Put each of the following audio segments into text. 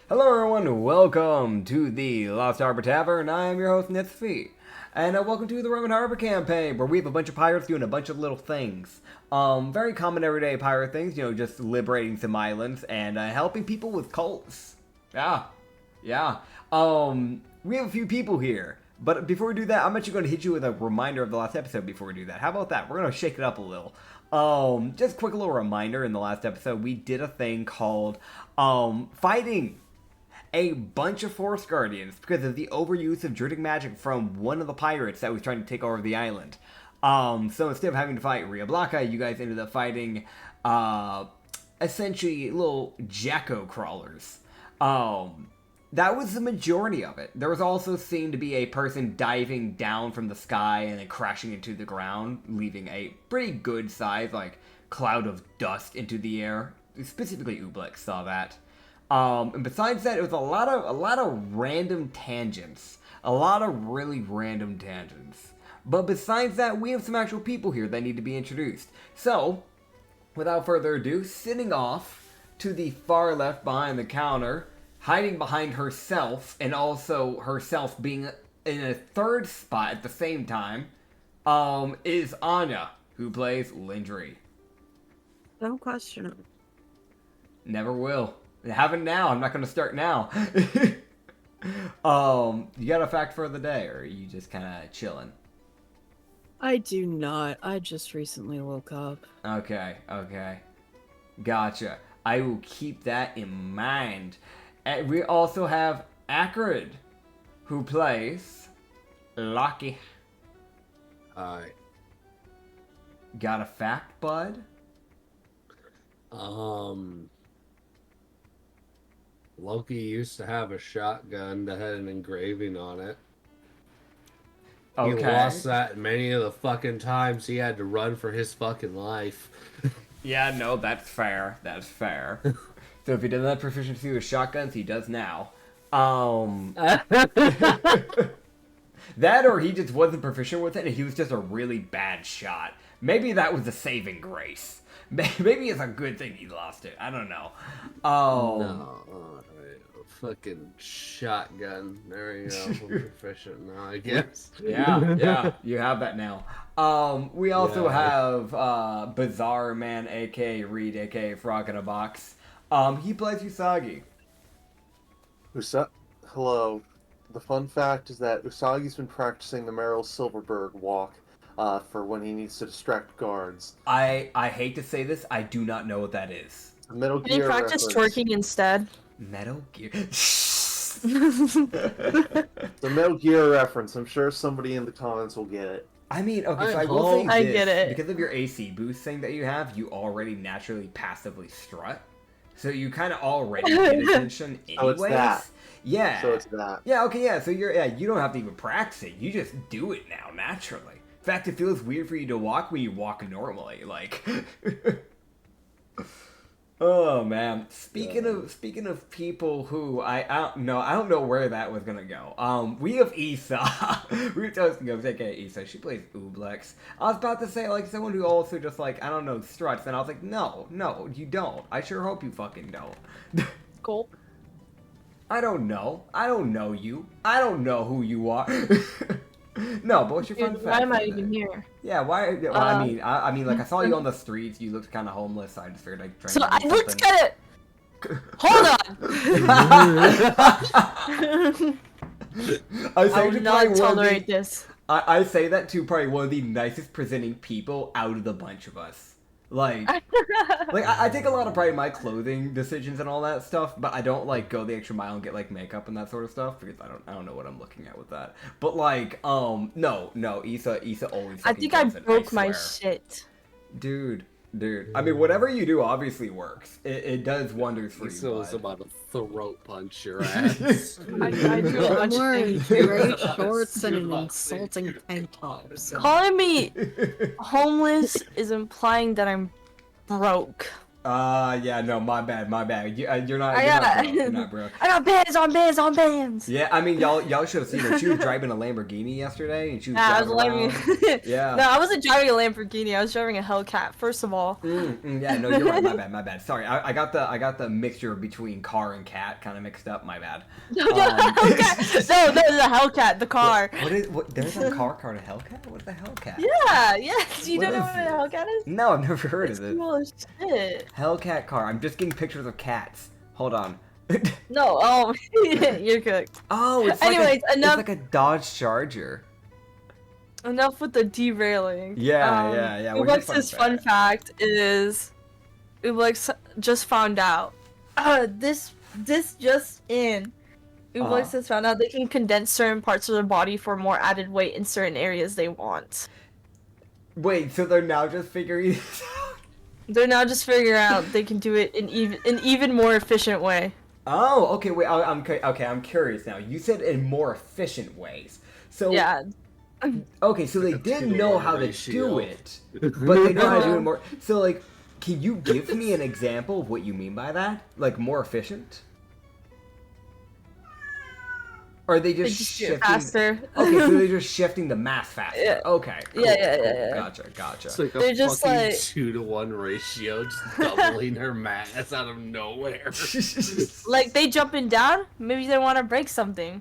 Hello everyone, welcome to the Lost Harbor Tavern. I am your host, Nitsify. And welcome to the Rum and Harbor campaign, where we have a bunch of pirates doing a bunch of little things. Very common everyday pirate things, just liberating some islands and helping people with cults. Yeah. We have a few people here. But before we do that, I'm actually going to hit you with a reminder of the last episode before we do that. How about that? We're going to shake it up a little. Just a quick little reminder, in the last episode, we did a thing called, fighting a bunch of Forest Guardians because of the overuse of druidic magic from one of the pirates that was trying to take over the island. So instead of having to fight Ria Blaka, you guys ended up fighting, essentially little Jacko crawlers. That was the majority of it. There was also seen to be a person diving down from the sky and then crashing into the ground, leaving a pretty good size, cloud of dust into the air. Specifically, Ublex saw that. And besides that, it was a lot of random tangents. A lot of really random tangents. But besides that, we have some actual people here that need to be introduced. So, without further ado, sitting off to the far left behind the counter, hiding behind herself, and also herself being in a third spot at the same time, is Anya, who plays Lindry. No question. Never will. Haven't now. I'm not going to start now. You got a fact for the day, or are you just kind of chilling? I do not. I just recently woke up. Okay. Gotcha. I will keep that in mind. And we also have Acrid, who plays Loki. Hi. Got a fact, bud? Loki used to have a shotgun that had an engraving on it. Okay. He lost that many of the fucking times he had to run for his fucking life. Yeah, no, that's fair. So if he doesn't have proficiency with shotguns, he does now. That or he just wasn't proficient with it and he was just a really bad shot. Maybe that was a saving grace. Maybe it's a good thing he lost it. I don't know. No, fucking shotgun. There you go. I'm proficient now, I guess. Yeah, you have that now. We also have Bizarre Man, aka Reed, aka Frog in a Box. He plays Usagi. Hello. The fun fact is that Usagi's been practicing the Meryl Silverberg walk for when he needs to distract guards. I hate to say this, I do not know what that is. Metal Can you Gear practice reference. twerking instead? Metal Gear. The Metal Gear reference. I'm sure somebody in the comments will get it. I mean, okay, so I I will say hope- this. I get it. Because of your AC boost thing that you have, you already naturally passively strut. So you kind of already pay attention anyways. Oh, it's that. Yeah. So it's that. Yeah, okay, yeah. So you don't have to even practice it. You just do it now, naturally. In fact, it feels weird for you to walk when you walk normally. Oh man. Speaking of people who I don't know where that was gonna go. We have Issa. We were just gonna go aka Issa. She plays Ublex. I was about to say someone who also just I don't know, struts, and I was like, no, you don't. I sure hope you fucking don't. Gulp. I don't know. I don't know you. I don't know who you are. No, but what's your fun Dude, fact? why am I for the even day? here? Yeah, why? Well, I mean, I saw you on the streets. You looked kind of homeless. So I just figured I'd try. So and I do looked something. at it. Hold on. I say I will to not probably one of tolerate the- this. I say that to probably one of the nicest presenting people out of the bunch of us. I take a lot of pride in my clothing decisions and all that stuff, but I don't go the extra mile and get makeup and that sort of stuff because I don't know what I'm looking at with that. But no, Issa always. I fucking think I does it, broke my swear. shit. Dude. I mean, whatever you do obviously works. It does wonders for He you. was bud. about to throat punch your ass. I drew a I'm bunch of wearing things. great shorts and an insulting tank top. So. Calling me homeless is implying that I'm broke. Yeah, no, my bad. You're not I not broke. I got bands on bands on bands. Yeah, I mean, y'all should have seen her. She was driving a Lamborghini yesterday, and she was Yeah, I was driving driving. around. Yeah. No, I wasn't driving a Lamborghini. I was driving a Hellcat. First of all. Yeah, no, you're right. My bad. Sorry, I got the mixture between car and cat kind of mixed up. My bad. No, Hellcat. No, the Hellcat, the car. What? There's a car called a Hellcat. What's the Hellcat? Yeah, yes. You What don't know is what a Hellcat is? No, I've never heard It's of it. cool as shit. Hellcat car. I'm just getting pictures of cats. Hold on. No, you're cooked. Oh, it's Anyways, it's enough- like a Dodge Charger. Enough with the derailing. Yeah. We're just Ublex's fun fact is, Ublex just found out. This just in. Ublex has found out they can condense certain parts of their body for more added weight in certain areas they want. Wait, so they're now just figuring this out? They're now just figuring out they can do it in even more efficient way. Oh, okay. Wait, I'm curious now. You said in more efficient ways. So Yeah. Okay, so they did know how to do ratio. it, but they know how to do it more. So, like, can you give me an example of what you mean by that? Like, more efficient? Or are they They just just do it shifting? faster. Okay, so they're just shifting the mass faster. Yeah. Okay. Cool, Yeah. Gotcha. It's like a They're just fucking like- 2-to-1 ratio, just doubling her mass out of nowhere. Like they jumping down, maybe they want to break something.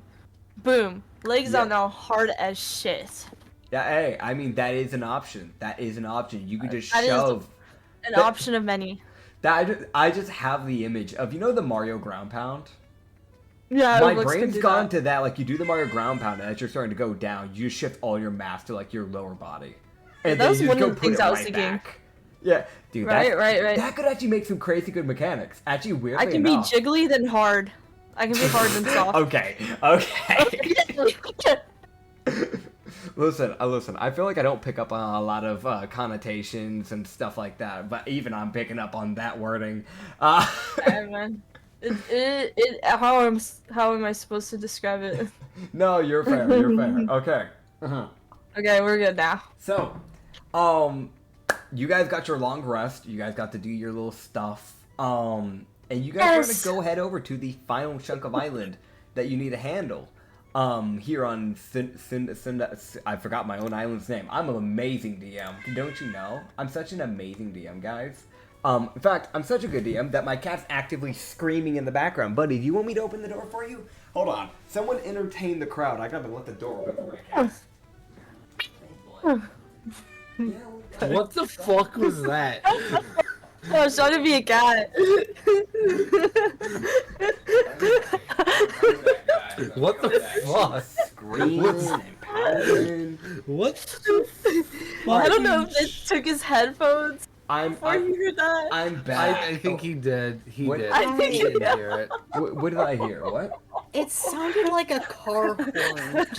Boom. Legs Yeah. are now hard as shit. Yeah, hey, I mean, that is an option. You could just That is shove. An That- option of many. I just have the image of, the Mario ground pound? Yeah, My Ublex can brain's do gone that. to that. Like, you do the Mario ground pound, and as you're starting to go down, you just shift all your mass to, like, your lower body. And that then was you one just go of the put things it I was right thinking. back. Yeah, dude, Right. that could actually make some crazy good mechanics. Actually, weirdly I can enough. be jiggly then hard. I can be hard then soft. Okay. Listen, I feel like I don't pick up on a lot of connotations and stuff like that, but even I'm picking up on that wording. Yeah, man. How am I supposed to describe it? No, you're fair. Okay. Okay, we're good now. So, you guys got your long rest. You guys got to do your little stuff. And you guys are Yes. gonna go head over to the final chunk of island that you need to handle. Here on I forgot my own island's name. I'm an amazing DM. Don't you know? I'm such an amazing DM, guys. In fact, I'm such a good DM that my cat's actively screaming in the background. Buddy, do you want me to open the door for you? Hold on. Someone entertain the crowd. I gotta let the door open for my cat. What the fuck was that? Oh, I was trying to be a cat. What the fuck? Screaming and pounding. What the I don't know if it took his headphones I'm before you heard that. I'm back. I think he did. He What- did. I think he he didn't did. hear it. What did I hear? What? It sounded like a car horn.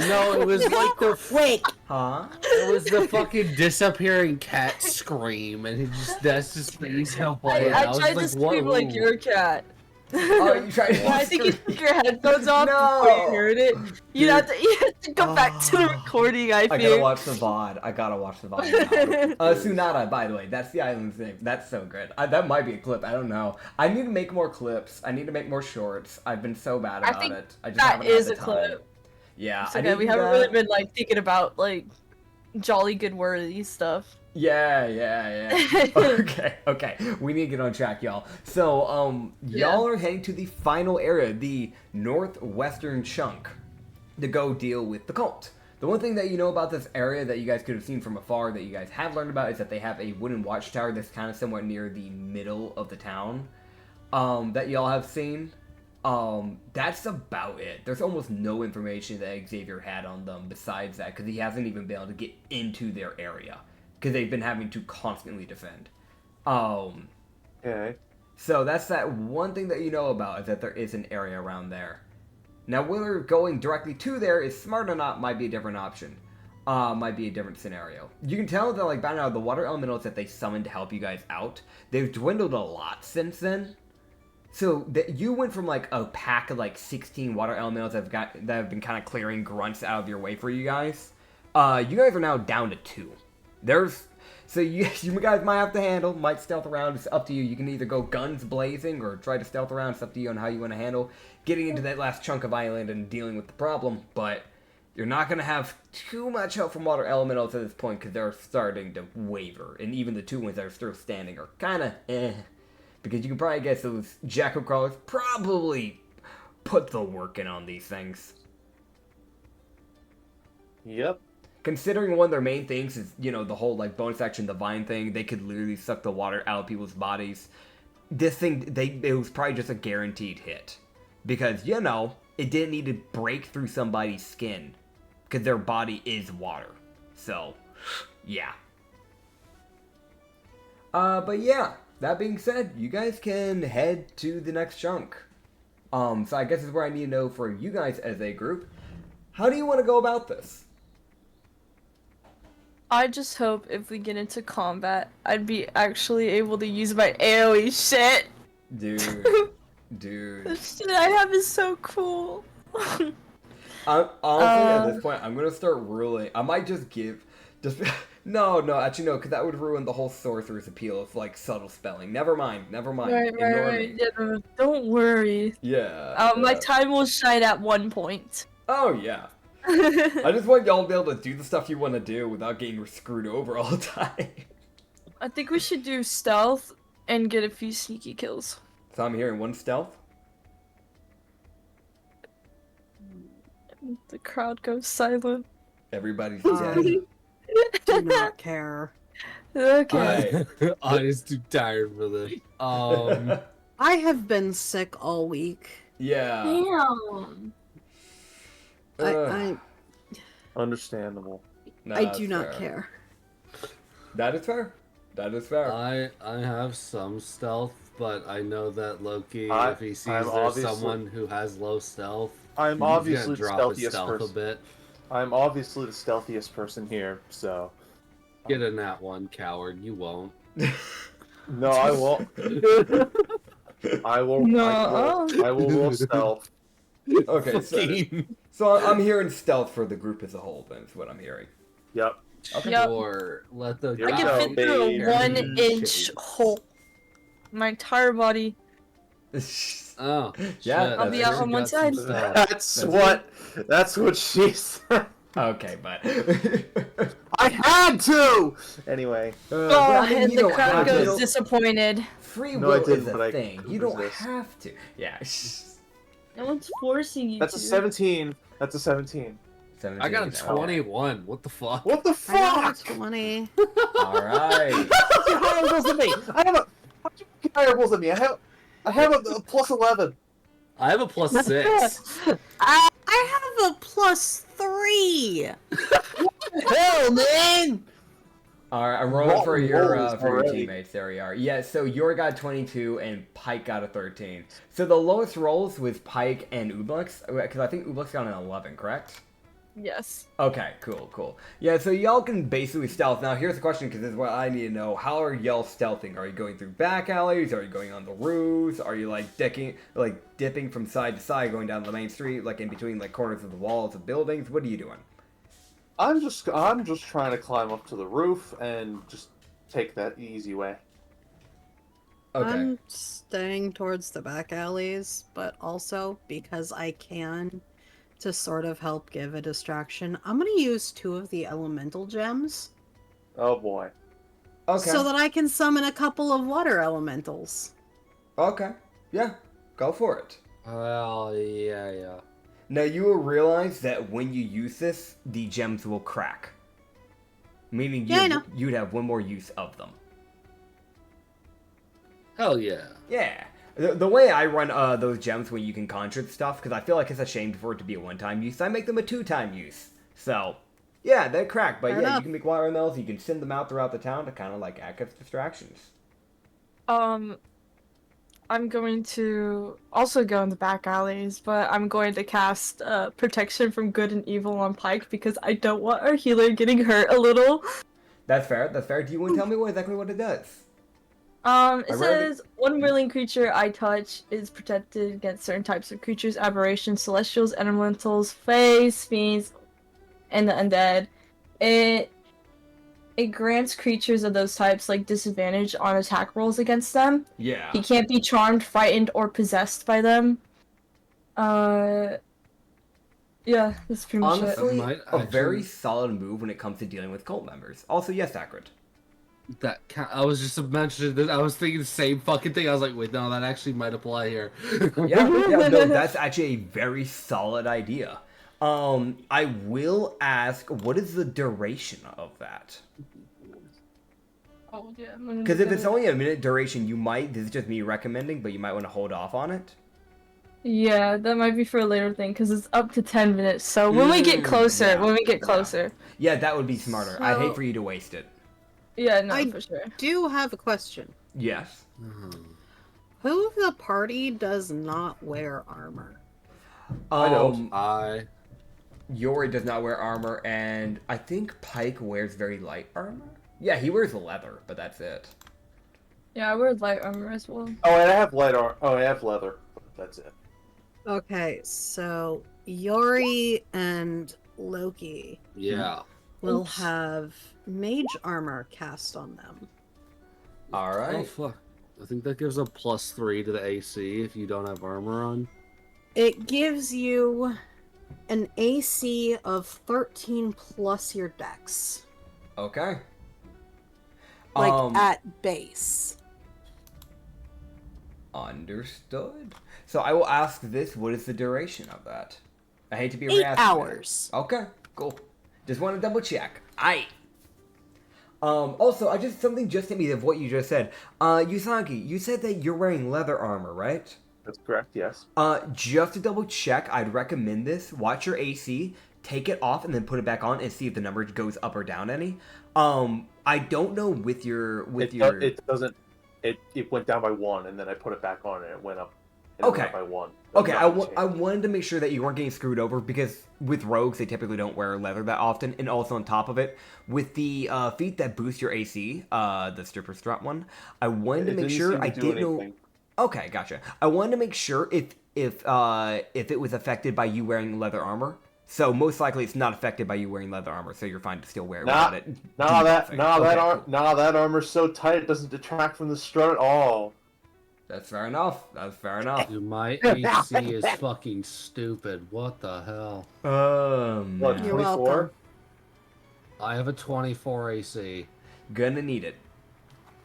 No, it was like the Quick! Huh? it was the fucking disappearing cat scream, and that's just things how playing. I was tried to like, scream like you're a cat. Oh, you tried to I think you took your headphones off No. before you heard it. You have to go back to the recording, I I gotta fear. watch the VOD. Now. Sunada, by the way, that's the island's name. That's so good. That might be a clip. I don't know. I need to make more clips. I need to make more shorts. I've been so bad I about think it. I just that haven't had is the a time. clip. Yeah, It's I okay, need to we do haven't that. really been like thinking about like jolly good worthy stuff. Yeah. Okay. We need to get on track, y'all. So, y'all are heading to the final area, the northwestern chunk, to go deal with the cult. The one thing that you know about this area that you guys could have seen from afar that you guys have learned about is that they have a wooden watchtower that's kind of somewhere near the middle of the town, that y'all have seen. That's about it. There's almost no information that Xavier had on them besides that, because he hasn't even been able to get into their area, because they've been having to constantly defend. Okay. So that's that one thing that you know about, is that there is an area around there. Now, whether going directly to there is smart or not might be a different option. Might be a different scenario. You can tell that, like, by now, the water elementals that they summoned to help you guys out, they've dwindled a lot since then. So you went from like a pack of like 16 water elementals that have been kind of clearing grunts out of your way for you guys. You guys are now down to 2. So you guys might have to handle, might stealth around. It's up to you. You can either go guns blazing or try to stealth around. It's up to you on how you want to handle getting into that last chunk of island and dealing with the problem. But you're not going to have too much help from water elementals at this point because they're starting to waver. And even the two ones that are still standing are kind of because you can probably guess those Jacko crawlers probably put the work in on these things. Yep. Considering one of their main things is, the whole, bonus action, the vine thing, they could literally suck the water out of people's bodies. This thing, it was probably just a guaranteed hit. Because, it didn't need to break through somebody's skin. Because their body is water. So, yeah. But yeah, that being said, you guys can head to the next chunk. So I guess this is where I need to know for you guys as a group, how do you want to go about this? I just hope if we get into combat, I'd be actually able to use my AoE shit. Dude. The shit I have is so cool. Honestly, at this point, I'm gonna start ruling. I might just no, actually no, because that would ruin the whole sorcerer's appeal of subtle spelling. Never mind. Right. Me. Yeah, no, don't worry. Yeah. My time will shine at one point. Oh yeah. I just want y'all to be able to do the stuff you want to do without getting screwed over all the time. I think we should do stealth and get a few sneaky kills. So I'm hearing one stealth. The crowd goes silent. Everybody's dead. Do not care. Okay. I'm just too tired for this. I have been sick all week. Yeah. Damn. I Understandable. No, I that's do not fair. care. That is fair. I have some stealth, but I know that Loki, I- if he sees I'm there's obviously- someone who has low stealth, I'm he's obviously gonna the drop his stealthiest stealth a person. bit. I'm obviously the stealthiest person here, so Get in that one, coward. You won't. no, I won't. I will. No. I will roll stealth. Okay, so I'm hearing stealth for the group as a whole. Then is what I'm hearing. Yep. Okay. Yep. Or let the Here I we can go, fit through a baby. 1-inch hole. My entire body. Oh, Yeah, shit, I'll be I out on one got some side. stealth. That's what she said. Okay, but I had to. Anyway, but Oh, I mean, and you the don't crowd have goes to. disappointed. Free No, will I didn't, is a but I thing. could You don't resist. have to. Yeah. No one's forcing you that's a to. 17. That's a 17. 17 I got a is 21. What the fuck? What the I got fuck? a 20. All right. You're higher rolls than me. I have a. How do you get higher rolls than me? I have a plus 11. I have a plus 6. I have a +3. Hell, man! All right, I'm rolling for your Rolls already. teammates. There we are. Yeah, so Yor got 22 and Pike got a 13. So the lowest rolls was Pike and Ublex, because I think Ublex got an 11, correct? Yes. Okay, cool. Yeah, so y'all can basically stealth. Now, here's the question, because this is what I need to know. How are y'all stealthing? Are you going through back alleys? Are you going on the roofs? Are you, dipping from side to side, going down the main street, in between, corners of the walls of buildings? What are you doing? I'm just trying to climb up to the roof and just take that easy way. Okay. I'm staying towards the back alleys, but also because I can, to sort of help give a distraction, I'm gonna use 2 of the elemental gems Oh boy. Okay. so that I can summon a couple of water elementals. Okay. Yeah, go for it. Well, yeah. Now, you will realize that when you use this, the gems will crack. Meaning Yeah, I know. you'd have one more use of them. Hell yeah. Yeah. The way I run those gems when you can conjure stuff, because I feel like it's a shame for it to be a one-time use, I make them a 2-time use. So, yeah, they crack. But Fair yeah, enough. you can make water mills, you can send them out throughout the town to kind of act as distractions. I'm going to also go in the back alleys, but I'm going to cast protection from good and evil on Pike because I don't want our healer getting hurt a little. That's fair. Do you want to tell me exactly what it does? It I read says one willing creature I touch is protected against certain types of creatures, aberrations, celestials, elementals, fae, fiends, and the undead. It it grants creatures of those types like disadvantage on attack rolls against them. Yeah. He can't be charmed, frightened, or possessed by them. Yeah, that's pretty much it. Honestly, Might a very actually- solid move when it comes to dealing with cult members. Also, yes, Acrid. I was just mentioning that. I was thinking the same fucking thing. I was like, wait, no, that actually might apply here. Yeah, no, that's actually a very solid idea. I will ask, what is the duration of that? Oh, yeah. Because if it's only a minute duration, you might, this is just me recommending, but you might want to hold off on it. Yeah, that might be for a later thing, because it's up to 10 minutes. So when we get closer, yeah. Yeah, that would be smarter. I'd hate So- for you to waste it. Yeah, no, I for sure. do have a question. Yes. Who of the party does not wear armor? I don't. Yori does not wear armor, and I think Pike wears very light armor. Yeah, he wears leather, but that's it. Yeah, I wear light armor as well. Oh, and I have I have leather. That's it. Okay, so Yori and Loki Yeah. will Oops. have mage armor cast on them. All Oh right. fuck. I think that gives a +3 to the AC if you don't have armor on. It gives you an AC of 13 plus your dex. Okay. Like at base. Understood. So I will ask this: what is the duration of that? I hate to be 8 reactive. hours. Okay, cool. Just want to double check. Also, I just something just hit me of what you just said. Usagi, you said that you're wearing leather armor, right? That's correct. Yes. Just to double check, I'd recommend this. Watch your AC, take it off, and then put it back on, and see if the number goes up or down any. I don't know with your. It doesn't. It went down by 1, and then I put it back on, and it went up. And Okay. It went up by 1. Okay, I Nothing wanted to make sure that you weren't getting screwed over, because with rogues, they typically don't wear leather that often, and also on top of it, with the feat that boosts your AC, the stripper strut one, I wanted to It make didn't sure seem to I do didn't know... anything. Okay, gotcha. I wanted to make sure if it was affected by you wearing leather armor. So most likely it's not affected by you wearing leather armor, so you're fine to still wear it without it. That armor's so tight it doesn't detract from the strut at all. That's fair enough. That's fair enough. Dude, my AC is fucking stupid. What the hell? What, You're 24? welcome. I have a 24 AC. Gonna need it.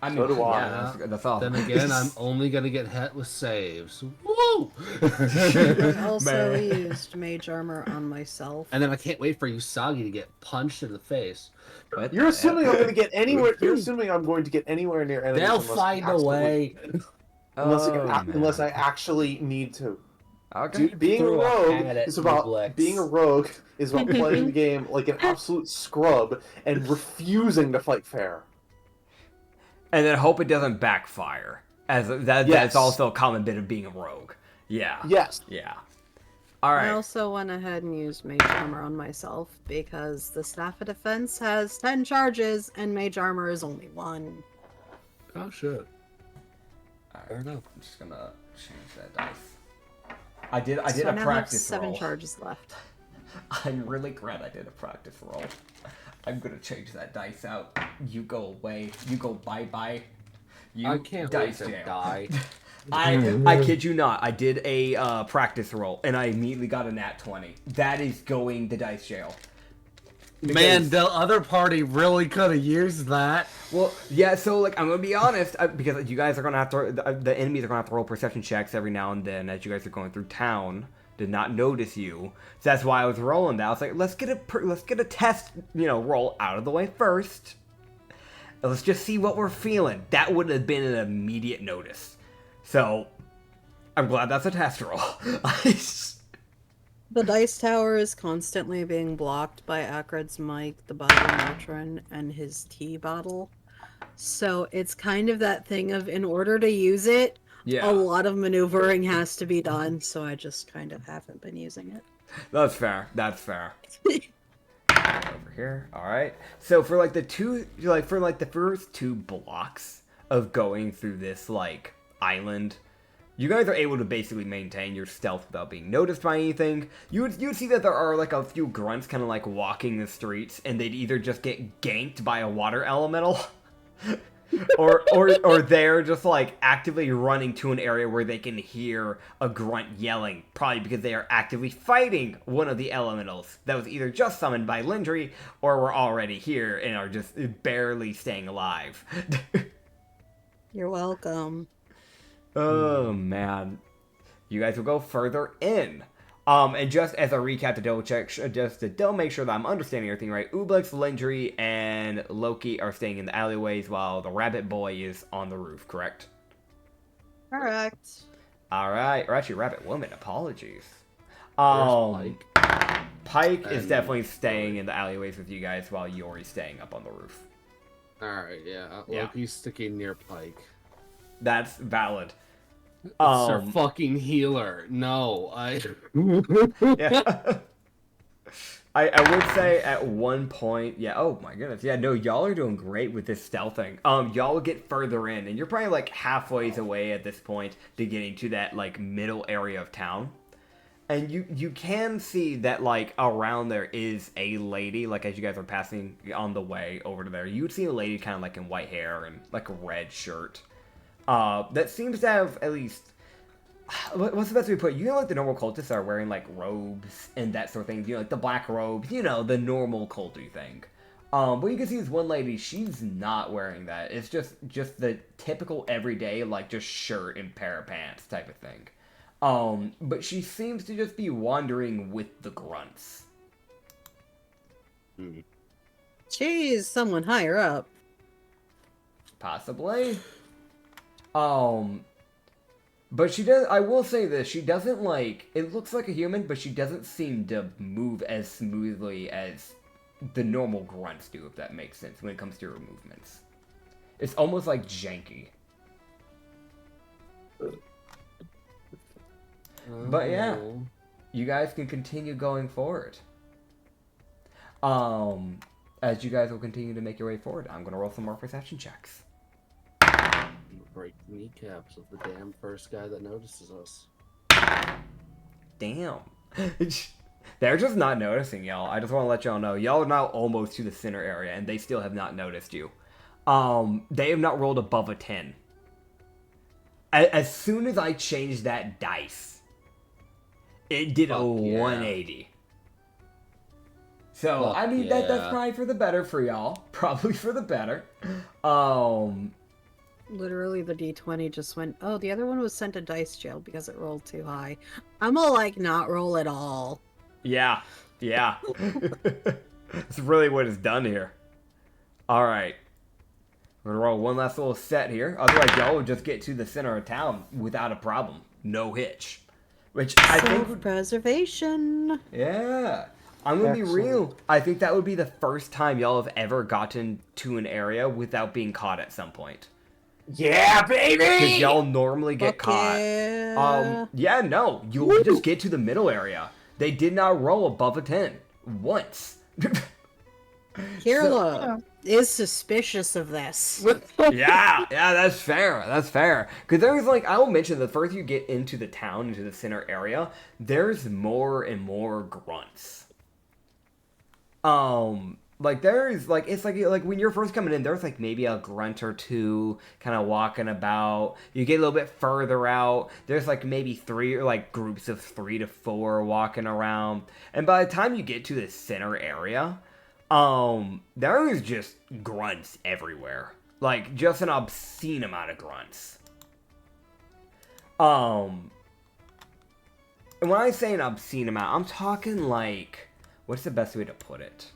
I mean, So do I. yeah, that's all. Then again, I'm only gonna get hit with saves. Woo! I also Man. used mage armor on myself. And then I can't wait for Usagi to get punched in the face. What You're the assuming hell? I'm going to get anywhere. You're assuming I'm going to get anywhere near enemies. They'll unless I find a absolutely- way. Unless I man. actually need to. Okay. Dude, being a threw a rogue hat at is about Nublex. being a rogue is about playing the game like an absolute scrub and refusing to fight fair. And then hope it doesn't backfire. That's Yes. also a common bit of being a rogue. Yeah. Yes. Yeah. All I right. also went ahead and used mage armor on myself because the staff of defense has 10 charges and mage armor is only 1. Oh shit. Fair enough. I'm just gonna change that dice. I did So a I now have practice 7 roll. charges left. I'm really glad I did a practice roll. I'm gonna change that dice out. You go away. You go bye-bye. You I can't wait dice to jail. die. I kid you not. I did a practice roll, and I immediately got a nat 20. That is going to dice jail. Man, the other party really could have used that. Well, yeah, so, like, I'm gonna be honest, because you guys are gonna have to, the enemies are gonna have to roll perception checks every now and then as you guys are going through town. Did not notice you. So that's why I was rolling that. I was like, let's get a test, roll out of the way first. And let's just see what we're feeling. That would have been an immediate notice. So, I'm glad that's a test roll. The dice tower is constantly being blocked by Acrid's mic, the bottle matron, and his tea bottle. So it's kind of that thing of, in order to use it, Yeah. a lot of maneuvering has to be done, so I just kind of haven't been using it. That's fair. That's fair. Over here. All right. So for the first 2 blocks of going through this island, You guys are able to basically maintain your stealth without being noticed by anything. You would see that there are like a few grunts kind of like walking the streets, and they'd either just get ganked by a water elemental, or they're just like actively running to an area where they can hear a grunt yelling, probably because they are actively fighting one of the elementals that was either just summoned by Lindry or were already here and are just barely staying alive. You're welcome. Oh man, you guys will go further in. And just as a recap to double check, just to double make sure that I'm understanding everything right, Ublex, Lindry, and Loki are staying in the alleyways while the Rabbit Boy is on the roof, correct? Correct. Alright, or actually Rabbit Woman, apologies. Where's Pike is And definitely staying in the alleyways with you guys while Yori's staying up on the roof. Alright, yeah. Yeah. Loki's sticking near Pike. That's valid. It's our fucking healer. No, Yeah. I would say at one point, yeah, oh my goodness, yeah, no, y'all are doing great with this stealthing. Y'all get further in, and you're probably like halfway away at this point to getting to that like middle area of town. And you can see that like around there is a lady, like as you guys are passing on the way over to there, you would see a lady kind of like in white hair and like a red shirt. That seems to have at least, what's the best way to put it? You know, like the normal cultists are wearing like robes and that sort of thing. You know, like the black robes, you know, the normal culty thing. But you can see this one lady, she's not wearing that. It's just the typical everyday, like just shirt and pair of pants type of thing. But she seems to just be wandering with the grunts. She's someone higher up. Possibly. But she does, I will say this, she doesn't like, it looks like a human, but she doesn't seem to move as smoothly as the normal grunts do, if that makes sense, when it comes to her movements. It's almost like janky. But yeah, you guys can continue going forward. As you guys will continue to make your way forward, I'm going to roll some more perception checks. Break the kneecaps of the damn first guy that notices us. Damn. They're just not noticing y'all. I just want to let y'all know. Y'all are now almost to the center area, and they still have not noticed you. They have not rolled above a 10. As soon as I changed that dice, it did a 180. So, Fuck I mean, yeah. that's probably for the better for y'all. Probably for the better. Literally, the D20 just went, oh, the other one was sent to dice jail because it rolled too high. I'm gonna, like, not roll at all. Yeah. That's really what it's done here. Alright. We're gonna roll one last little set here. Otherwise, y'all would just get to the center of town without a problem. No hitch. Which I think would... Self-preservation. Yeah. I'm gonna be real. I think that would be the first time y'all have ever gotten to an area without being caught at some point. Yeah, baby! Because y'all normally get caught. Yeah. No. You'll just get to the middle area. They did not roll above a 10. Once. Kirla is suspicious of this. Yeah, that's fair. Because there's like, I will mention, the further you get into the town, into the center area, there's more and more grunts. Like there's like, it's like when you're first coming in, there's like maybe a grunt or two kind of walking about. You get a little bit further out, there's like maybe 3 or like groups of 3 to 4 walking around. And by the time you get to the center area, there is just grunts everywhere. Like just an obscene amount of grunts. And when I say an obscene amount, I'm talking like, what's the best way to put it?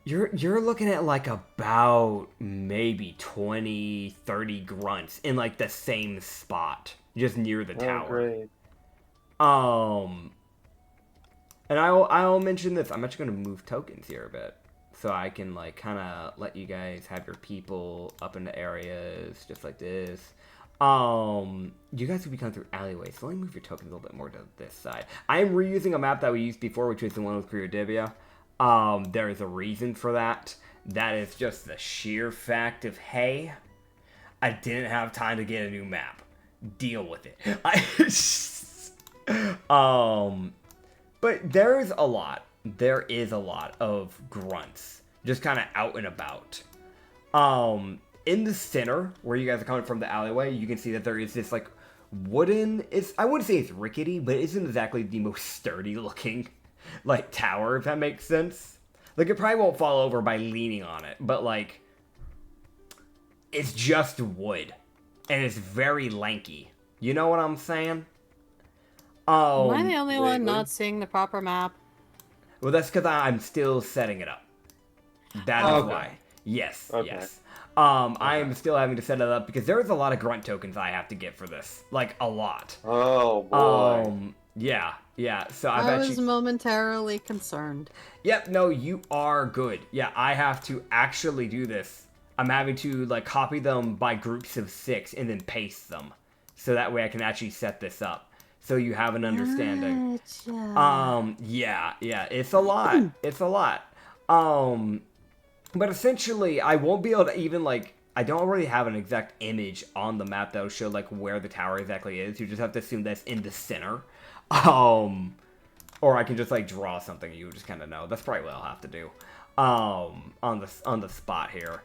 You're looking at like about maybe 20, 30 grunts in like the same spot, just near the tower. Great. And I'll mention this. I'm actually gonna move tokens here a bit, so I can like kind of let you guys have your people up into areas just like this. You guys will be coming through alleyways, so let me move your tokens a little bit more to this side. I am reusing a map that we used before, which was the one with Priodivia. There is a reason for that. That is just the sheer fact of, hey, I didn't have time to get a new map. deal with it. But there's a lot. There is a lot of grunts just kind of out and about. In the center, where you guys are coming from the alleyway, you can see that there is this, like, wooden... I wouldn't say it's rickety, but it isn't exactly the most sturdy-looking, like, tower, if that makes sense. Like, it probably won't fall over by leaning on it, but, like, it's just wood. And it's very lanky. You know what I'm saying? Am I the only one vaguely. not seeing the proper map? Well, that's because I'm still setting it up. That is Okay. why. Yes, Okay. yes. I am still having to set it up because there's a lot of grunt tokens I have to get for this. Like, a lot. Oh boy. Yeah. So I was momentarily concerned. Yep, no, you are good. Yeah, I have to actually do this. I'm having to, like, copy them by groups of 6 and then paste them. So that way I can actually set this up. So you have an understanding. Yeah, it's a lot. It's a lot. But essentially, I won't be able to even, like, I don't really have an exact image on the map that'll show, like, where the tower exactly is. You just have to assume that's in the center. Or I can just, like, draw something and you just kind of know. That's probably what I'll have to do. On the spot here.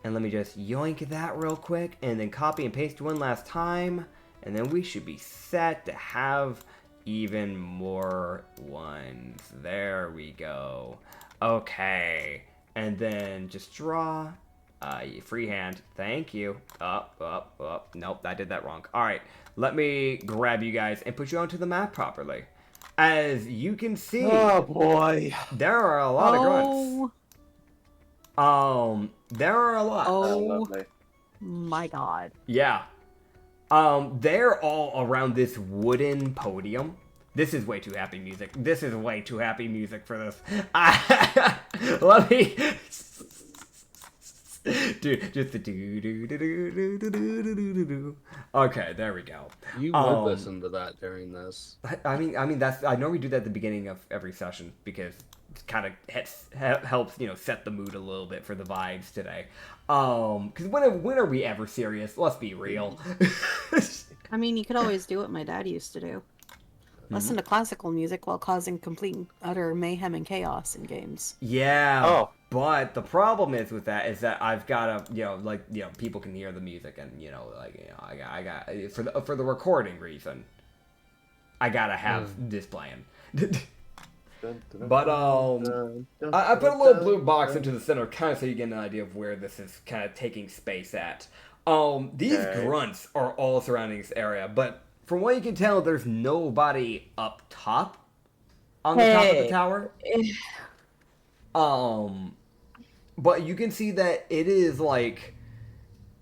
And let me just yoink that real quick, and then copy and paste one last time. And then we should be set to have even more ones. There we go. Okay. And then just draw. Freehand. Thank you. Up. Nope, I did that wrong. Alright, let me grab you guys and put you onto the map properly. As you can see, Oh boy. there are a lot of grunts. There are a lot. Oh Lovely. my god. Yeah. They're all around this wooden podium. This is way too happy music. This is way too happy music for this. Let me... Dude, just the do. Okay, there we go. You would listen to that during this. I mean that's I normally do that at the beginning of every session because it kind of helps, you know, set the mood a little bit for the vibes today. Because when are we ever serious? Let's be real. I mean, you could always do what my dad used to do. Listen to classical music while causing complete and utter mayhem and chaos in games. Yeah. Oh. But the problem is with that is that I've got to, you know, like, you know, people can hear the music and, you know, like, you know, I got for the recording reason, I gotta have this playing. But I put a little blue box into the center, kind of so you get an idea of where this is kind of taking space at. These grunts are all surrounding this area, but from what you can tell, there's nobody up top on the top of the tower. But you can see that it is like,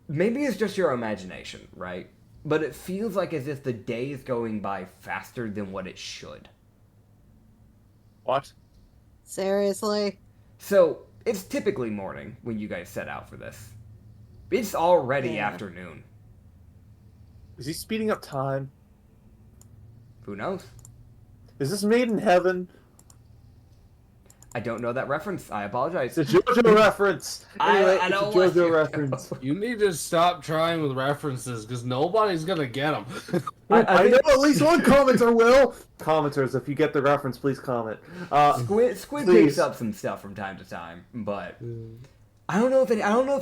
maybe it's just your imagination, right? But it feels like as if the day is going by faster than what it should. What? Seriously? So, it's typically morning when you guys set out for this. It's already Yeah. afternoon. Is he speeding up time? Who knows? Is this made in heaven? I don't know that reference. I apologize. It's a JoJo reference. Anyway, I don't it's a want JoJo you. reference. You need to stop trying with references because nobody's gonna get them. I know think at least one commenter will. Commenters, if you get the reference, please comment. Squid Please. picks up some stuff from time to time, but I don't know if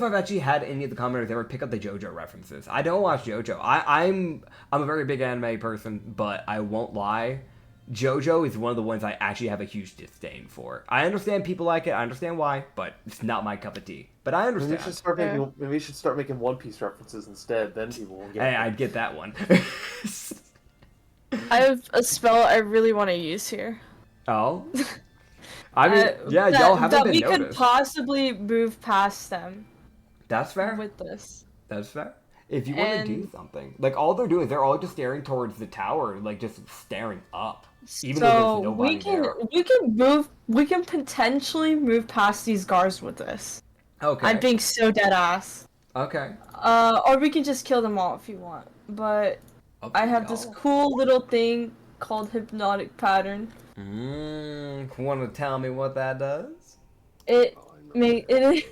I've actually had any of the commenters ever pick up the JoJo references. I don't watch JoJo. I'm a very big anime person, but I won't lie. JoJo is one of the ones I actually have a huge disdain for. I understand people like it. I understand why, but it's not my cup of tea. But I maybe we understand. should start making maybe we should start making One Piece references instead. Then people will get Hey, it. I'd get that one. I have a spell I really want to use here. Oh. I mean, yeah, y'all haven't that been we noticed. could possibly move past them That's fair. with this. That's fair. If you want to do something, like all they're doing, they're all just staring towards the tower, like just staring up. Even though So there's nobody we can potentially move past these guards with this. Okay. I'm being so dead ass. Okay. Or we can just kill them all if you want. But Up I to have this y'all. cool little thing called hypnotic pattern. Want to tell me what that does? It is.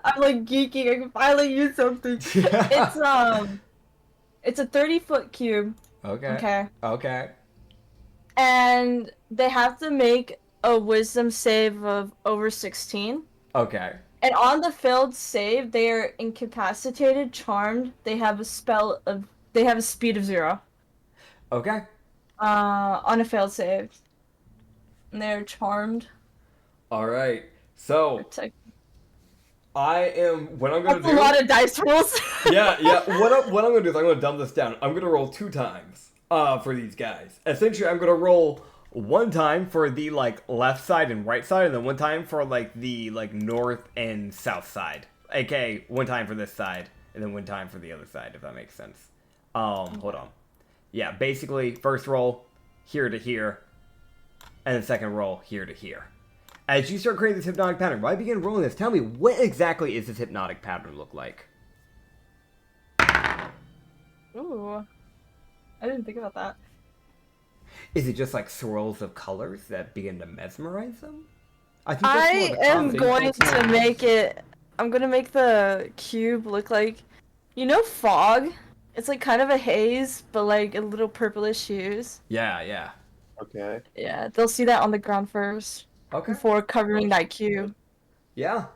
I'm like geeking. I can finally use something. It's a 30-foot cube. Okay. Okay. And they have to make a wisdom save of over 16. Okay. And on the failed save, they are incapacitated, charmed. They have a speed of 0. Okay. On a failed save. And they're charmed. All right. So what I'm gonna That's do. a lot of dice rolls. yeah. What I'm gonna do is I'm gonna dumb this down. I'm gonna roll 2 times for these guys. Essentially, I'm gonna roll 1 time for the left side and right side, and then 1 time for the north and south side. AKA 1 time for this side, and then 1 time for the other side, if that makes sense. Hold on. Yeah, basically, first roll here to here, and then second roll here to here. As you start creating this hypnotic pattern, when I begin rolling this, tell me what exactly is this hypnotic pattern look like? Ooh. I didn't think about that. Is it just swirls of colors that begin to mesmerize them? I am going to make it. I'm gonna make the cube look like, fog. It's kind of a haze, but a little purplish hues. Yeah. Okay. Yeah, they'll see that on the ground first. Okay. Before covering that cube. Yeah.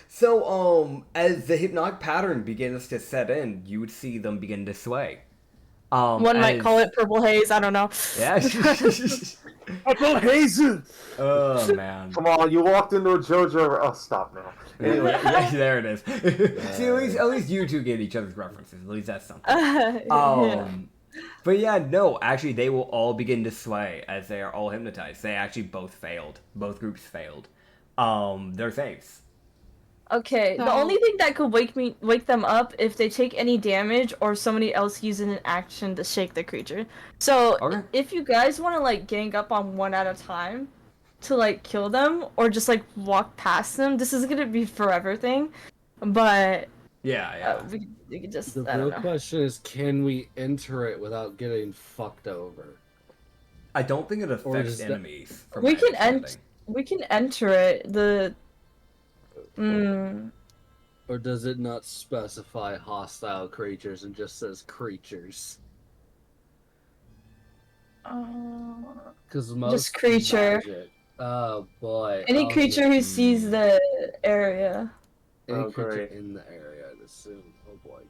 So, as the hypnotic pattern begins to set in, you would see them begin to sway. One might call it purple haze. I don't know. Yeah. Purple hazes. Oh man. Come on, you walked into a JoJo. Oh, stop now. Anyway. Yeah, there it is. See, at least you two get each other's references. At least that's something. But yeah, no, actually, they will all begin to sway as they are all hypnotized. They actually both failed. Both groups failed. Their saves. Okay, the only thing that could wake them up if they take any damage or somebody else uses an action to shake the creature. So if you guys want to gang up on one at a time to kill them or just walk past them, this is gonna be forever thing. But yeah, we could just. The real question is, can we enter it without getting fucked over? I don't think it affects enemies. We can enter it. Or does it not specify hostile creatures and just says creatures? Because just creature. Magic. Oh boy. Any creature who sees the area. Any creature in the area, I'd assume. Oh boy.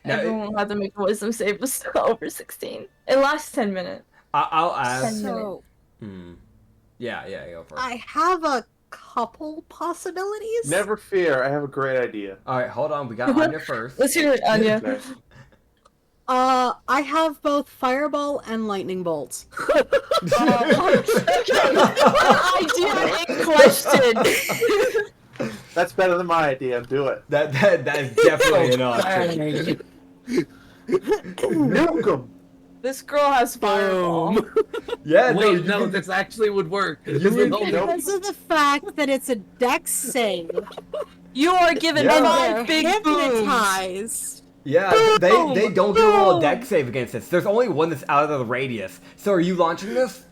Now, everyone will have to make a wisdom save over 16. It lasts 10 minutes. I'll ask. 10 minutes. Yeah, go for it. I have a couple possibilities. Never fear, I have a great idea. Alright, hold on. We got Anya first. Let's hear it, Anya. Okay. I have both fireball and lightning bolts. Idea in question. That's better than my idea. Do it. That is definitely an option. Nuke 'em. This girl has fireball. Yeah, wait, no, this actually would work. Because of the fact that it's a dex save. You are given I'm big boobs. hypnotized. Yeah, they don't get a roll a deck save against this. There's only one that's out of the radius. So are you launching this?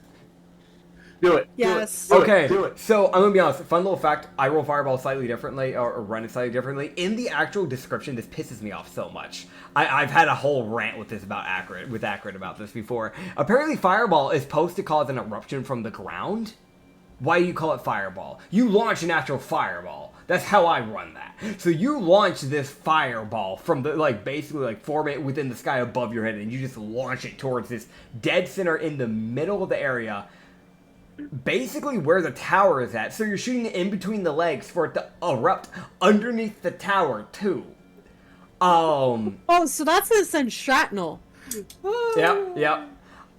Do it. Yes. Do it. Okay, Do it. so I'm gonna be honest. Fun little fact: I roll fireball slightly differently, or run it slightly differently. In the actual description, this pisses me off so much. I've had a whole rant with this about Acrid about this before. Apparently, fireball is supposed to cause an eruption from the ground. Why do you call it fireball? You launch an actual fireball. That's how I run that. So you launch this fireball from the basically form it within the sky above your head, and you just launch it towards this dead center in the middle of the area. Basically where the tower is at, so you're shooting it in between the legs for it to erupt underneath the tower too. Oh, so that's gonna send shrapnel. Yep.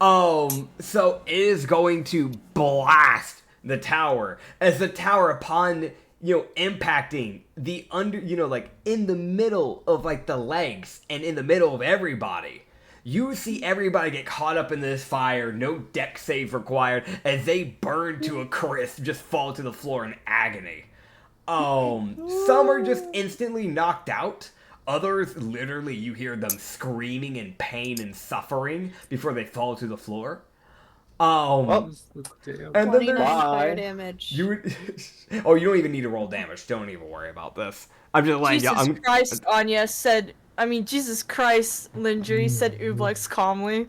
So it is going to blast the tower as the tower upon impacting the in the middle of the legs and in the middle of everybody. You see everybody get caught up in this fire, no deck save required, as they burn to a crisp, just fall to the floor in agony. Some are just instantly knocked out. Others, literally, you hear them screaming in pain and suffering before they fall to the floor. And then 29 there's fire damage. you don't even need to roll damage. Don't even worry about this. I'm just letting you. Jesus Christ, Anya said I mean, Jesus Christ, Lindri, said Ublex calmly.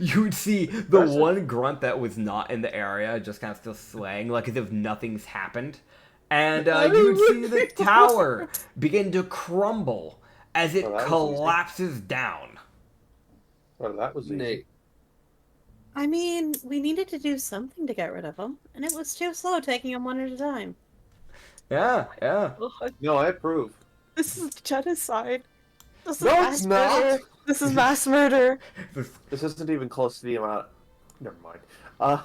You would see the one grunt that was not in the area just kind of still swaying, like as if nothing's happened. And you would see the tower begin to crumble as it collapses down. Well, that was easy. Nate. I mean, we needed to do something to get rid of them, and it was too slow taking them one at a time. Yeah. No, I approve. This is genocide. This is No, mass it's not. murder. This is mass murder. This isn't even close to the amount. Never mind.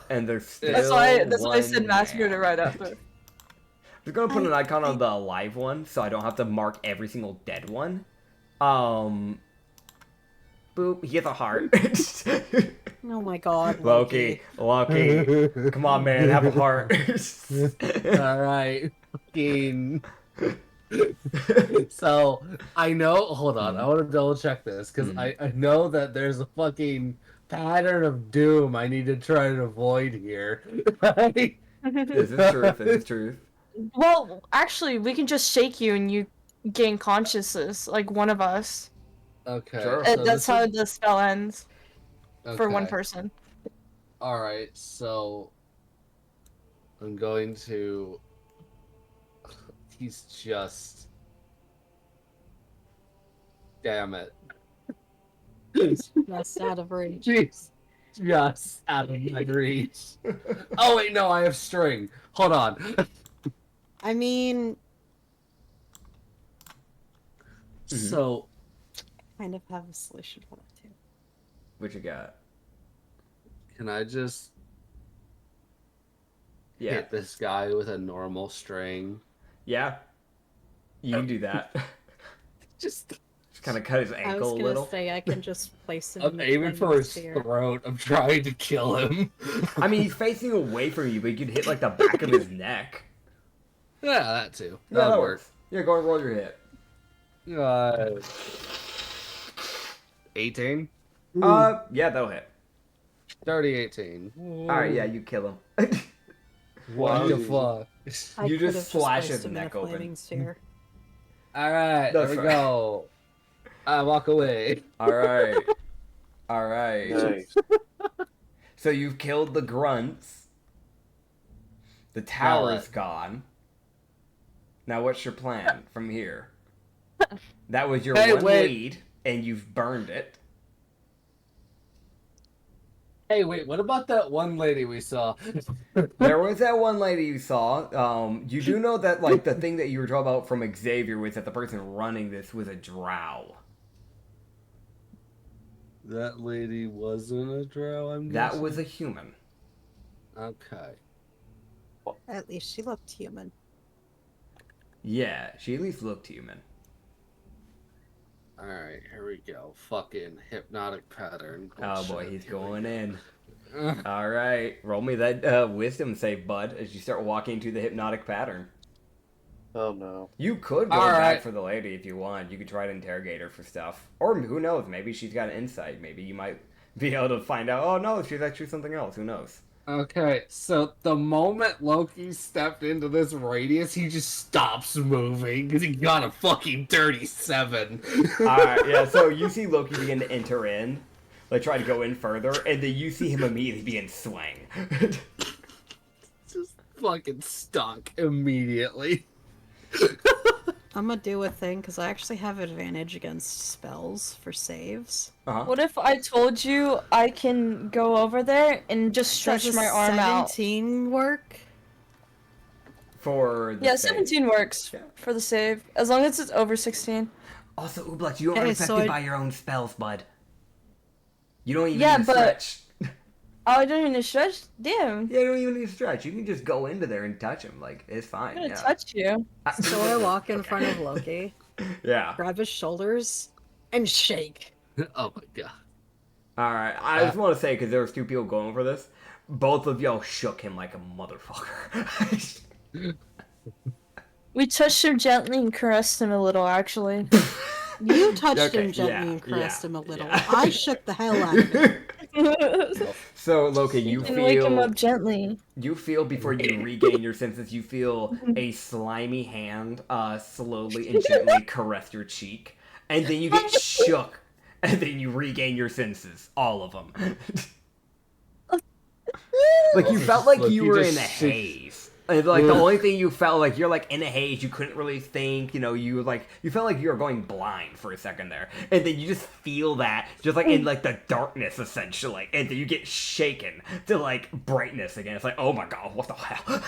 And there's still That's why I said one mass man. murder right after. I'm gonna put an icon on the live one, so I don't have to mark every single dead one. Boop. He has a heart. Oh my god, Loki. Come on, man, have a heart. Alright. Fucking. So, I know. Hold on. I want to double check this because I know that there's a fucking pattern of doom I need to try to avoid here. Right? This is truth. This is truth. Well, actually, we can just shake you and you gain consciousness, like one of us. Okay. Sure. so That's this how is- the spell ends for one okay. person. Alright, so I'm going to. He's just. Damn it. That's out of reach. Jeez. Just out of my reach. Oh, wait, no, I have string. Hold on. I mean, So, kind of have a solution for that too. What you got? can I just Yeah. hit this guy with a normal string? Yeah. You can do that. Just. Just kind of cut his I was ankle a gonna little. say I can just place him. in I'm the aiming for flaming his sphere. throat. I'm trying to kill him. I mean, he's facing away from you, but you could hit like the back of his neck. Yeah, that too. Yeah, That'll that works. Yeah, go and roll your hit. 18? Yeah, that'll hit. Dirty 18. Alright, yeah, you kill him. What the fuck? I You could just have slash placed his him in a neck open. flaming sphere. Alright, there That's we right. go. I walk away. Alright. Alright. Nice. So you've killed the grunts. The tower's gone. Now what's your plan from here? That was your Hey, one wait. lead, and you've burned it. Hey, wait, what about that one lady we saw? There was that one lady you saw. You do know that like the thing that you were talking about from Xavier was that the person running this was a drow. That lady wasn't a drow, I'm That guessing? was a human. Okay. At least she looked human. Yeah, she at least looked human. Alright, here we go. Fucking hypnotic pattern. Oh boy, Bullshit. he's Here we going in. go. All right, roll me that wisdom save, bud, as you start walking into the hypnotic pattern. Oh no. You could go All back right. for the lady if you want. You could try to interrogate her for stuff. Or who knows, maybe she's got an insight. Maybe you might be able to find out, oh no, she's actually something else. Who knows? Okay, so the moment Loki stepped into this radius, he just stops moving because he got a fucking 37. Alright, yeah, so you see Loki begin to enter in, like try to go in further, and then you see him immediately begin swing. Just fucking stuck immediately. I'm gonna do a thing because I actually have advantage against spells for saves. Uh-huh. What if I told you I can go over there and just stretch Does a my arm out? 17 work? For the Yeah, save. 17 works for the save, as long as it's over 16. Also, Ublex, you aren't Hey, affected so I- by your own spells, bud. You don't even Yeah, need to but- stretch. Oh, I don't need to stretch? Damn. Yeah, you don't even need to stretch. You can just go into there and touch him. Like, it's fine. I'm gonna yeah. touch you. So I walk in front of Loki, Yeah. grab his shoulders, and shake. Oh my god. Alright, I just want to say, because there was two people going for this, both of y'all shook him like a motherfucker. We touched him gently and caressed him a little, actually. You touched Okay, him gently yeah, and caressed yeah, him a little. yeah. I shook the hell out of him. So, Loki, you And wake him feel up gently. you feel before you regain your senses, you feel a slimy hand slowly and gently caress your cheek, and then you get shook, and then you regain your senses, all of them. Like you felt like you were in a haze. And like the only thing you felt like you're like in a haze, you couldn't really think, you know, you felt like you were going blind for a second there. And then you just feel that just like in like the darkness essentially. And then you get shaken to like brightness again. It's like, oh my god, what the hell?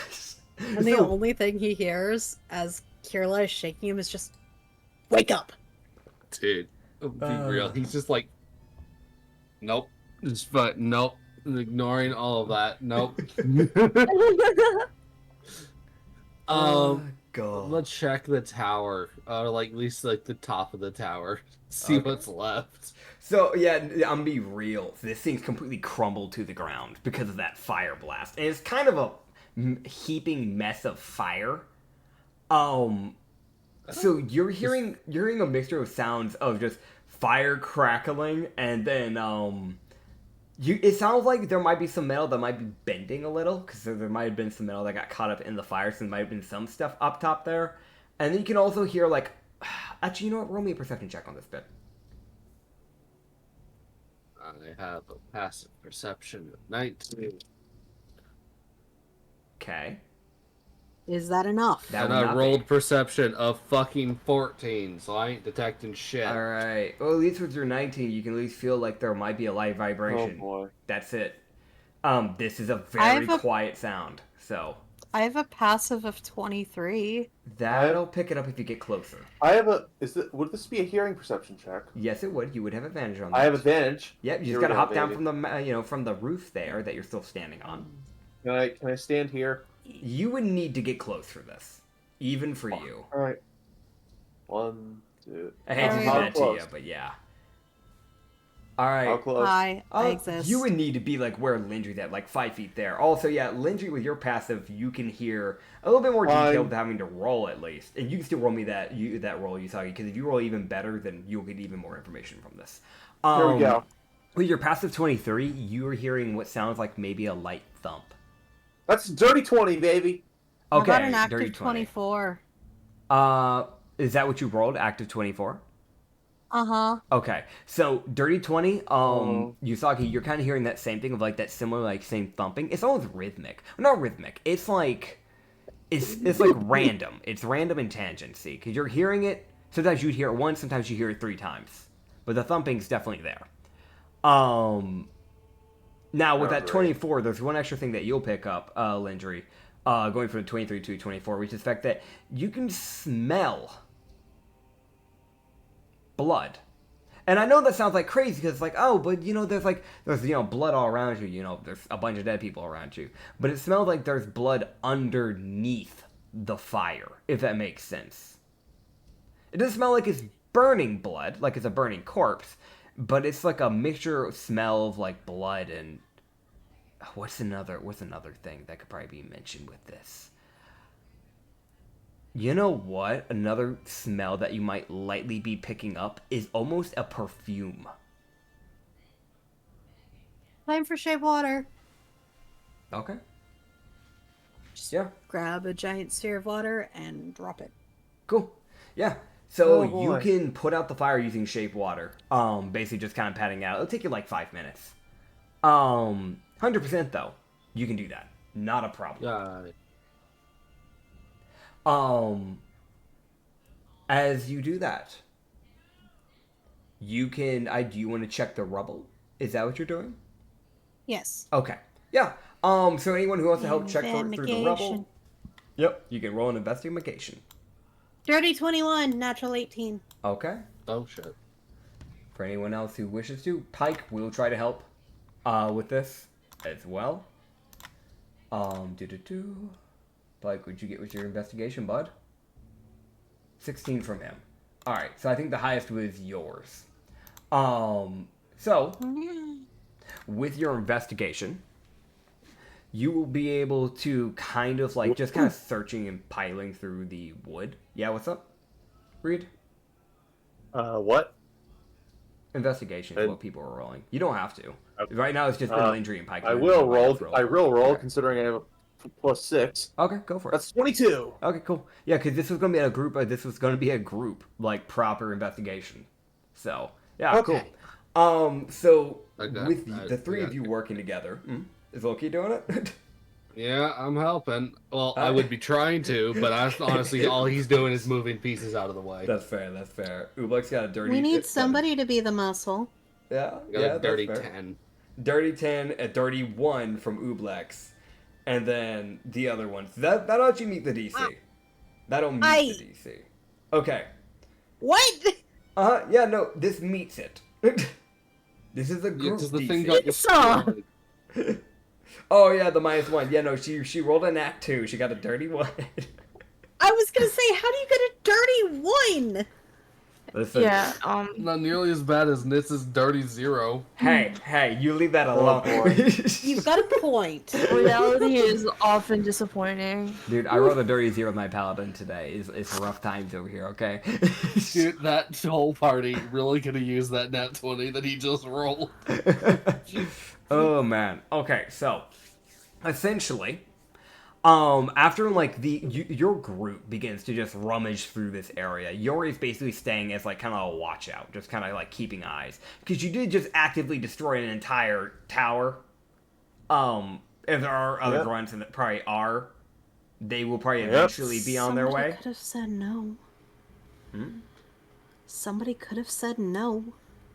And the only thing he hears as Kirla is shaking him is just, wake up! Dude, be real. He's just like, nope. Just nope. Ignoring all of that. Nope. God. Let's check the tower, or like at least like the top of the tower. See what's left. So yeah, I'm gonna be real. This thing's completely crumbled to the ground because of that fire blast, and it's kind of a heaping mess of fire. So you're hearing a mixture of sounds of just fire crackling, and then it sounds like there might be some metal that might be bending a little, because there might have been some metal that got caught up in the fire, so there might have been some stuff up top there. And then you can also hear, like... Actually, you know what? Roll me a perception check on this bit. I have a passive perception of 19. Okay. Is that enough? That And would I not rolled be. perception of fucking 14, so I ain't detecting shit. Alright. Well, at least with your 19, you can at least feel like there might be a light Oh vibration. boy. That's it. This is a I very have a- quiet sound, so... I have a passive of 23. That'll pick it up if you get closer. I have a. Would this be a hearing perception check? Yes, it would. You would have advantage on that. I have advantage. Yep, you Here just we gotta go, hop down baby. from the roof there that you're still standing on. Can I stand here? You would need to get close for this, even for you. All right. 1, 2. I hate to do How that to you, close? but yeah. All How right. close? Hi, I exist. You would need to be like where Lindry's at, like 5 feet there. Also, yeah, Lindry, with your passive, you can hear a little bit more detail Fine. without having to roll at least, and you can still roll me that roll, Usagi, because if you roll even better, then you'll get even more information from this. Here we go. With your passive 23, you are hearing what sounds like maybe a light thump. That's dirty 20, baby. Okay, I got an active dirty 20. 24. Is that what you rolled? Active 24? Uh-huh. Okay, so dirty 20. Usagi, you're kind of hearing that same thing of like that similar like same thumping. It's almost rhythmic. Well, not rhythmic. It's like it's like random. It's random and tangency because you're hearing it. Sometimes you hear it once. Sometimes you hear it 3 times. But the thumping's definitely there. Now with that 24, there's one extra thing that you'll pick up, Lindry, going from 23 to 24, which is the fact that you can smell blood. And I know that sounds like crazy because it's like, oh, but you know, there's blood all around you. You know, there's a bunch of dead people around you. But it smells like there's blood underneath the fire, if that makes sense. It doesn't smell like it's burning blood, like it's a burning corpse, but it's like a mixture of smell of like blood and what's another thing that could probably be mentioned with this? You know what? Another smell that you might lightly be picking up is almost a perfume. Time for shave water. Okay. Just Yeah. grab a giant sphere of water and drop it. Cool. Yeah. So Oh, you boy. can put out the fire using shape water. Basically just kind of patting out. It'll take you like 5 minutes. 100% though. You can do that. Not a problem. As you do that, you can. Do you want to check the rubble? Is that what you're doing? Yes. Okay. Yeah. So anyone who wants to help check through the rubble, Investigation. yep, you can roll an investigation. Dirty 21, natural 18. Okay. Oh shit. For anyone else who wishes to, Pike will try to help with this as well. Pike, what'd you get with your investigation, bud? 16 from him. Alright, so I think the highest was yours. So, with your investigation, you will be able to kind of like, just kind of searching and piling through the wood. Yeah, what's up? Reed? What? Investigation is what people are rolling. You don't have to. Right now it's just injury and pike. I will roll. I will roll, Okay. considering I have a +6. Okay, go for it. That's 22. Okay, cool. Yeah, because this was gonna be a group. This was gonna be a group, like proper investigation. So yeah, Okay. cool. So Okay. with the three of you working together, is Loki doing it? Yeah, I'm helping. Well, I would be trying to, but honestly, all he's doing is moving pieces out of the way. That's fair. That's fair. Ublex got a dirty. We need somebody to be the muscle. Yeah, Got yeah, a that's dirty fair. 10. Dirty 10, a dirty 1 from Ublex, and then the other ones. That'll actually meet the DC. That'll meet the DC. Okay. What? Yeah, no, this meets it. This is a Yeah, group 'cause the DC. thing got destroyed. Oh yeah, the -1. Yeah, no, she rolled a nat 2. She got a dirty 1. I was gonna say, how do you get a dirty 1? Listen, Yeah. Not nearly as bad as Nitz's dirty 0. hey, you leave that alone. boy. You've got a point. Reality is often disappointing. Dude, I rolled a dirty 0 with my paladin today. It's rough times over here, okay? Dude, that whole party really could have used that nat 20 that he just rolled. Oh man. Okay, so essentially, after like your group begins to just rummage through this area, Yori's basically staying as like kind of a watch out, just kind of like keeping eyes, because you did just actively destroy an entire tower. If there are other grunts and that probably are, they will probably eventually be on their way. Somebody could have said no. Somebody could have said no.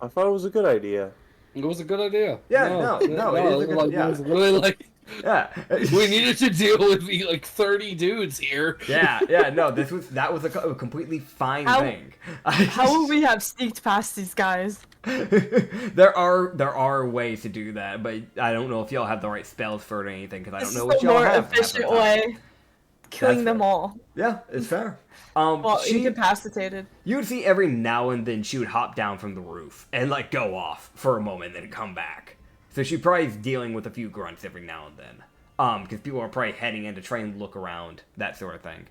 I thought it was a good idea. It was a good idea. Yeah, no, it is a good- like, yeah. It was really like, Yeah. we needed to deal with like 30 dudes here. Yeah, no, that was a completely fine thing. How would we have sneaked past these guys? there are ways to do that, but I don't know if y'all have the right spells for it or anything, because I don't This know is what the y'all more have. half the efficient time. way. Killing That's them fair. all. Yeah, it's fair. Well, She, incapacitated. you would see every now and then she would hop down from the roof and like go off for a moment, and then come back. So she probably is dealing with a few grunts every now and then. Because people are probably heading in to try and look around, that sort of thing.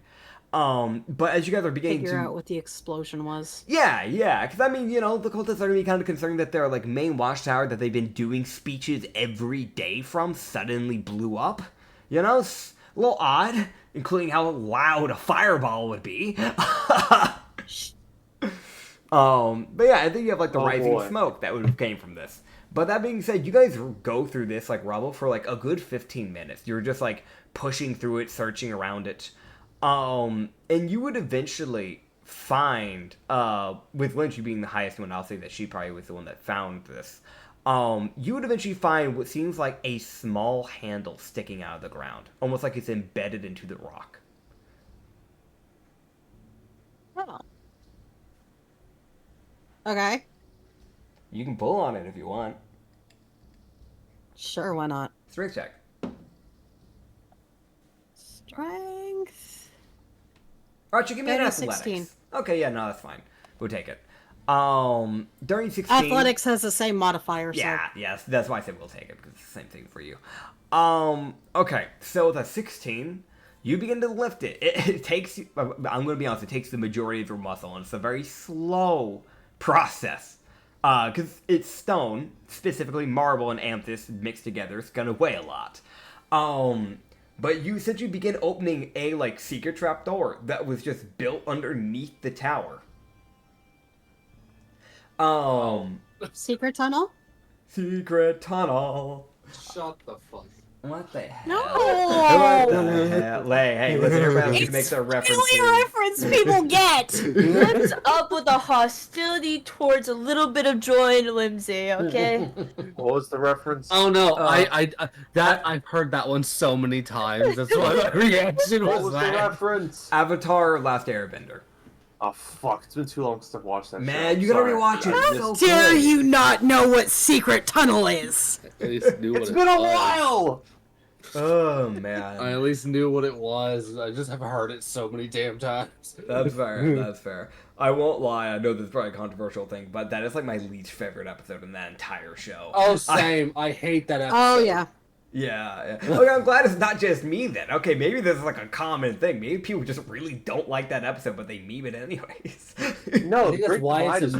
But as you guys are beginning Figure to out what the explosion was. Yeah, because I mean, the cultists are going to be kind of concerned that their like main watchtower that they've been doing speeches every day from suddenly blew up. It's a little odd, including how loud a fireball would be. But yeah, I think you have like the rising smoke that would have came from this. But that being said, you guys go through this like rubble for like a good 15 minutes. You're just like pushing through it, searching around it. And you would eventually find, with Lynch being the highest one, I'll say that she probably was the one that found this. You would eventually find what seems like a small handle sticking out of the ground, almost like it's embedded into the rock. Oh. Okay. You can pull on it if you want. Sure, why not? Strength check. Strength. Archie, give me an Dirty athletics. 16. Okay, yeah, no, that's fine. We'll take it. During 16... Athletics has the same modifier, Yeah, yes, that's why I said we'll take it, because it's the same thing for you. Okay, so with a 16, you begin to lift it. It takes, I'm going to be honest, it takes the majority of your muscle, and it's a very slow process. Because it's stone, specifically marble and amethyst mixed together, it's going to weigh a lot. But you essentially begin opening a, like, secret trapdoor that was just built underneath the tower. Secret tunnel? Secret tunnel. Shut the fuck. What the hell? No! What the hell? Hey, listen, everybody else makes their references. The only reference people get! What's up with the hostility towards a little bit of joy and whimsy, okay? What was the reference? Oh no, I've heard that one so many times. That's why my reaction What was was the that. reference? Avatar: Last Airbender. Oh fuck! It's been too long since I've watched that. Man, show. you gotta Sorry. rewatch it. I It's missed- so Dare good. you not know what secret tunnel is? I at least knew what It's it been a was. while. Oh I man, at least knew what it was. I just have heard it so many damn times. that's fair. That's fair. I won't lie. I know this is probably a controversial thing, but that is like my least favorite episode in that entire show. Oh, same. I hate that episode. Oh, yeah. Yeah. Okay, I'm glad it's not just me then. Okay, maybe this is like a common thing. Maybe people just really don't like that episode, but they meme it anyways. No, I think that's why it's a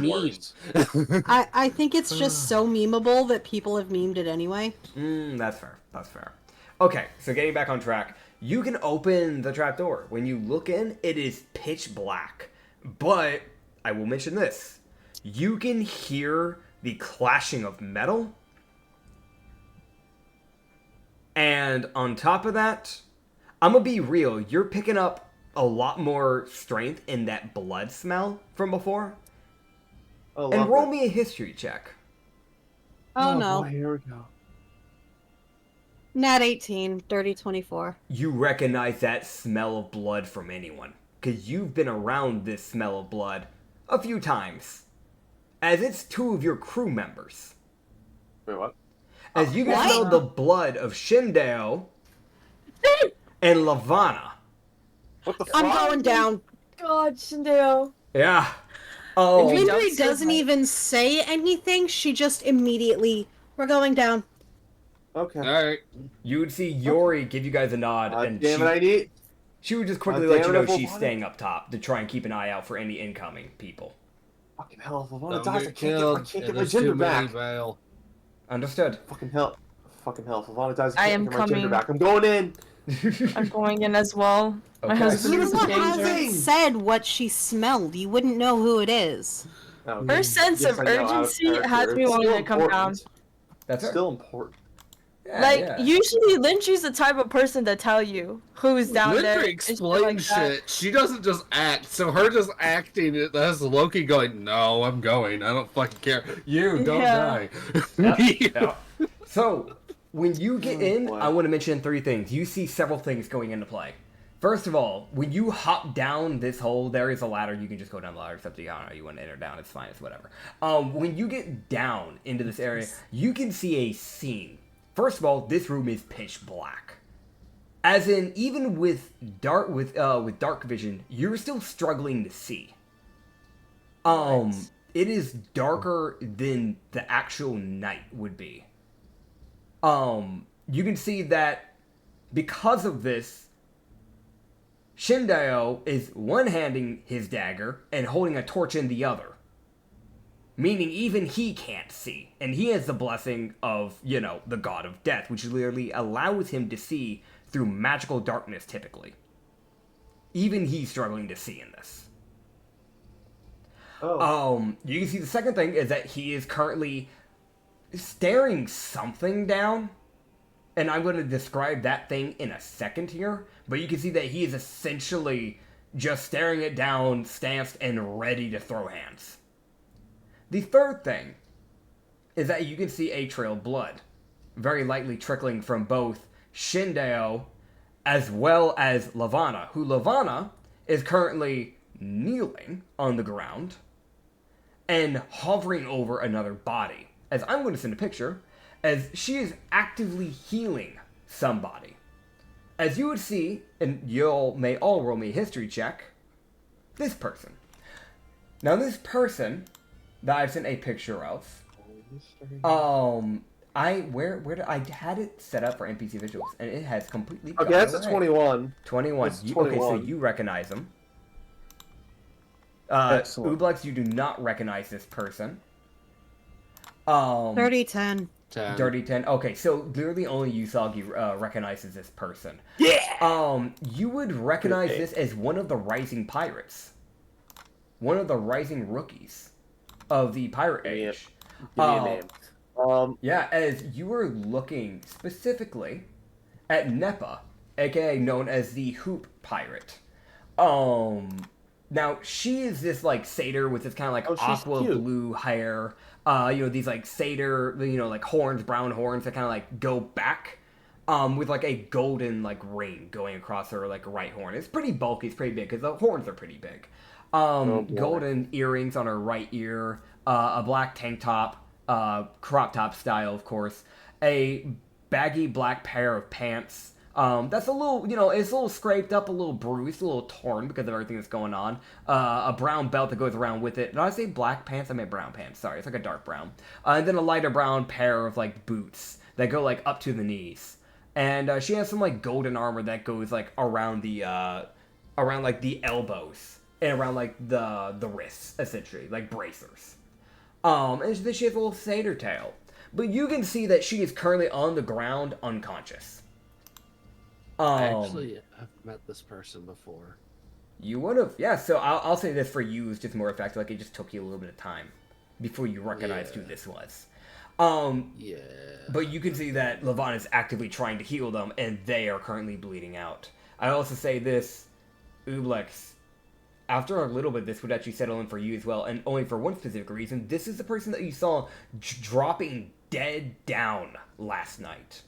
meme. I think it's just so memeable that people have memed it anyway. That's fair. That's fair. Okay, so getting back on track, you can open the trapdoor. When you look in, it is pitch black. But I will mention this: you can hear the clashing of metal. And on top of that, I'm gonna be real, you're picking up a lot more strength in that blood smell from before. Oh, And roll lovely. me a history check. Oh, no. Boy, here we go. Nat 18, dirty 24. You recognize that smell of blood from anyone, because you've been around this smell of blood a few times, as it's two of your crew members. Wait, what? As you can What? smell the blood of Shindeo and Lavana. What the I'm fuck? going down. God, Shindeo. Yeah. Oh, If you don't Windry say doesn't my- even say anything. She just immediately, we're going down. Okay. Alright. you would see Yori give you guys a nod, and Damn it, I need. she would just quickly God let damn you it, know she's Lavana. staying up top to try and keep an eye out for any incoming people. Fucking hell, if Lavana Don't dies, I get can't get killed. my, can't and get my there's gender too many, back. Vale. Understood. Fucking hell. Fucking hell, if Lavana dies, I I am can't get my gender coming. back. I'm going in. I'm going in as well. My Okay. husband is in Luna danger. hasn't said what she smelled. You wouldn't know who it is. Oh, Her sense yes, of I know, out of urgency character. has me It's wanting still to come down. important. That's her. Still important. Yeah, Like, yeah. usually Lynchy's the type of person to tell you who's down there. Lindry and shit explains like that. shit. She doesn't just act. So her just acting, that's Loki going, no, I'm going. I don't fucking care. You, don't Yeah. die. Yeah. So, when you get in, boy. I want to mention three things. You see several things going into play. First of all, when you hop down this hole, there is a ladder. You can just go down the ladder. It's up to you. I don't know. You want to enter down. It's fine. It's whatever. When you get down into this area, you can see a scene. First of all, this room is pitch black. As in, even with dark vision, you're still struggling to see. It is darker than the actual night would be. You can see that because of this, Shindeo is one-handing his dagger and holding a torch in the other. Meaning even he can't see. And he has the blessing of, the god of death, which literally allows him to see through magical darkness typically. Even he's struggling to see in this. Oh. You can see the second thing is that he is currently staring something down. And I'm going to describe that thing in a second here. But you can see that he is essentially just staring it down, stanced, and ready to throw hands. The third thing is that you can see a trail of blood, very lightly trickling from both Shindeo as well as Lavana, who Lavana is currently kneeling on the ground and hovering over another body. As I'm going to send a picture, as she is actively healing somebody. As you would see, and you may all roll me a history check, this person. Now this person that I've sent a picture of, I had it set up for NPC visuals, and it has completely Okay, gone that's a away. 21. 21. That's Okay, so 21. you recognize him. Excellent. Ublex, you do not recognize this person. Dirty 10. Dirty 10. Okay, so literally only Usagi recognizes this person. Yeah! You would recognize Okay. this as one of the rising pirates. One of the rising rookies of the pirate Give me a- age. Give me a name. Yeah, as you were looking specifically at Nepa, aka known as the Hoop Pirate. Now she is this like satyr with this kind of like Oh, she's aqua cute. blue hair. These like satyr, like horns, brown horns that kind of like go back. With like a golden like ring going across her like right horn. It's pretty bulky, it's pretty big because the horns are pretty big. boy. Golden earrings on her right ear, a black tank top, crop top style, of course, a baggy black pair of pants. That's a little, it's a little scraped up, a little bruised, a little torn because of everything that's going on. A brown belt that goes around with it. Did I say black pants? I meant brown pants. Sorry, it's like a dark brown. And then a lighter brown pair of like boots that go like up to the knees. And she has some like golden armor that goes like around the around the elbows and around like the wrists, essentially, like bracers. And then she has a little satyr tail. But you can see that she is currently on the ground, unconscious. Actually, I've met this person before. You would have, yeah. So I'll say this for you is just more effective. Like it just took you a little bit of time before you recognized who this was. Yeah. But you can see that Levon is actively trying to heal them, and they are currently bleeding out. I also say this, Ublex, after a little bit, this would actually settle in for you as well, and only for one specific reason. This is the person that you saw dropping dead down last night.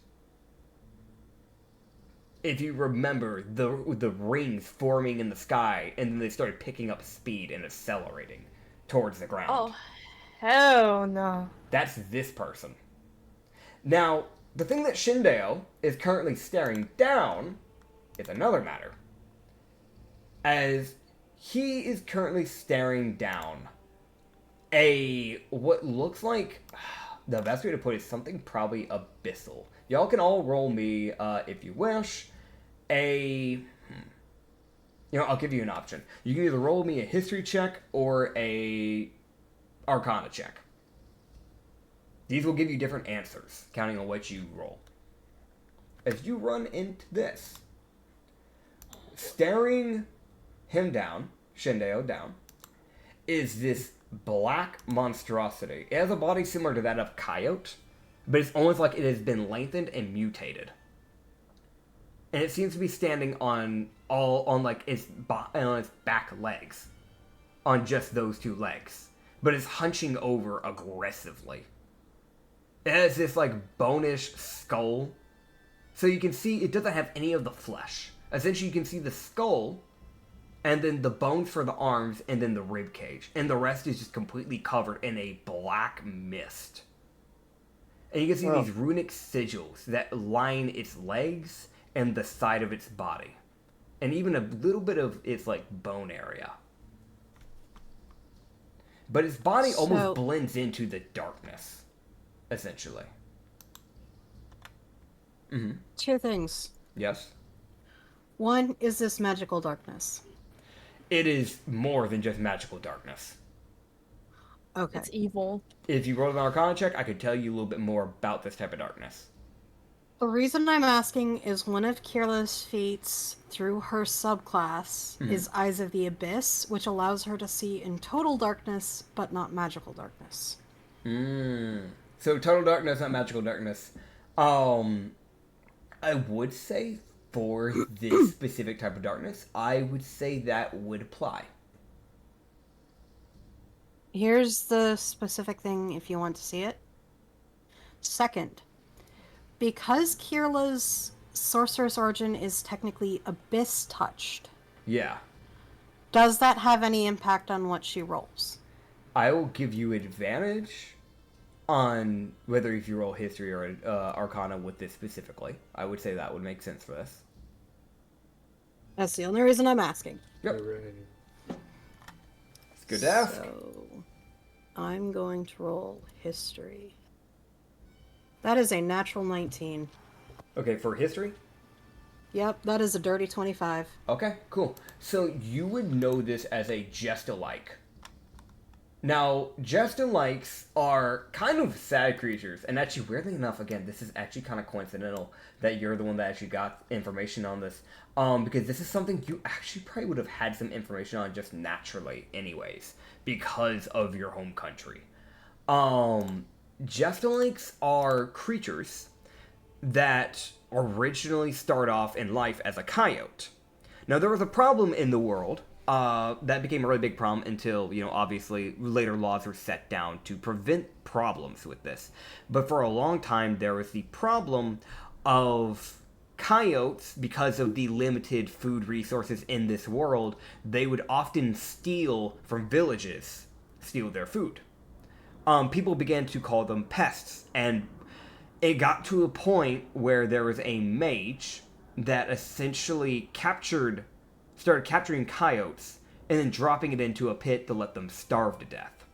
If you remember, the rings forming in the sky, and then they started picking up speed and accelerating towards the ground. Oh, hell no. That's this person. Now, the thing that Shindeo is currently staring down is another matter. As he is currently staring down what looks like, the best way to put it is something probably abyssal. Y'all can all roll me, if you wish, I'll give you an option. You can either roll me a history check or a arcana check. These will give you different answers, counting on what you roll. As you run into this, staring him down, Shindeo down, is this black monstrosity. It has a body similar to that of Coyote, but it's almost like it has been lengthened and mutated. And it seems to be standing on its back legs, on just those two legs, but it's hunching over aggressively. It has this like bonish skull, so you can see it doesn't have any of the flesh. Essentially, you can see the skull, and then the bones for the arms, and then the rib cage, and the rest is just completely covered in a black mist. And you can see these runic sigils that line its legs and the side of its body, and even a little bit of its like bone area. But its body almost blends into the darkness, essentially. Mm-hmm. Two things. Yes. One, is this magical darkness? It is more than just magical darkness. Okay. It's evil. If you roll an Arcana check, I could tell you a little bit more about this type of darkness. The reason I'm asking is one of Kirla's feats through her subclass is Eyes of the Abyss, which allows her to see in total darkness, but not magical darkness. So total darkness, not magical darkness. I would say for this specific type of darkness, I would say that would apply. Here's the specific thing if you want to see it. Second, because Kirla's sorceress origin is technically abyss touched. Yeah. Does that have any impact on what she rolls? I will give you advantage on whether if you roll history or arcana with this specifically. I would say that would make sense for this. That's the only reason I'm asking. Yep. It's good to ask. So, I'm going to roll history. That is a natural 19. Okay, for history? Yep, that is a dirty 25. Okay, cool. So you would know this as a Jest-alike. Now, Jest-alikes are kind of sad creatures, and actually, weirdly enough, again, this is actually kind of coincidental that you're the one that actually got information on this, because this is something you actually probably would have had some information on just naturally anyways, because of your home country. Jest-alikes are creatures that originally start off in life as a coyote. Now, there was a problem in the world that became a really big problem until, obviously later laws were set down to prevent problems with this. But for a long time, there was the problem of coyotes, because of the limited food resources in this world, they would often steal from villages, steal their food. People began to call them pests, and it got to a point where there was a mage that essentially started capturing coyotes and then dropping it into a pit to let them starve to death.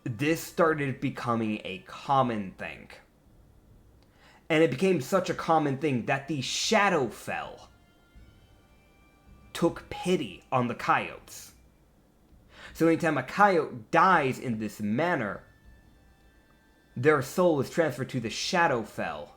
This started becoming a common thing. And it became such a common thing that the Shadowfell took pity on the coyotes. So anytime a coyote dies in this manner, their soul is transferred to the Shadowfell,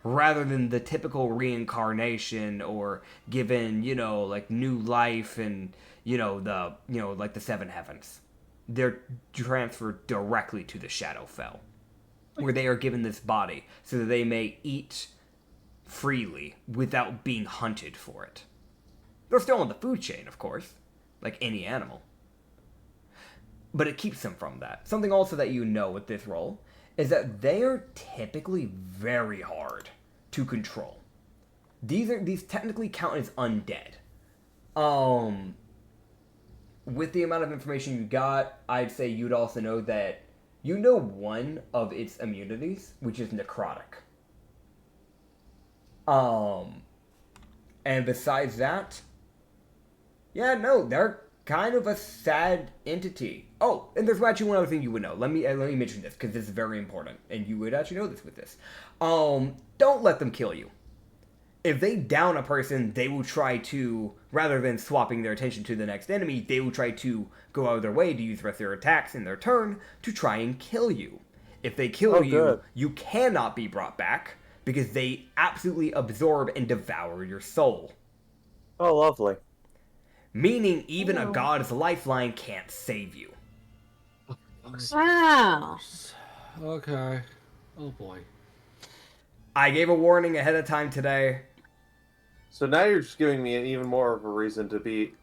rather than the typical reincarnation or given, like new life and, like the seven heavens. They're transferred directly to the Shadowfell, where they are given this body so that they may eat freely without being hunted for it. They're still on the food chain, of course, like any animal. But it keeps them from that. Something also that you know with this role is that they are typically very hard to control. These technically count as undead. With the amount of information you got, I'd say you'd also know that you know one of its immunities, which is necrotic. And besides that, yeah, no, they're kind of a sad entity. Oh, and there's actually one other thing you would know. Let me mention this, because this is very important, and you would actually know this with this. Don't let them kill you. If they down a person, they will try to, rather than swapping their attention to the next enemy, they will try to go out of their way to use the rest of their attacks in their turn to try and kill you. If they kill you, you cannot be brought back, because they absolutely absorb and devour your soul. Oh, lovely. Meaning even a god's lifeline can't save you. Wow. Okay. Oh boy. I gave a warning ahead of time today. So now you're just giving me even more of a reason to be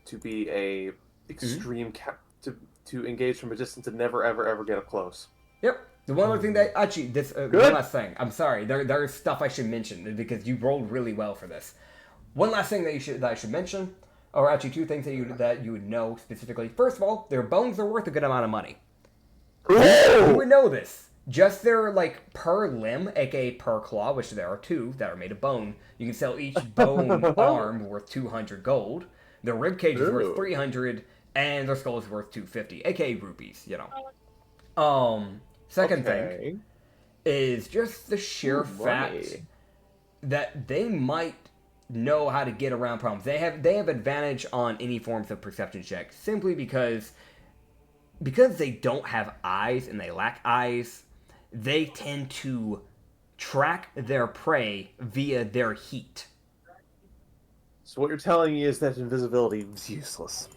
a extreme to engage from a distance and never ever get up close. Yep. The one other thing that actually one last thing. I'm sorry. There's stuff I should mention because you rolled really well for this. One last thing that I should mention, or actually two things that you would know specifically. First of all, their bones are worth a good amount of money. You would know this. Just their, per limb, aka per claw, which there are two that are made of bone, you can sell each bone arm worth 200 gold. Their rib cage is worth 300, and their skull is worth 250, aka rupees, Second thing is just the sheer fact that they might know how to get around problems. They have advantage on any forms of perception checks, simply because they don't have eyes and they lack eyes. They tend to track their prey via their heat. So what you're telling me is that invisibility is useless.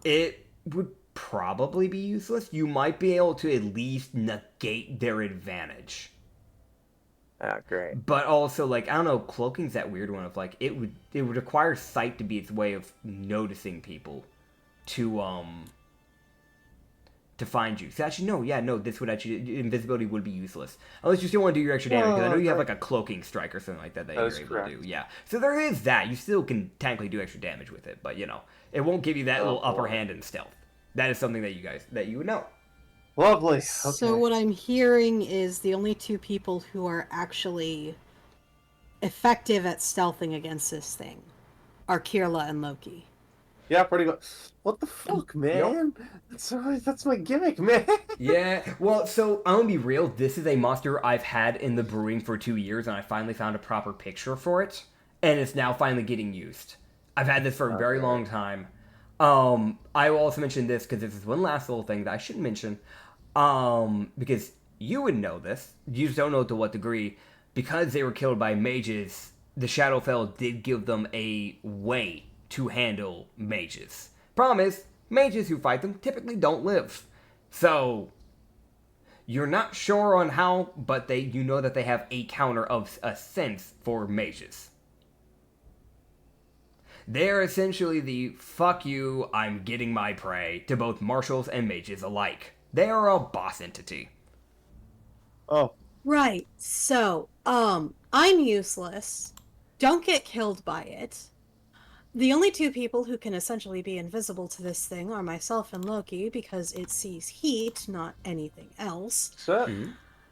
It would probably be useless. You might be able to at least negate their advantage. Ah, great. But also, I don't know, cloaking's that weird one of, it would require sight to be its way of noticing people to find you. So actually, no, this would actually, invisibility would be useless. Unless you still want to do your extra damage, because I know you have, a cloaking strike or something like that you're able to do. Yeah. So there is that. You still can technically do extra damage with it, but, it won't give you that little upper hand in stealth. That is something that you would know. Lovely. Okay. So what I'm hearing is the only two people who are actually effective at stealthing against this thing are Kirla and Loki. Yeah, pretty good. What the fuck, man? That's my gimmick, man. Yeah, well, so I'm gonna be real. This is a monster I've had in the brewing for 2 years, and I finally found a proper picture for it, and it's now finally getting used. I've had this for a very long time. I will also mention this because this is one last little thing that I should mention. Because you would know this, you just don't know to what degree. Because they were killed by mages, the Shadowfell did give them a way to handle mages. Problem is, mages who fight them typically don't live. So, you're not sure on how, but you know that they have a counter of a sense for mages. They're essentially the fuck you, I'm getting my prey to both marshals and mages alike. They are a boss entity. Oh. Right. So, I'm useless. Don't get killed by it. The only two people who can essentially be invisible to this thing are myself and Loki, because it sees heat, not anything else. So,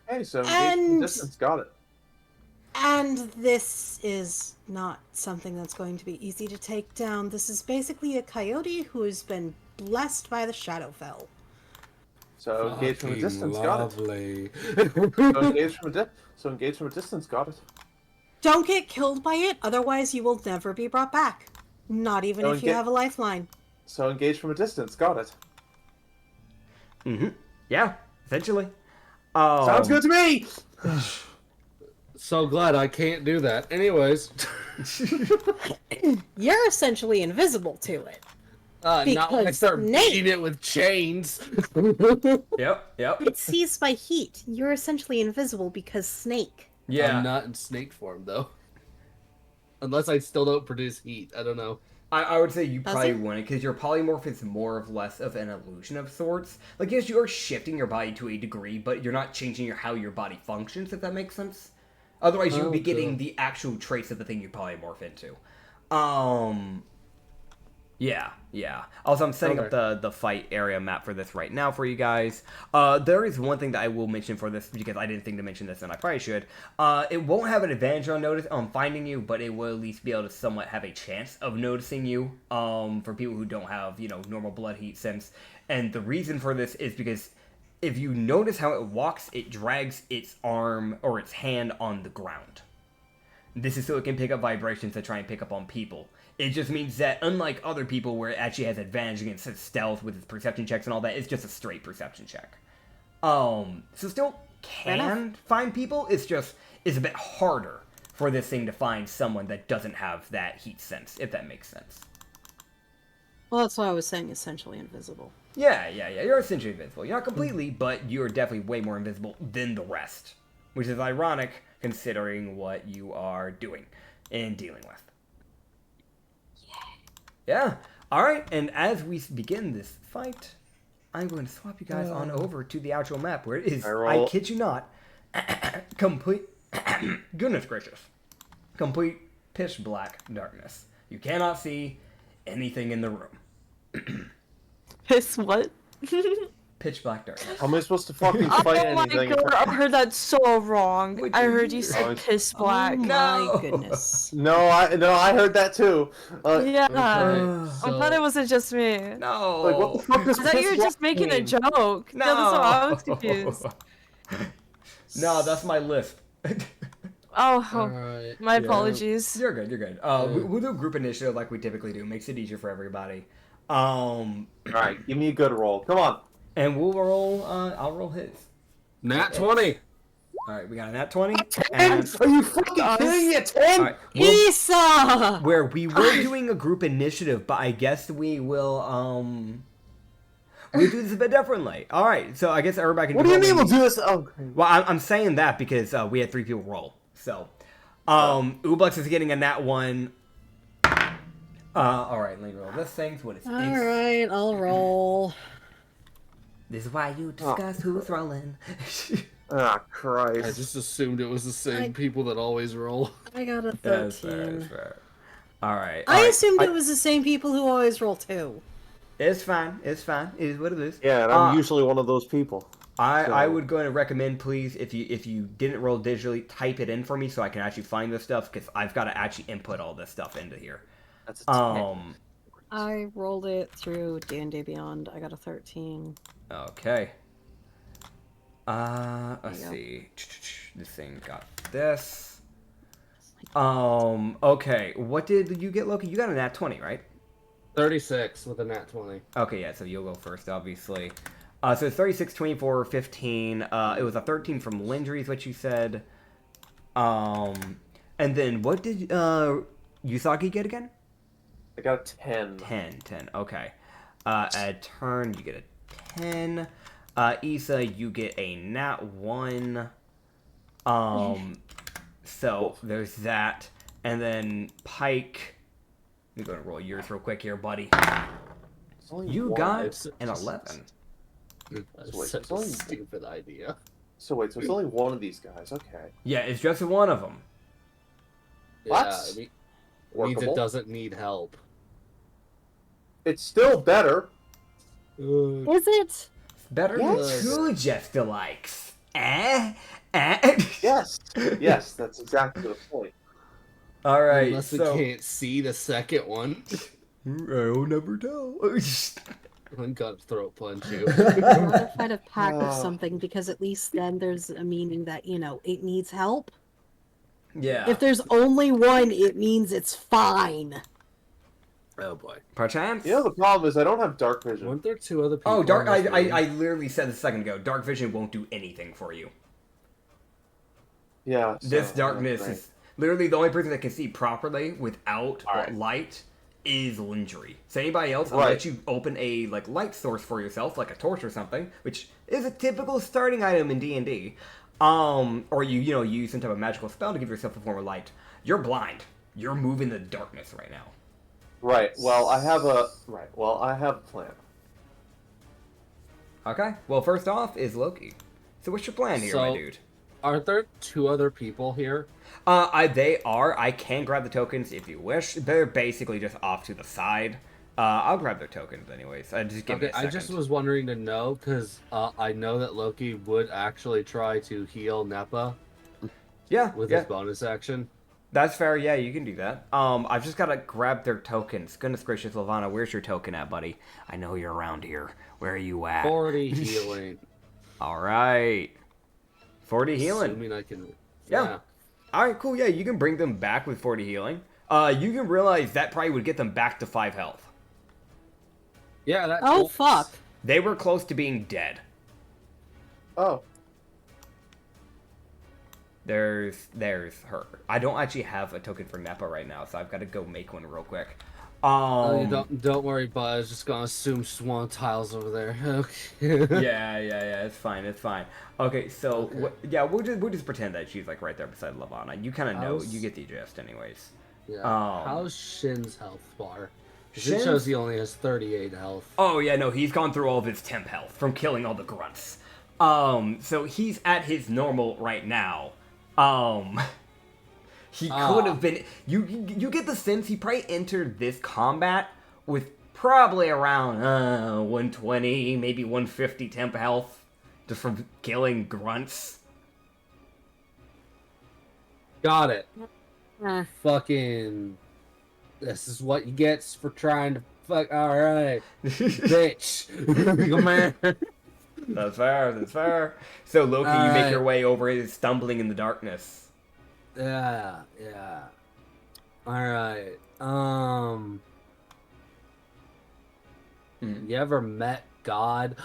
hey, so engagement distance, got it. And this is not something that's going to be easy to take down. This is basically a coyote who has been blessed by the Shadowfell. So engage from a Fucking distance, lovely. got it. So engage from a distance, got it. Don't get killed by it, otherwise you will never be brought back. Not even Don't if you get- have a lifeline. So engage from a distance, got it. Mm-hmm. Yeah, essentially. Sounds good to me! So glad I can't do that. Anyways, You're essentially invisible to it. not when I Because start Nate- beating it with chains. Yep. It's seized by heat. You're essentially invisible because snake. Yeah. I'm not in snake form though. Unless I still don't produce heat. I don't know. I would say you probably it? wouldn't, because your polymorph is more or less of an illusion of sorts. Like, yes, you are shifting your body to a degree, but you're not changing how your body functions, if that makes sense. Otherwise, you would be getting the actual traits of the thing you polymorph into. Yeah. Also, I'm setting up the fight area map for this right now for you guys. There is one thing that I will mention for this, because I didn't think to mention this, and I probably should. It won't have an advantage on finding you, but it will at least be able to somewhat have a chance of noticing you, for people who don't have, normal blood heat sense. And the reason for this is because if you notice how it walks, it drags its arm or its hand on the ground. This is so it can pick up vibrations to try and pick up on people. It just means that, unlike other people where it actually has advantage against its stealth with its perception checks and all that, it's just a straight perception check. So still can find people, it's a bit harder for this thing to find someone that doesn't have that heat sense, if that makes sense. Well, that's why I was saying essentially invisible. Yeah, you're essentially invisible. You're not completely, but you're definitely way more invisible than the rest. Which is ironic, considering what you are doing and dealing with. Yeah. Alright, and as we begin this fight, I'm going to swap you guys on over to the actual map, where it is, I kid you not, complete, goodness gracious, complete pitch black darkness. You cannot see anything in the room. Piss what? Pitch black darkness. How am I supposed to fucking Oh fight my anything? god, I heard that so wrong. What'd I you heard hear? you said piss black. Oh my No. goodness. No, I heard that too. Yeah. Okay, I'm glad it wasn't just me. No. Like, what the fuck does I thought you were piss just making a mean? joke. No. Yeah, that's why I was confused. No, that's my lisp. Oh, Alright. my apologies. You're good. We'll do a group initiative like we typically do. Makes it easier for everybody. Alright, give me a good roll. Come on. And we'll roll. I'll roll his. Nat 20. All right, we got a nat 20. And, Are you fucking kidding me? A 10? all right, we'll- Issa! where we were doing a group initiative, but I guess we will we'll do this a bit differently. All right, so I guess everybody can. What do you roll mean we'll in- do this? Oh, Well, I'm saying that because we had 3 people roll. So, Ublex is getting a nat 1. All right, let me roll this thing. So what is Alright, I'll roll. This is why you discuss who's rolling. ah, I Christ. just assumed it was the same people that always roll. I got a That's 13. fair. All right. I assumed it was the same people who always roll 2. It's fine. It is what it is. Yeah, and I'm usually one of those people. I So- would go and recommend, please, if you didn't roll digitally, type it in for me so I can actually find this stuff, because I've got to actually input all this stuff into here. That's a 10. I rolled it through D&D Beyond. I got a 13. Okay. Let's There see. This thing got this. Okay. What did you get, Loki? You got a nat 20, right? 36 with a nat 20. Okay, yeah, so you'll go first, obviously. So it's 36, 24, 15. It was a 13 from Lindry, is what you said. And then what did Yusagi get again? I got a 10. 10, okay. At turn, you get a 10. Issa, you get a nat 1. So there's that. And then Pike, let me go and roll yours real quick here, buddy. It's only You one. got an 11. That's Wait, such it's a only- stupid idea. So wait, so it's only one of these guys. Okay. Yeah, it's just one of them. What? Yeah, it means Workable. it doesn't need help. It's still better. Is it? Better Yes. than two just likes. Eh? Yes. Yes, that's exactly the point. All right, Unless we so can't see the second one. I'll never tell. I'm gonna throat punch you. I'd rather fight a pack of something because at least then there's a meaning that, it needs help. Yeah. If there's only one, it means it's fine. Oh boy. Perchance? The problem is I don't have dark vision. Weren't there two other people? Oh, dark. in this room? I literally said this a second ago. Dark vision won't do anything for you. Yeah. This so, darkness right. is literally the only person that can see properly without Alright. light is Lindry. So anybody else, I'll Right. let you open a light source for yourself, like a torch or something, which is a typical starting item in D&D. Or you use some type of magical spell to give yourself a form of light. You're blind. You're moving the darkness right now. Right. Well, I have a plan. Okay. Well, first off is Loki. So what's your plan here, my dude? Aren't there two other people here? They are. I can grab the tokens if you wish. They're basically just off to the side. I'll grab their tokens anyways. Just give me a second. I just was wondering to know, because I know that Loki would actually try to heal Neppa with his bonus action. That's fair. Yeah, you can do that. I've just got to grab their tokens. Goodness gracious, Lavana, where's your token at, buddy? I know you're around here. Where are you at? 40 healing. All right. 40 healing. Assuming I can... Yeah. All right, cool. Yeah, you can bring them back with 40 healing. You can realize that probably would get them back to 5 health. Yeah, that... Oh, fuck. They were close to being dead. Oh. There's her. I don't actually have a token for Neppa right now, so I've got to go make one real quick. Don't worry, bud. I was just gonna assume Swan tiles over there. Okay. yeah. It's fine. Okay, so we'll just pretend that she's like right there beside Lavana. You kind of know. You get the gist, anyways. Yeah. Um, How's Shin's health bar? It Shin's- shows he only has 38 health. Oh yeah, no, he's gone through all of his temp health from killing all the grunts. So he's at his normal right now. He could have been. You get the sense he probably entered this combat with probably around 120, maybe 150 temp health, just from killing grunts. Got it. Eh. Fucking. This is what you get for trying to fuck. Alright. Bitch. Come here. That's fair. So Loki, you make Alright. your way over, stumbling in the darkness. Yeah. Alright. You ever met God?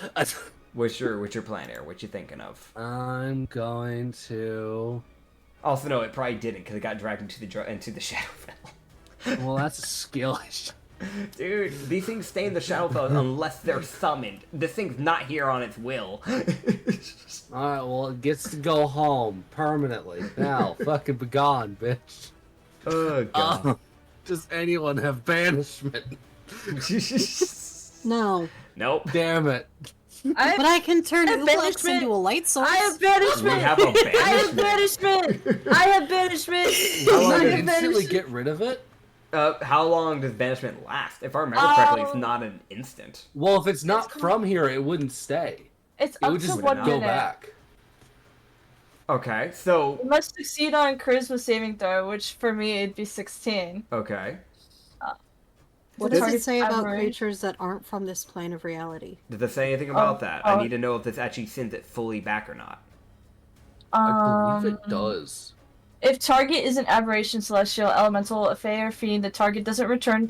What's your plan here? What you thinking of? I'm going to. Also, no, it probably didn't because it got dragged into the Shadowfell. Well, that's a skill issue. Dude, these things stay in the Shadowfell unless they're summoned. This thing's not here on its will. Alright, well, it gets to go home permanently. Now, fucking be gone, bitch. Oh, God. Does anyone have banishment? No. Nope. Damn it. But I can turn have Ublex banishment. into a light source. I have banishment. We have a I have banishment. banishment. I have banishment. How long I Can you did have instantly banishment. get rid of it? How long does banishment last? If I remember correctly, it's not an instant. Well, if it's not from here, it wouldn't stay. It's It up would to just 1 go minute. back. Okay, so You must succeed on charisma saving throw, which for me it'd be 16. okay. What The does it target's say about average. creatures that aren't from this plane of reality? Did it say anything about that? I need to know if this actually sends it fully back or not. I believe it does. If target is an aberration, celestial, elemental, a fae, or fiend, the target doesn't return.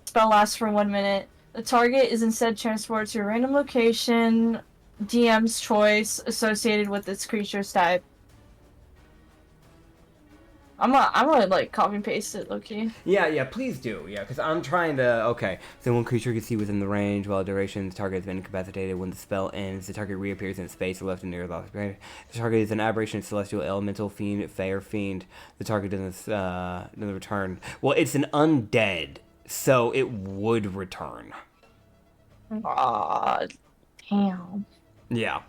Spell lasts for 1 minute. The target is instead transported to a random location, DM's choice, associated with its creature's type. I'm gonna like copy and paste it, Loki. Yeah, please do. Yeah, because I'm trying to. Okay, so one creature can see within the range while duration. The target has been incapacitated. When the spell ends, the target reappears in space or left and near the range. The target is an aberration, celestial, elemental, fiend, fae, or fiend. The target doesn't return. Well, it's an undead, so it would return. Aw, damn. Yeah.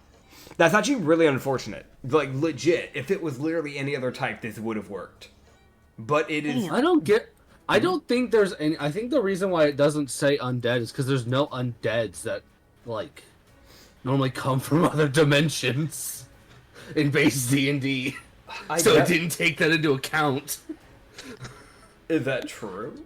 That's actually really unfortunate. Like, legit, if it was literally any other type, this would have worked. But it is... I don't think there's any. I think the reason why it doesn't say undead is because there's no undeads that, like, normally come from other dimensions in base D&D. So it didn't take that into account. Is that true?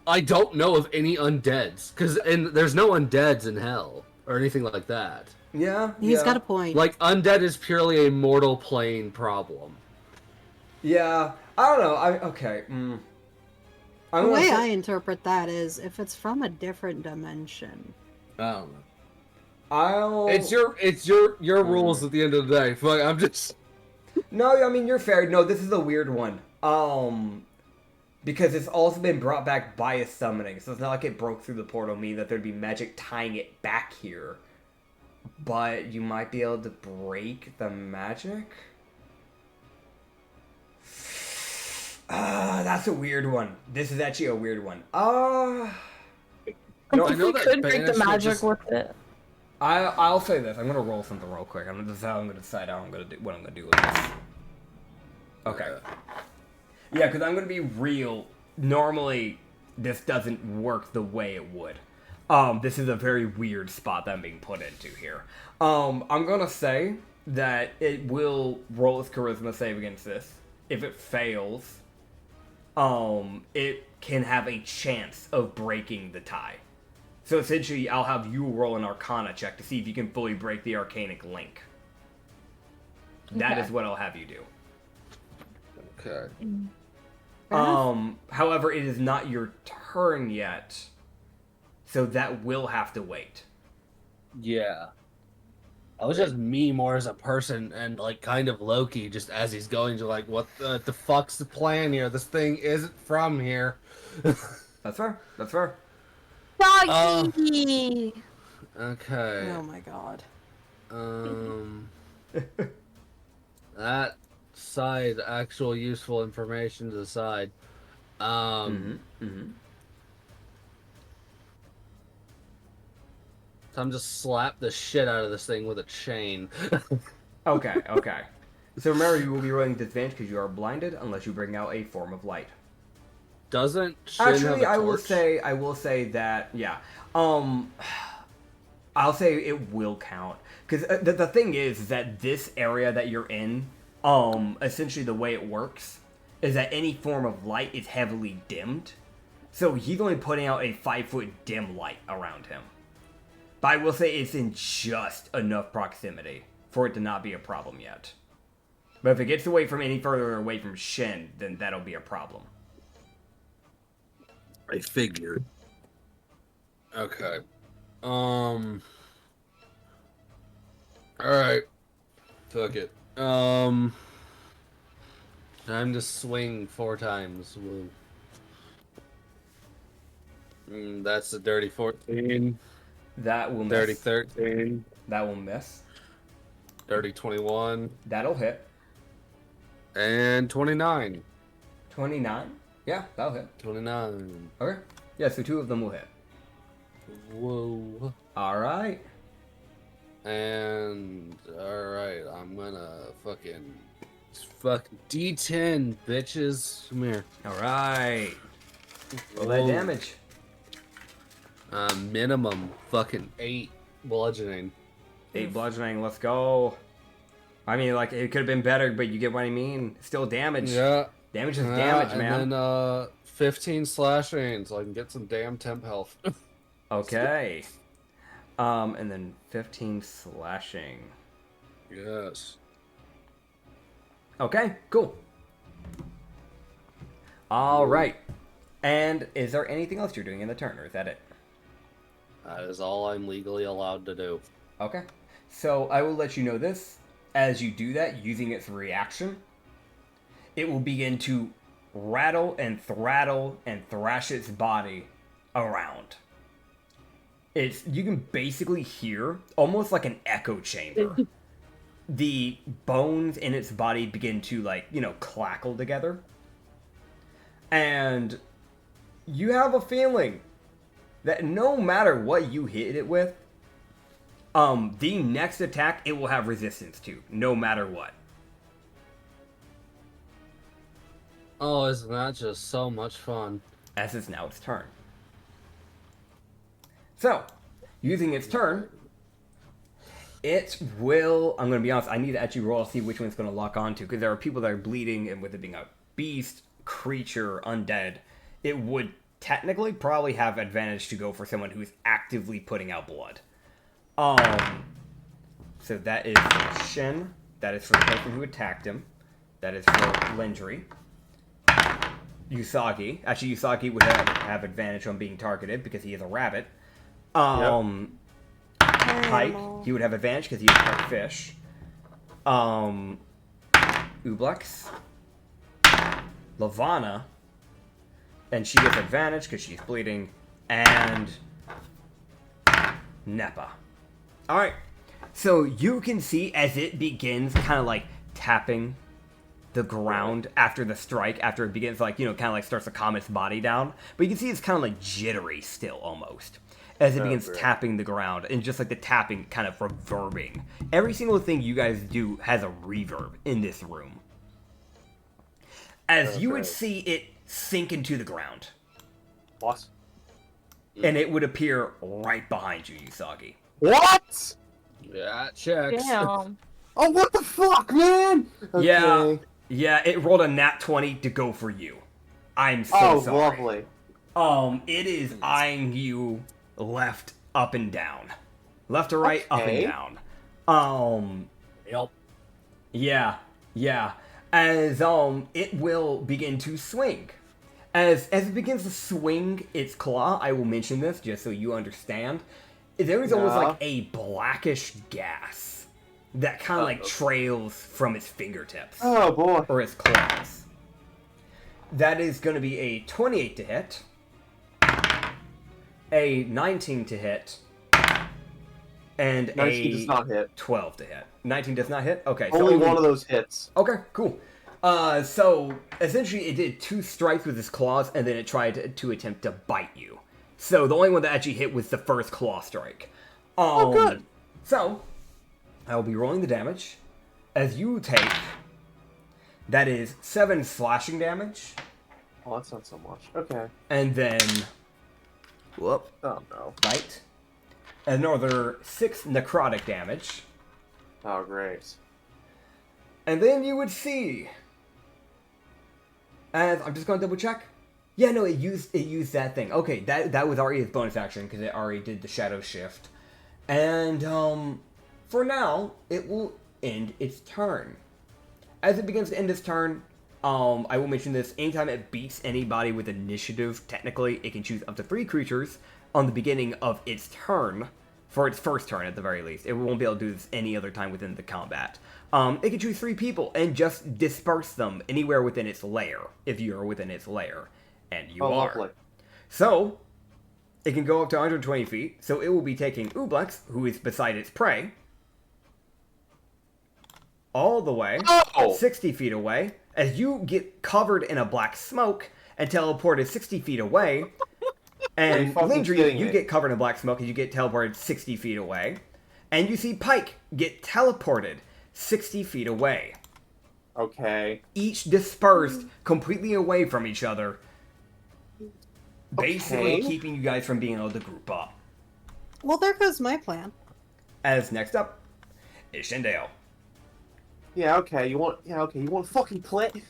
I don't know of any undeads, and there's no undeads in hell or anything like that. Yeah, He's got a point. Like, undead is purely a mortal plane problem. Yeah, I don't know. Okay. The I'm way gonna I say, interpret that is if it's from a different dimension. I don't know. I'll. It's your rules at the end of the day. Fuck, I'm just. No, I mean you're fair. No, this is a weird one. Because it's also been brought back by a summoning, so it's not like it broke through the portal, meaning that there'd be magic tying it back here. But you might be able to break the magic. That's a weird one. This is actually a weird one. No, If we could break the magic with it. I'll say this. I'm gonna roll something real quick. This is how I'm gonna decide what I'm gonna do with this. Okay. Yeah, because I'm gonna be real. Normally, this doesn't work the way it would. This is a very weird spot that I'm being put into here. I'm gonna say that it will roll its charisma save against this. If it fails, it can have a chance of breaking the tie. So essentially, I'll have you roll an Arcana check to see if you can fully break the Arcanic link. That is what I'll have you do. Okay. However, it is not your turn yet, so that will have to wait. Yeah. I was just me more as a person and like kind of Loki just as he's going to like what the fuck's the plan here? This thing isn't from here. That's fair. That's fair. Doggy! Okay. Oh my god. That side actual useful information to the side. Time to slap the shit out of this thing with a chain. Okay. So remember, you will be rolling disadvantage because you are blinded unless you bring out a form of light. Doesn't Shin have Actually, a I will torch? say that, yeah. I'll say it will count because the thing is that this area that you're in, essentially the way it works is that any form of light is heavily dimmed. So he's only putting out a 5-foot dim light around him. But I will say it's in just enough proximity for it to not be a problem yet. But if it gets away from any further away from Shin, then that'll be a problem. I figured. Okay. Alright. Fuck it. Time to swing 4 times. Woo. That's a dirty 14. That will miss. Dirty 13. That will miss. Dirty 21. That'll hit. And 29. 29? Yeah, that'll hit. 29. Okay. Yeah, so 2 of them will hit. Whoa. Alright. And alright, I'm gonna fucking D10, bitches. Come here. Alright. Roll that Whoa. damage. Minimum fucking 8 bludgeoning. 8 bludgeoning, let's go. I mean, like, it could have been better, but you get what I mean. Still damage. Yeah. Damage is damage, man. And then 15 slashing, so I can get some damn temp health. Okay. And then 15 slashing. Yes. Okay, cool. Alright. And is there anything else you're doing in the turn, or is that it? That is all I'm legally allowed to do. Okay. So I will let you know this. As you do that, using its reaction, it will begin to rattle and throttle and thrash its body around. You can basically hear, almost like an echo chamber, the bones in its body begin to, clackle together. And you have a feeling that no matter what you hit it with, the next attack it will have resistance to, no matter what. Oh, isn't that just so much fun? As it's now its turn. So, using its turn, it will... I'm going to be honest, I need to actually roll to see which one it's going to lock onto, because there are people that are bleeding, and with it being a beast, creature, undead, it would technically probably have advantage to go for someone who's actively putting out blood. So that is for Shin. That is for the person who attacked him. That is for Lindry. Usagi. Actually, Usagi would have advantage on being targeted because he is a rabbit. Pike, he would have advantage because he is part fish. Ublex. Lavana. And she gets advantage because she's bleeding. And Neppa. Alright. So you can see as it begins kind of like tapping the ground after the strike, after it begins like, kind of like starts to calm its body down. But you can see it's kind of like jittery still almost. As it begins tapping the ground, and just like the tapping kind of reverbing. Every single thing you guys do has a reverb in this room. As you would see it sink into the ground. What? And it would appear right behind you, Usagi. What? Yeah, it checks. Damn. Oh, what the fuck, man? Okay. Yeah, it rolled a nat 20 to go for you. I'm so sorry. Lovely. It is eyeing you left, up, and down. Left to right, up and down. Yep. Yeah. As, it will begin to swing. As it begins to swing its claw, I will mention this just so you understand. There is almost like a blackish gas that kind of like trails from its fingertips. Oh, boy. Or its claws. That is going to be a 28 to hit. A 19 to hit. And 19 does not hit. 12 to hit. 19 does not hit? Okay. Only one of those hits. Okay, cool. So, essentially it did 2 strikes with its claws, and then it tried to attempt to bite you. So, the only one that actually hit was the first claw strike. Good. So, I will be rolling the damage. As you take, that is 7 slashing damage. Oh, that's not so much. Okay. And then, Oh, no. bite. Another 6 necrotic damage. Oh, great. And then you would see, as I'm just going to double check. Yeah, no, it used that thing. Okay, that was already its bonus action because it already did the shadow shift. And for now, it will end its turn. As it begins to end its turn, I will mention this. Anytime it beats anybody with initiative, technically, it can choose up to 3 creatures on the beginning of its turn. For its first turn, at the very least. It won't be able to do this any other time within the combat. It can choose 3 people and just disperse them anywhere within its lair, if you are within its lair. And you are. Lovely. So, it can go up to 120 feet, so it will be taking Ublex, who is beside its prey, all the way, 60 feet away, as you get covered in a black smoke and teleported 60 feet away. And Lindry, you get covered in black smoke and you get teleported 60 feet away. And you see Pike get teleported 60 feet away. Okay. Each dispersed completely away from each other. Basically keeping you guys from being able to group up. Well, there goes my plan. As next up is Shindale. Yeah, okay. You want fucking click?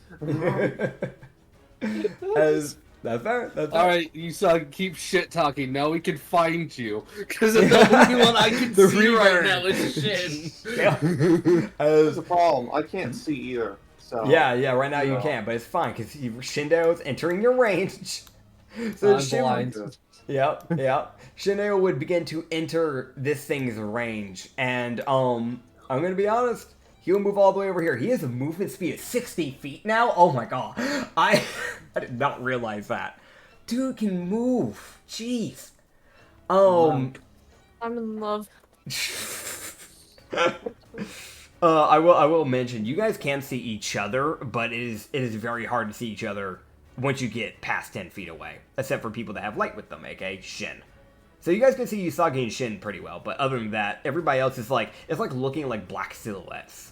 As that's fair. All right, you saw keep shit talking. Now we can find you because the only one I can The see right reverb. now is Shin. Yeah. That's the problem. I can't see either. So Yeah, right now you can't, but it's fine because Shindale's entering your range. So I'm blind. Yep. Shindale would begin to enter this thing's range, and I'm gonna be honest. He'll move all the way over here. He has a movement speed of 60 feet now. Oh my god. I did not realize that. Dude can move. Jeez. I'm in love. I will mention you guys can see each other, but it is very hard to see each other once you get past 10 feet away, except for people that have light with them, aka Shin. So you guys can see Usagi and Shin pretty well, but other than that, everybody else is like looking like black silhouettes.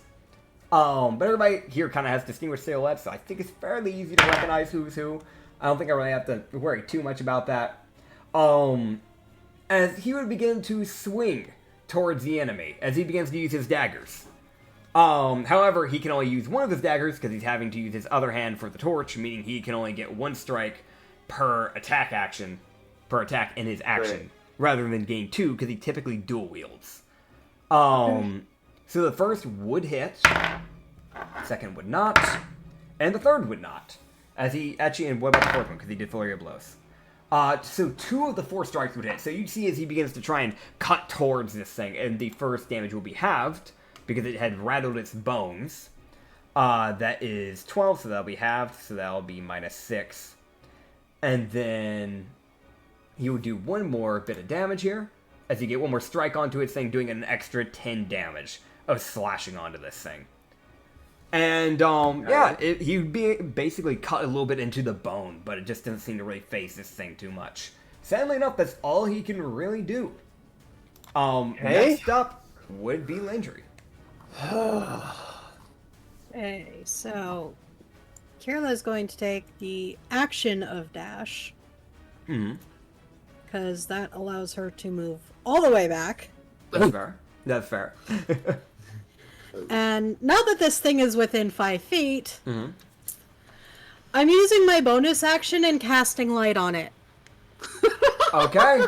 But everybody here kind of has distinguished silhouettes, so I think it's fairly easy to recognize who's who. I don't think I really have to worry too much about that. As he would begin to swing towards the enemy, as he begins to use his daggers. However, he can only use one of his daggers because he's having to use his other hand for the torch, meaning he can only get 1 strike per attack in his action, Right. rather than gain 2 because he typically dual wields. So the first would hit, second would not, and the third would not. And what about the fourth one? Because he did flurry of blows. So 2 of the 4 strikes would hit. So you see as he begins to try and cut towards this thing, and the first damage will be halved because it had rattled its bones. That is 12, so that'll be halved, so that'll be -6. And then he will do one more bit of damage here, as you get one more strike onto its thing, doing an extra 10 damage of slashing onto this thing. And, he'd be basically cut a little bit into the bone, but it just doesn't seem to really phase this thing too much. Sadly enough, that's all he can really do. Next up would be Landry. Okay, so Kirla is going to take the action of dash. Because that allows her to move all the way back. That's fair. That's fair. And now that this thing is within 5 feet, I'm using my bonus action and casting light on it. Okay.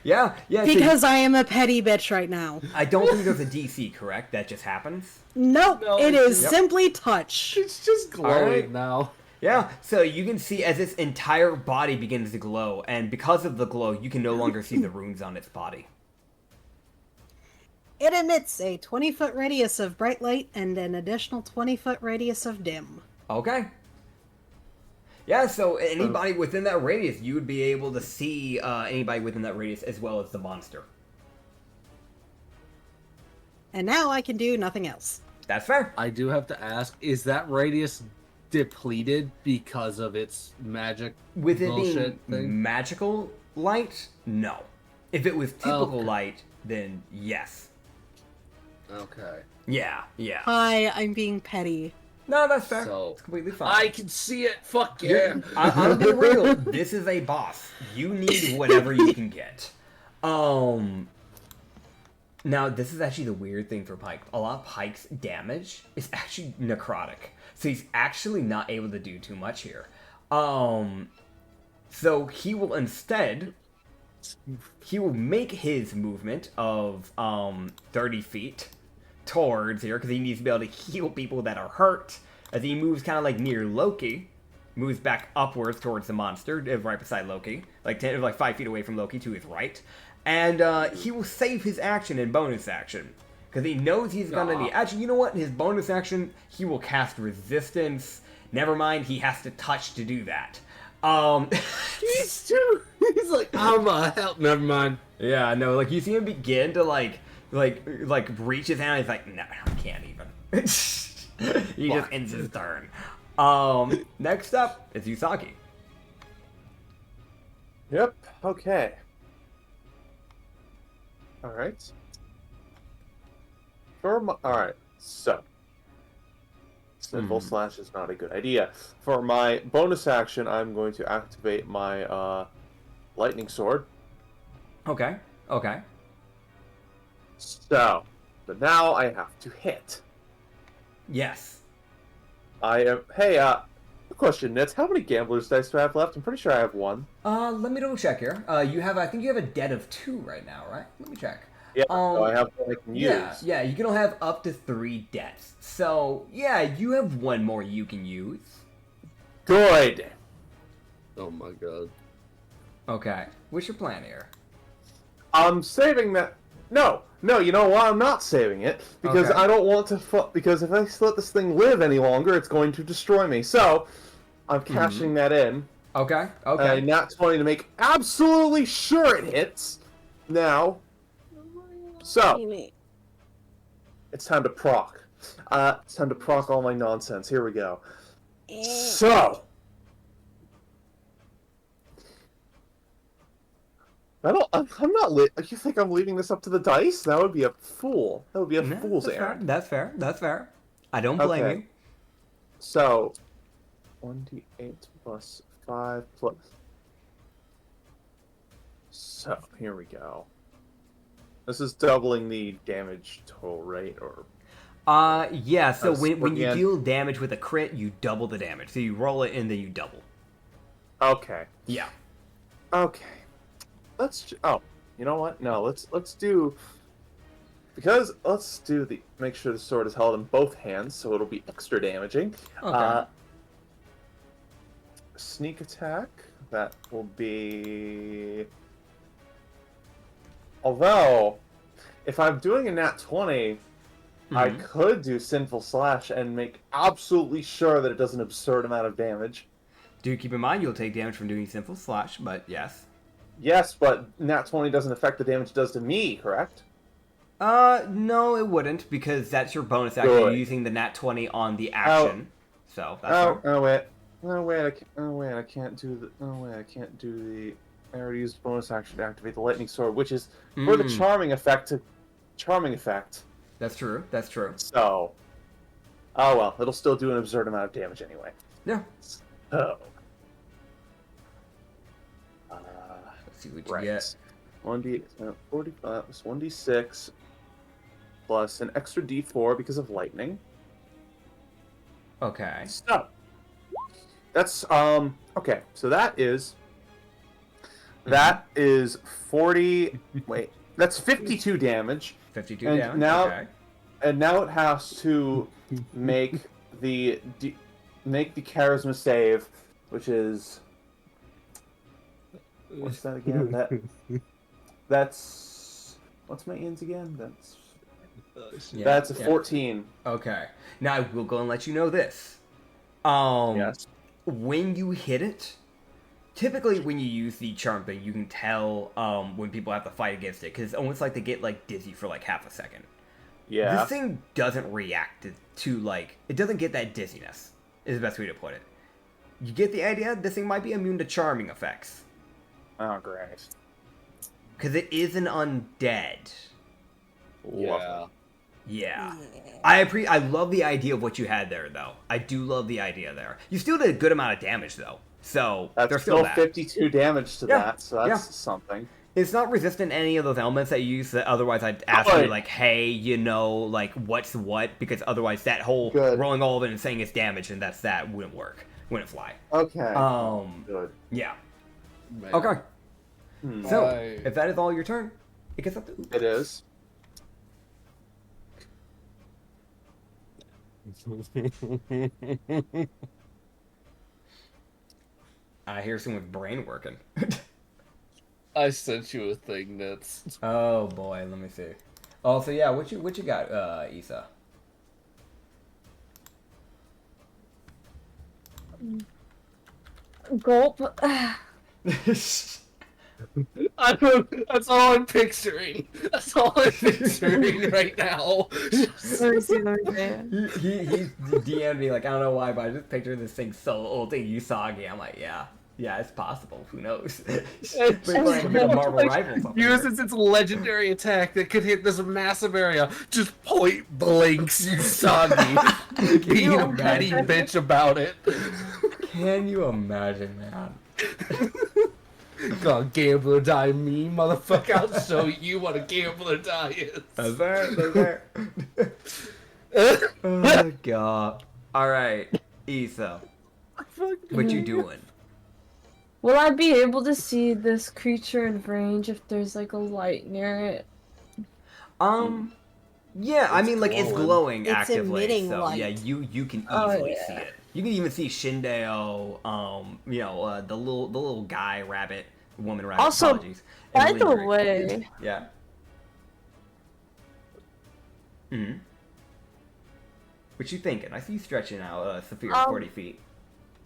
Yeah. Because I am a petty bitch right now. I don't think there's a DC, correct? That just happens? Nope, No, it is Yep. simply touch. It's just glowing Alright. now. Yeah, so you can see as its entire body begins to glow, and because of the glow, you can no longer see the runes on its body. It emits a 20-foot radius of bright light and an additional 20-foot radius of dim. Okay. Yeah, so anybody within that radius, you would be able to see anybody within that radius as well as the monster. And now I can do nothing else. That's fair. I do have to ask, is that radius depleted because of its magic With it bullshit being thing? magical light, no. If it was typical Okay. light, then yes. Okay. Yeah. Hi, I'm being petty. No, that's fair. So, It's completely fine. I can see it. Fuck yeah. I'm being real. This is a boss. You need whatever you can get. Now, this is actually the weird thing for Pike. A lot of Pike's damage is actually necrotic. So he's actually not able to do too much here. So he will instead... He will make his movement of 30 feet towards here, because he needs to be able to heal people that are hurt. As he moves kind of like near Loki, moves back upwards towards the monster, right beside Loki, like 5 feet away from Loki to his right. And he will save his action and bonus action. Because he knows he's going to need... Actually, you know what? His bonus action, he will cast Resistance. Never mind, he has to touch to do that. He's like, I'm a help. Never mind. Yeah, no, like, you see him begin to, like reach his hand, and he's like, no, I can't even. He just ends his turn. Next up is Usagi. Yep. Okay. All right. All right. So, Sinful Slash is not a good idea. For my bonus action, I'm going to activate my lightning sword. Okay. So, but now I have to hit. Yes. I am. Hey, question, Nits. How many gambler's dice do I have left? I'm pretty sure I have one. Let me double check here. I think you have a debt of 2 right now, right? Let me check. Yeah, so I have one I can use. Yeah, you can only have up to 3 debts. So, yeah, you have one more you can use. Good. Oh my god. Okay. What's your plan here? I'm saving that. No, you know why I'm not saving it? Because Okay. I don't want to. Because if I let this thing live any longer, it's going to destroy me. So, I'm cashing that in. Okay. Nat 20 to make absolutely sure it hits. Now. So, it's time to proc. It's time to proc all my nonsense. Here we go. So. I'm not You think I'm leaving this up to the dice? That would be a fool. That would be a fool's errand. That's fair. I don't blame you. So, 1d8 plus 5 plus... So, here we go. This is doubling the damage total, right? Or Yeah, so when you again. deal damage with a crit, you double the damage. So you roll it and then you double. Okay. Yeah. Okay. Oh, you know what? No, let's do make sure the sword is held in both hands, so it'll be extra damaging. Okay. Sneak attack. That will be. Although, if I'm doing a nat 20, I Mhm. could do Sinful Slash and make absolutely sure that it does an absurd amount of damage. Do keep in mind you'll take damage from doing Sinful Slash, but yes. Yes, but nat 20 doesn't affect the damage it does to me, correct? No, it wouldn't, because that's your bonus action. You're Good. using the nat 20 on the action. So, that's Oh, fine. wait. Oh, wait, I can't do the... Oh, wait, I can't do the... I already used bonus action to activate the lightning sword, which is for the charming effect. That's true. That's true. So... Oh, well, it'll still do an absurd amount of damage anyway. Yeah. So... Let's see what you Right. get. 45 plus 1d6 plus an extra d4 because of lightning. Okay. So that's okay. So that is 40. Wait, that's 52 damage. 52 And damage. now- Okay. And now it has to make make the charisma save, which is what's that again? That's what's my ends again? Yeah, That's a yeah. 14. Okay. Now I will go and let you know this. Yes. When you hit it, typically when you use the charm thing, you can tell when people have to fight against it, because it's almost like they get like dizzy for like half a second. Yeah. This thing doesn't react to like, it doesn't get that dizziness, is the best way to put it. You get the idea? This thing might be immune to charming effects. Oh, great. Because it is an undead. Yeah. Yeah. I love the idea of what you had there, though. I do love the idea there. You still did a good amount of damage, though. So, That's there's still still that. 52 damage to Yeah, that, so that's yeah. something. It's not resistant to any of those elements that you use that otherwise I'd ask you, Good. like, hey, you know, like, what's what? Because otherwise that whole Good. rolling all of it and saying it's damage and that's that wouldn't work. Wouldn't fly. Okay. Good. Yeah. Man. Okay. Hmm. So, Bye. if that is all your turn, it gets up to... It is. I hear someone's brain working. I sent you a thing that's. Oh boy, let me see. Oh, so yeah, what you got, Issa? Gulp. I don't. That's all I'm picturing. That's all I'm picturing right now. Let me see. He's DM'd me like, I don't know why, but I just picture this thing so old thing Usagi. I'm like, yeah, it's possible. Who knows? But like a bit of Marvel Rivals. up in here. Uses its legendary attack that could hit this massive area. Just point blanks Usagi, being a petty bitch about it. Can you imagine, man? God, gambler die me, motherfucker. I'll show you what a gambler die is. That's there. Oh god. Alright, Issa. What you doing? Will I be able to see this creature in range if there's like a light near it? Yeah, I mean, like, it's glowing It's actively, emitting so light. yeah, you can Oh, easily yeah. see it. You can even see Shindeo, the little guy rabbit, woman rabbit. Also, apologies, and By the lingering. way, Yeah. Hmm. What you thinking? I see you stretching out, Saphir, 40 feet.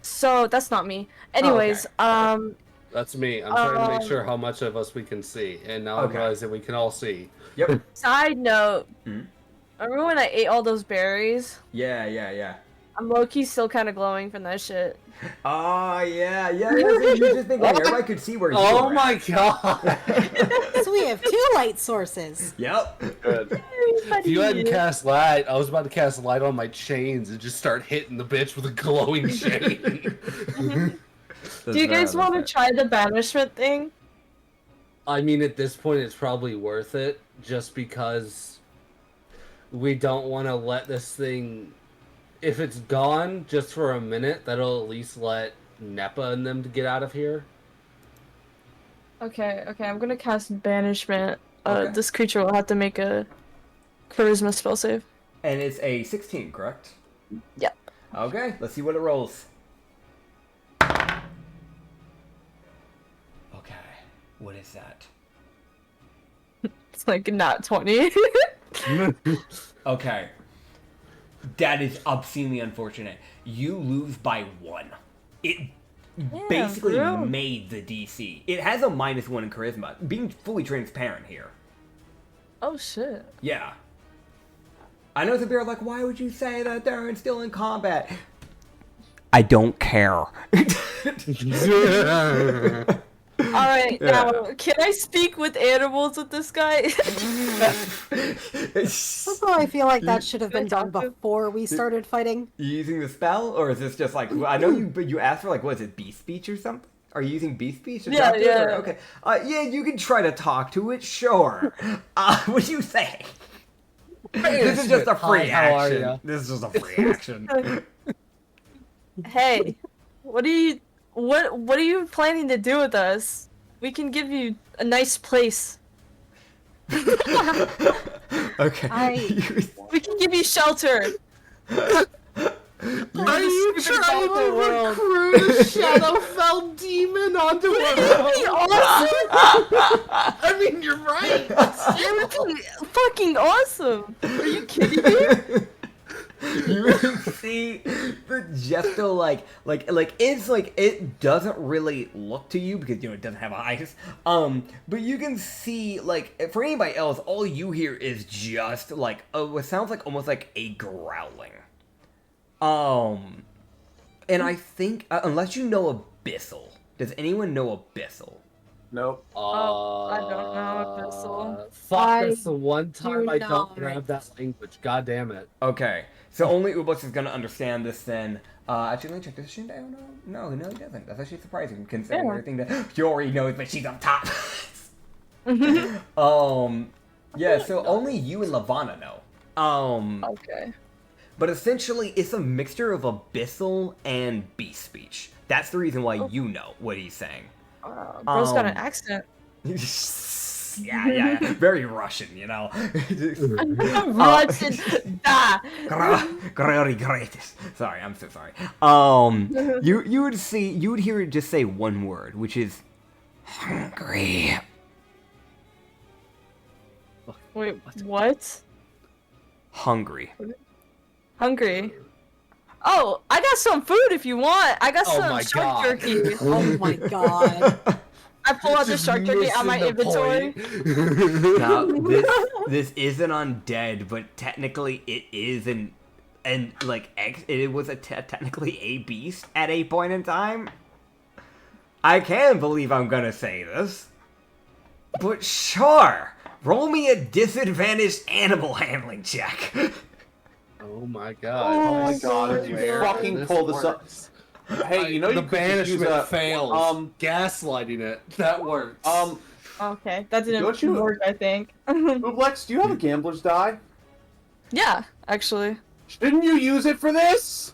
so that's not me. Anyways, That's me. I'm trying to make sure how much of us we can see, and now Okay. I realize that we can all see. Yep. side note. Mhm. Remember when I ate all those berries? Yeah. I'm low-key still kind of glowing from that shit. Oh, yeah. So you just think like everybody could see where you Oh were my at. god! So we have two light sources. Yep. Good. If you hadn't cast light, I was about to cast light on my chains and just start hitting the bitch with a glowing chain. Do you guys want to try the banishment thing? I mean, at this point, it's probably worth it, just because we don't want to let this thing. If it's gone just for a minute, that'll at least let Nepa and them to get out of here. Okay, I'm gonna cast banishment. Okay. This creature will have to make a charisma spell save. And it's a 16, correct? Yep. Okay, let's see what it rolls. Okay, what is that? It's like not 20. Okay. That is obscenely unfortunate. You lose by 1. It basically bro. made the DC. It has a -1 in charisma. Being fully transparent here. Oh shit. Yeah. I know the bear like, why would you say that they're still in combat? I don't care. Alright, now, can I speak with animals with this guy? Also, I feel like that should have been done before we started fighting. You using the spell, or is this just like, I know you asked for like, what is it, beast speech or something? Are you using beast speech? To Yeah, talk to it, yeah. or- okay. Yeah, you can try to talk to it, sure. What do you say? This is just a free Hi, how are action. ya? This is just a free action. Hey, what are you planning to do with us? We can give you a nice place. Okay. We can give you shelter. Are you trying to recruit a Shadowfell demon onto our That'd be awesome. I mean, you're right. It would be fucking awesome. Are you kidding me? You can see the Gesto it's like it doesn't really look to you because it doesn't have eyes. But you can see like for anybody else, all you hear is just like what sounds like almost like a growling. And I think unless you know Abyssal, does anyone know Abyssal? Nope. Oh, I don't know Abyssal. Fuck, that's the one time do I don't not. grab that language. God damn it. Okay, so only Ubus is gonna understand this then. Actually, let me check. Does Shindao know? No, he doesn't. That's actually surprising considering Yeah. everything that Yori knows, but she's up top. Yeah, so only you and Lavana know. Okay. But essentially, it's a mixture of Abyssal and Beast Speech. That's the reason why you know what he's saying. Bro's got an accent. yeah. Very Russian, you know. Russian. Da. Sorry, I'm so sorry. You would hear it just say one word, which is hungry. Wait, what? Hungry. Hungry. Oh, I got some food if you want. I got Oh some my shark God. jerky. Oh my god. I pull out the shark jerky out of my inventory. Now, this isn't undead, but technically it is it was technically a beast at a point in time. I can't believe I'm gonna say this, but sure, roll me a disadvantaged animal handling check. Oh my god. Oh my god, if you fucking pull this up. Hey, you know the you could just use banishment a fails. Gaslighting it. That works. Okay, that didn't Don't you- work, I think. Ublex, do you have a gambler's die? Yeah, actually. Shouldn't you use it for this?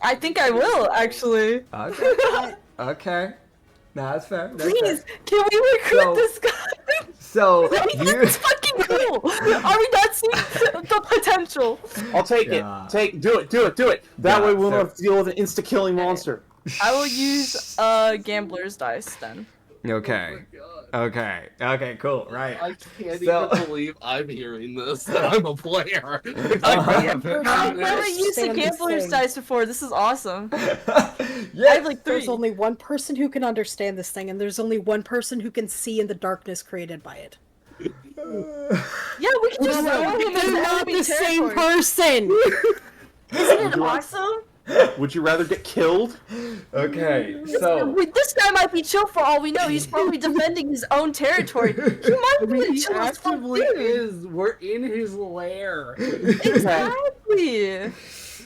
I think I will, actually. Okay. Okay. No, that's fair. That's Please, fair. can we recruit So- this guy? So you. That's fucking cool! Are we not seeing the potential? I'll take Yeah. it. Do it. That Yeah, way we'll so- not have to deal with an insta-killing monster. I will use a gambler's dice then. Okay. Okay. Okay. Cool. Right. I can't So- even believe I'm hearing this. That I'm a player. I've never used a Understand this gambler's thing. dice before. This is awesome. I Yeah. have like 3. There's only one person who can understand this thing, and there's only one person who can see in the darkness created by it. Yeah, we can just throw him They're in not enemy the same territory. person! Isn't it awesome? Would you rather get killed? Okay. So. This guy might be chill for all we know. He's probably defending his own territory. He might be He chill as fuck, actively dude. is. We're in his lair. Exactly.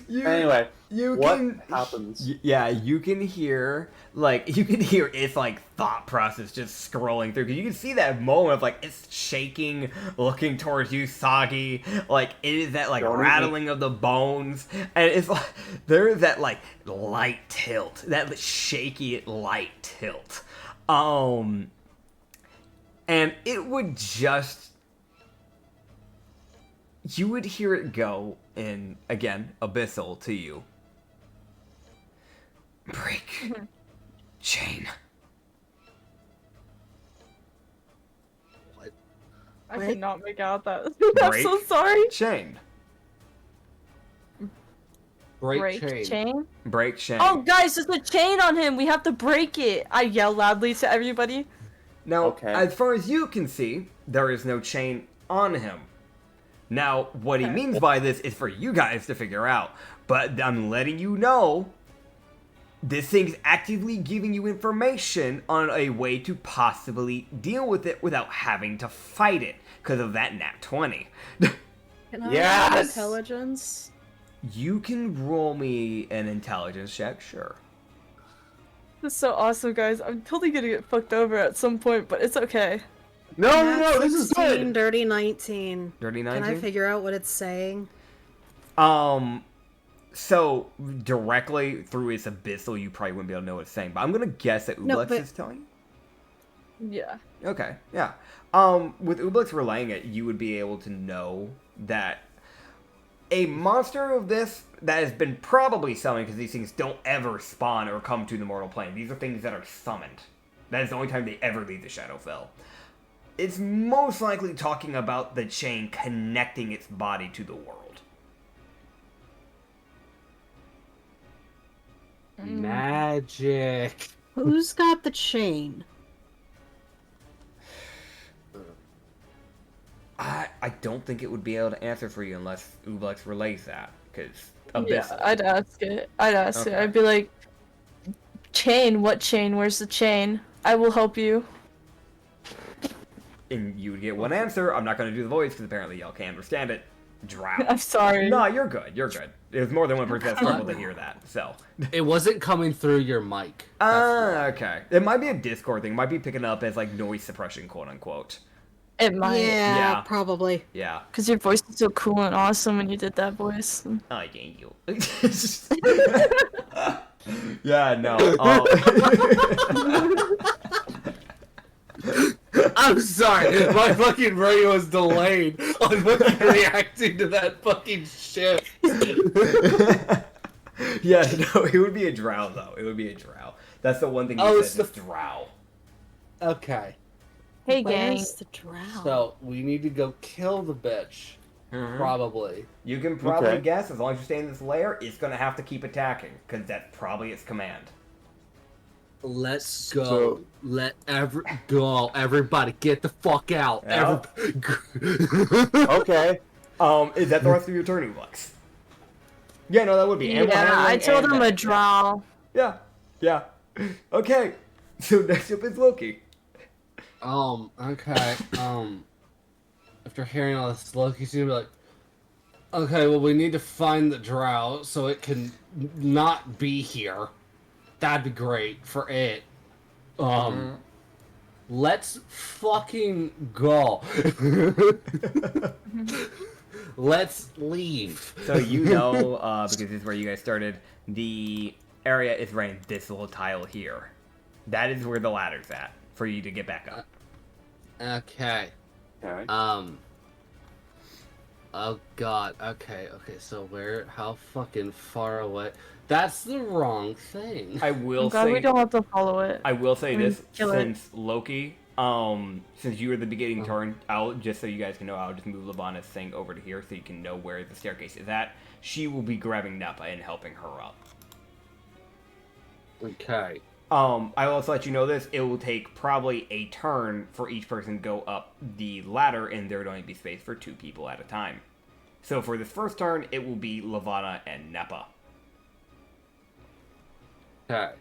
You, Anyway, What happens? Yeah, you can hear its like thought process just scrolling through. You can see that moment of like it's shaking, looking towards you, Sagi. Like it is that like rattling of the bones, and it's like there's that like light tilt, that shaky light tilt. And it would just, you would hear it go in again abyssal to you. Break chain. I Wait. could not make out that. I'm Break so sorry. chain. Break chain. Break chain. Oh, guys, there's a chain on him. We have to break it. I yell loudly to everybody. Now, Okay. as far as you can see, there is no chain on him. Now, what he means by this is for you guys to figure out, but I'm letting you know this thing's actively giving you information on a way to possibly deal with it without having to fight it because of that nat 20. Can I Yes! roll intelligence? You can roll me an intelligence check, sure. This is so awesome, guys. I'm totally gonna get fucked over at some point, but it's okay. No, this is 16, good. dirty 19. Dirty Can 19? I figure out what it's saying? So directly through its abyssal, you probably wouldn't be able to know what it's saying, but I'm gonna guess that No, Ublex but- is telling you. Yeah. Okay, yeah. With Ublex relaying it, you would be able to know that a monster of this that has been probably summoned, because these things don't ever spawn or come to the mortal plane. These are things that are summoned. That is the only time they ever leave the Shadowfell. It's most likely talking about the chain connecting its body to the world. Magic. Who's got the chain? I don't think it would be able to answer for you unless Ublex relays that, because Yeah, I'd ask it. I'd ask it. Okay. I'd be like, chain? What chain? Where's the chain? I will help you. And you would get one answer. I'm not going to do the voice because apparently y'all can't understand it. Drow. I'm sorry. No, you're good. You're good. There's more than one person that struggled to hear that. So. It wasn't coming through your mic. Okay. It might be a Discord thing. It might be picking up as like noise suppression, quote unquote. It might. Yeah, Yeah. probably. Yeah. Because your voice is so cool and awesome when you did that voice. Oh, thank you. Yeah, no. I'm sorry, my fucking brain was delayed on fucking reacting to that fucking shit. Yeah, no, it would be a drow though. It would be a drow. That's the one thing you Oh, it's said is the- drow. Okay, Hey, gang. Where's the drow? so we need to go kill the bitch. Probably. You can probably Okay. guess, as long as you stay in this lair, it's going to have to keep attacking, because that's probably its command. Let's go. So- Let everybody get the fuck out. Yeah. Okay. Is that the rest of your turn, Ublex? Yeah, no, that would be. Animal Yeah, I handling told and him that. a drow. Yeah. Okay, so next up is Loki. Okay. After hearing all this, Loki's gonna be like, okay, well, we need to find the drow so it can not be here. That'd be great for it. Let's fucking go. Let's leave. So you know, because this is where you guys started, the area is right in this little tile here. That is where the ladder's at, for you to get back up. Okay. Okay. Oh god. Okay. So how fucking far away? That's the wrong thing. I will I'm glad say, we don't have to follow it. I will say this, kill it. since Loki, since you were the beginning turn, I'll just so you guys can know, I'll just move Lavana's thing over to here so you can know where the staircase is at. She will be grabbing Neppa and helping her up. Okay. I will also let you know this, it will take probably a turn for each person to go up the ladder, and there would only be space for 2 people at a time. So for this first turn, it will be Lavana and Neppa. Okay.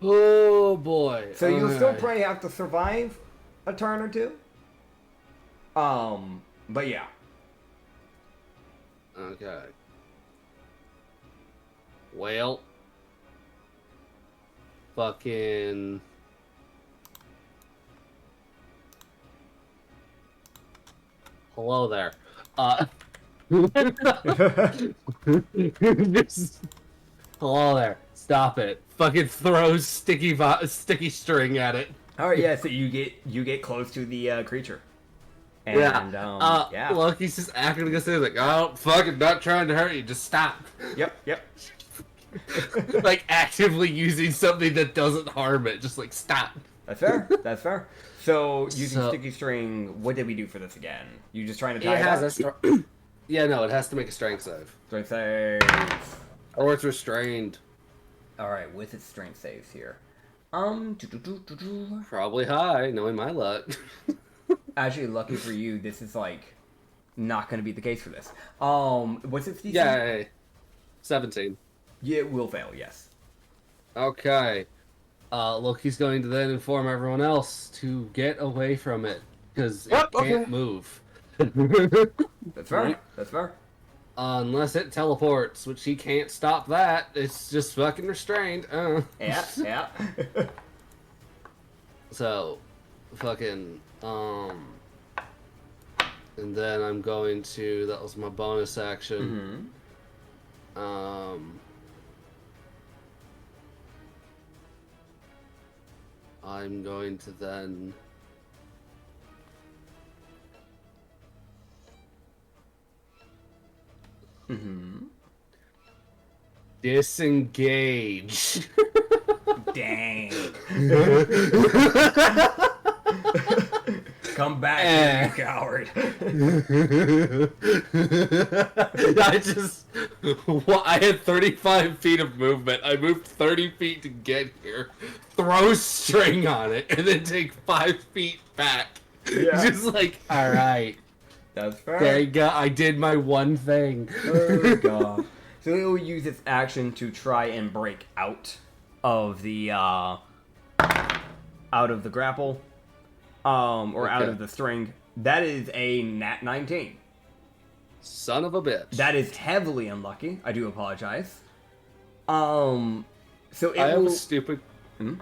Oh boy. So you'll still Alright. probably have to survive a turn or 2. But yeah. Okay. Well. Fucking. Hello there. Just- Hello there. Stop it. Fucking throws sticky string at it. All right, yeah. So you get close to the creature, and yeah. Loki's just acting like this. Like, oh, fucking not trying to hurt you. Just stop. Yep. Like actively using something that doesn't harm it. Just like stop. That's fair. That's fair. So using sticky string, what did we do for this again? You just trying to tie it up? Yeah, no, it has to make a strength save. Strength save. Or it's restrained. All right, with its strength saves here. Probably high, knowing my luck. Actually, lucky for you, this is like not going to be the case for this. What's its DC? Yay. 17. Yeah, it will fail. Yes. Okay. Loki's going to then inform everyone else to get away from it because it can't move. That's fair. Right. That's fair. Unless it teleports, which he can't stop that. It's just fucking restrained. Yeah. So, fucking, and then I'm going to, that was my bonus action. I'm going to then disengage. Dang. Come back, you coward. I had 35 feet of movement. I moved 30 feet to get here, throw string on it, and then take 5 feet back. Yeah. Just like, alright. That's fair. There you go. I did my one thing. Oh, God. So it will use its action to try and break out of the grapple, or out of the string. That is a nat 19. Son of a bitch. That is heavily unlucky. I do apologize. So it I have will... a stupid. I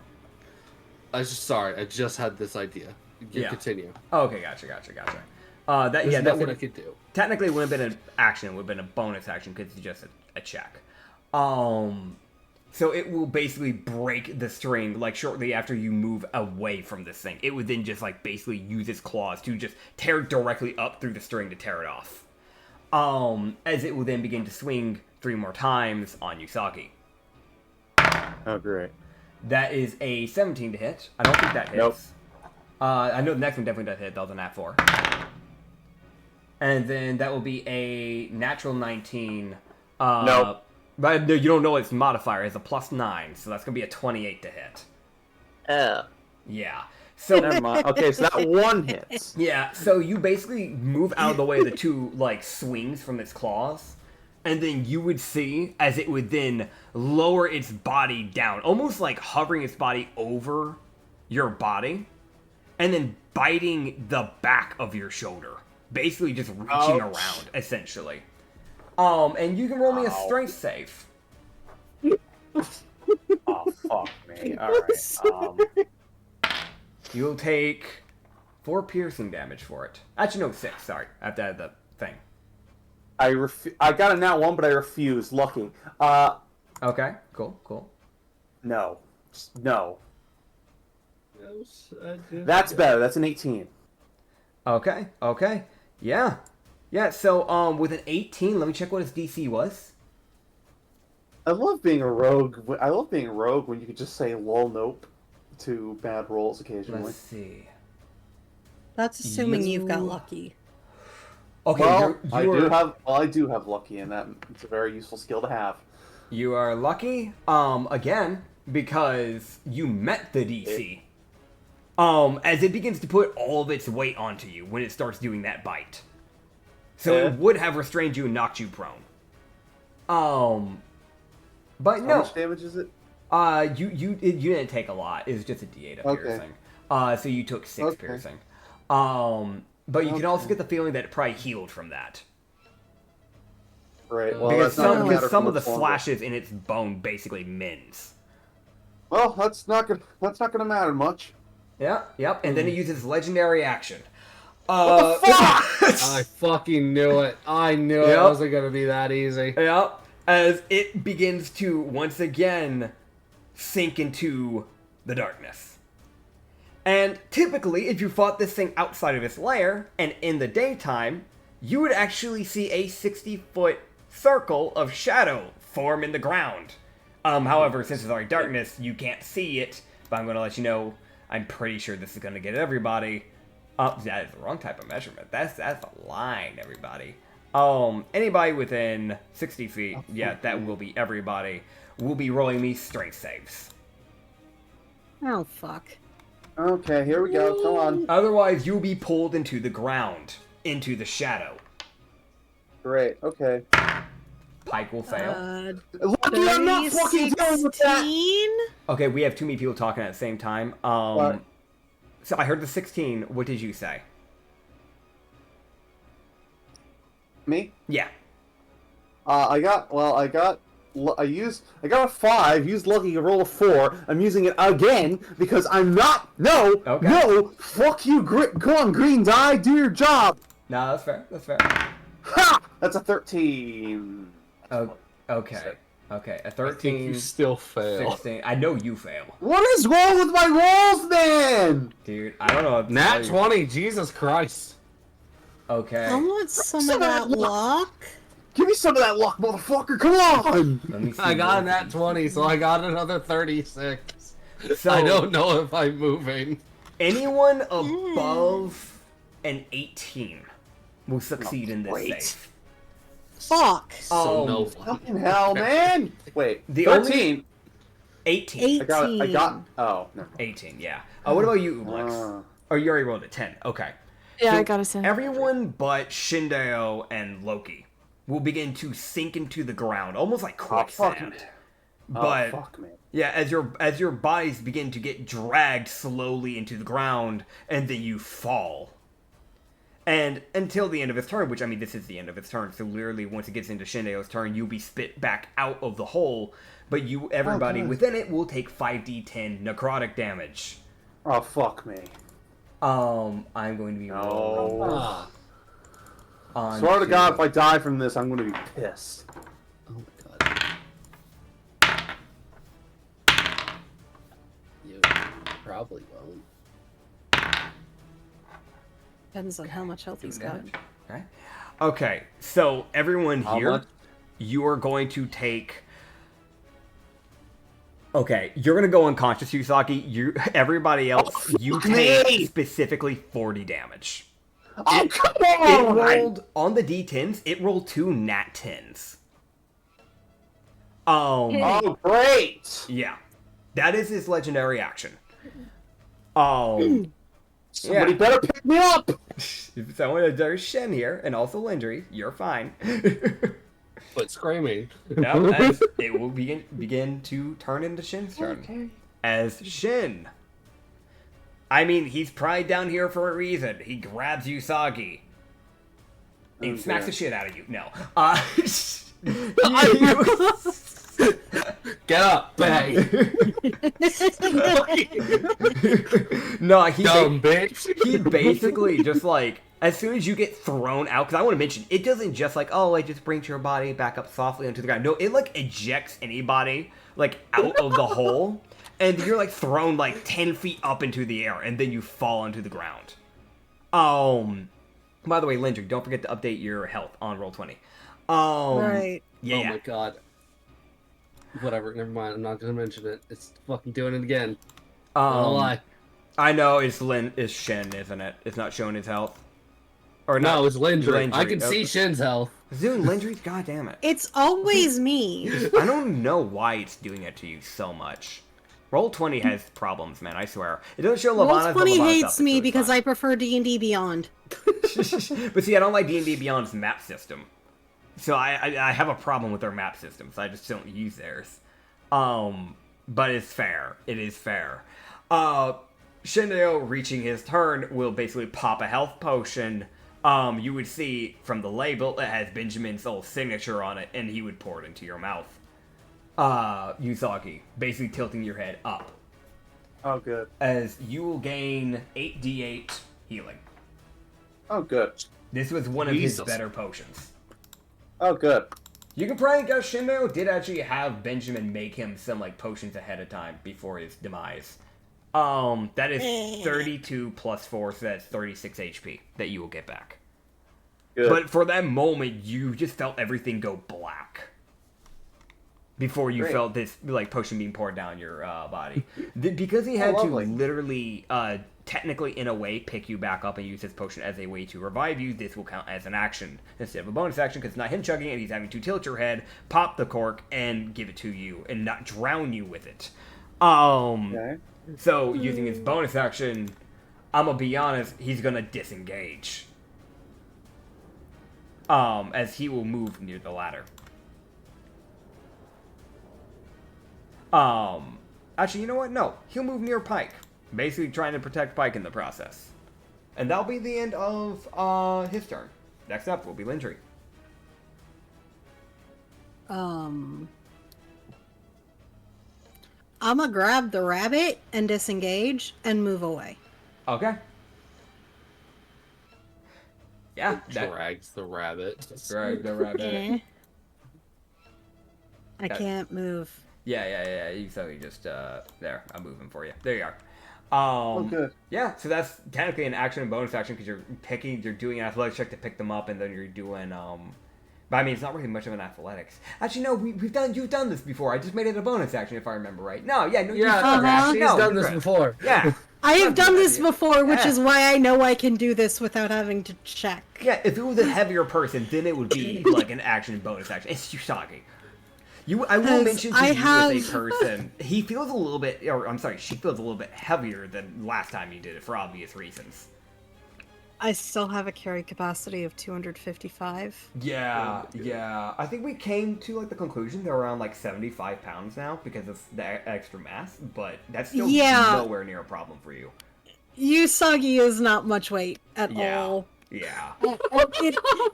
was just sorry. I just had this idea. You continue. Oh, okay, gotcha. There's nothing I could do. Technically, it wouldn't have been an action. It would have been a bonus action because it's just a check. So it will basically break the string, like, shortly after you move away from this thing. It would then just, like, basically use its claws to just tear directly up through the string to tear it off. As it will then begin to swing 3 more times on Usagi. Oh, great. That is a 17 to hit. I don't think that hits. Nope. I know the next one definitely does hit. That was a nat 4. And then that will be a natural 19. Nope. But you don't know its modifier. It's a +9, so that's going to be a 28 to hit. Oh. Yeah. So Never mind. Okay, so that one hits. yeah, so you basically move out of the way of the 2, like, swings from its claws, and then you would see as it would then lower its body down, almost like hovering its body over your body, and then biting the back of your shoulder. Basically just reaching around, essentially. And you can roll me a strength save. Oh, fuck me. Alright. You'll take 4 piercing damage for it. Actually, no, 6, sorry. I have to add the thing. I got a nat 1, but I refuse. Lucky. Okay, cool. No. No. That's better. That's an 18. Okay. Yeah, so, with an 18, let me check what his DC was. I love being a rogue. I love being a rogue when you could just say lol nope to bad rolls occasionally. Let's see. That's assuming you've got lucky. Okay, Well, you're I do have lucky, and that it's a very useful skill to have. you are lucky, again, because you met the DC. As it begins to put all of its weight onto you when it starts doing that bite. So it would have restrained you and knocked you prone. But How no. much damage is it? You didn't take a lot. It was just a D8 of piercing. So you took 6 piercing. But you can also get the feeling that it probably healed from that. Great. Well, because that's not gonna matter because some for of the much longer. flashes in its bone basically mends. Well, that's not gonna matter much. Yep. And then he uses legendary action. What the fuck? I fucking knew it. I knew it Yep. wasn't gonna be that easy. Yep. As it begins to once again sink into the darkness. And typically, if you fought this thing outside of its lair and in the daytime, you would actually see a 60-foot circle of shadow form in the ground. However, since it's already darkness, you can't see it. But I'm going to let you know, I'm pretty sure this is going to get everybody. That is the wrong type of measurement. That's a line, everybody. Anybody within 60 feet, yeah, that will be everybody, will be rolling me strength saves. Oh, fuck. Okay, here we go. Come on. Otherwise, you'll be pulled into the ground, into the shadow. Great. Okay. Pike will fail. Lucky I'm not fucking dealing with that. 16? Okay, we have too many people talking at the same time. What? So I heard the 16. What did you say? Me? Yeah. I got a 5, used lucky to roll a 4. I'm using it again because I'm not. No, Okay. no, fuck you, go on, green die, do your job. No, that's fair. That's fair. Ha! That's a 13. Oh, okay. Okay, a I think 13, you still fail. 16. I know you fail. What is wrong with my rolls, man? Dude, I don't know what to Nat tell you. 20, Jesus Christ. Okay. I want some of that luck. Give me some of that luck, motherfucker. Come on. Let me see I got a what- nat 20, so I got another 36. So, I don't know if I'm moving. anyone above an 18 will succeed in this great. save. Fuck. So no Fucking hell, man. Wait, The 13. 18. I got. Oh, never mind. 18, yeah. What about you, Ublex? Oh, you already rolled a 10. Okay. Yeah, So I gotta say. Everyone but Shindeo and Loki will begin to sink into the ground, almost like Oh, fuck quicksand. me. But Oh, fuck me. yeah, as your bodies begin to get dragged slowly into the ground, and then you fall. And until the end of its turn, which, I mean, this is the end of its turn, so literally once it gets into Shindeo's turn, you'll be spit back out of the hole, but everybody God. within it will take 5d10 necrotic damage. Oh, fuck me. I'm going to be rolling No. Ah. on Swear to God, if I die from this, I'm gonna be pissed. Oh my god. You probably won't. Depends on how much health he's got. Okay. Okay, so everyone How here, much? you are going to take. Okay, you're gonna go unconscious, Yusaki. Everybody else, you fuck take me! specifically 40 damage. Oh, come It on! rolled on the d10s. It rolled 2 nat 10s. Oh, great! Yeah, that is his legendary action. Somebody Yeah. better pick me up! So there's Shen here, and also Lindry. You're fine. But screaming. Now, as it will begin to turn into Shin's turn. Okay. As Shin. I mean, he's probably down here for a reason. He grabs Usagi. He smacks the shit out of you. No. Get up, bang. No, he Dumb bitch. he basically just like, as soon as you get thrown out, because I want to mention, it doesn't just like, oh, it just brings your body back up softly onto the ground. No, it like ejects anybody like out of the hole, and you're like thrown like 10 feet up into the air, and then you fall onto the ground. By the way, Lindry, don't forget to update your health on Roll20. Right. Yeah. Oh my god. Whatever, never mind. I'm not gonna mention it. It's fucking doing it again. I'll lie. I know it's Shen, isn't it? It's not showing his health. Or No, it's Lindry. I can okay. see Shin's health. It's doing Lindry's, goddamn it. It's always me. I don't know why it's doing it to you so much. Roll20 has problems, man, I swear. It doesn't show Lavana's, Roll20 hates me because I prefer D&D Beyond. But see, I don't like D&D Beyond's map system. So I have a problem with their map system, so I just don't use theirs. But it's fair. It is fair. Shindeo, reaching his turn, will basically pop a health potion you would see from the label it has Benjamin's old signature on it, and he would pour it into your mouth. Usagi, basically tilting your head up. Oh, good. As you will gain 8d8 healing. Oh, good. This was one of his Jesus. better potions. Oh, good. You can probably guess Shindo did actually have Benjamin make him some like potions ahead of time before his demise. That is 32 plus 4, so that's 36 HP that you will get back. Good. But for that moment, you just felt everything go black. Before you Great. felt this like potion being poured down your body. Because he had to lovely. literally, technically in a way, pick you back up and use this potion as a way to revive you, this will count as an action instead of a bonus action, because it's not him chugging it, he's having to tilt your head, pop the cork, and give it to you, and not drown you with it. Okay. So, using his bonus action, I'm gonna be honest, he's gonna disengage. As he will move near the ladder. Actually, you know what? No, he'll move near Pike. Basically trying to protect Pike in the process. And that'll be the end of, his turn. Next up will be Lindry. I'm gonna grab the rabbit and disengage and move away. Okay. Yeah, Drags the rabbit. drag the rabbit. I can't move. Yeah. So you just, there, I'm moving for you. There you are. Oh, good. Yeah, so that's technically an action and bonus action because you're doing an athletics check to pick them up, and then you're doing, but I mean, it's not really much of an athletics. Actually, no, you've done this before. I just made it a bonus action if I remember right. No, Yeah, actually, he's no, done you're this right. before. Yeah. I have done this before, which Yeah. is why I know I can do this without having to check. Yeah, if it was a heavier person, then it would be like an action and bonus action. It's Usagi. I will 'Cause mention to I you have- as a person, he feels a little bit, or I'm sorry, she feels a little bit heavier than last time you did it for obvious reasons. I still have a carry capacity of 255. Yeah. I think we came to like the conclusion they're around like 75 pounds now because of the extra mass, but that's still nowhere near a problem for you. Usagi is not much weight at Yeah. all. Yeah.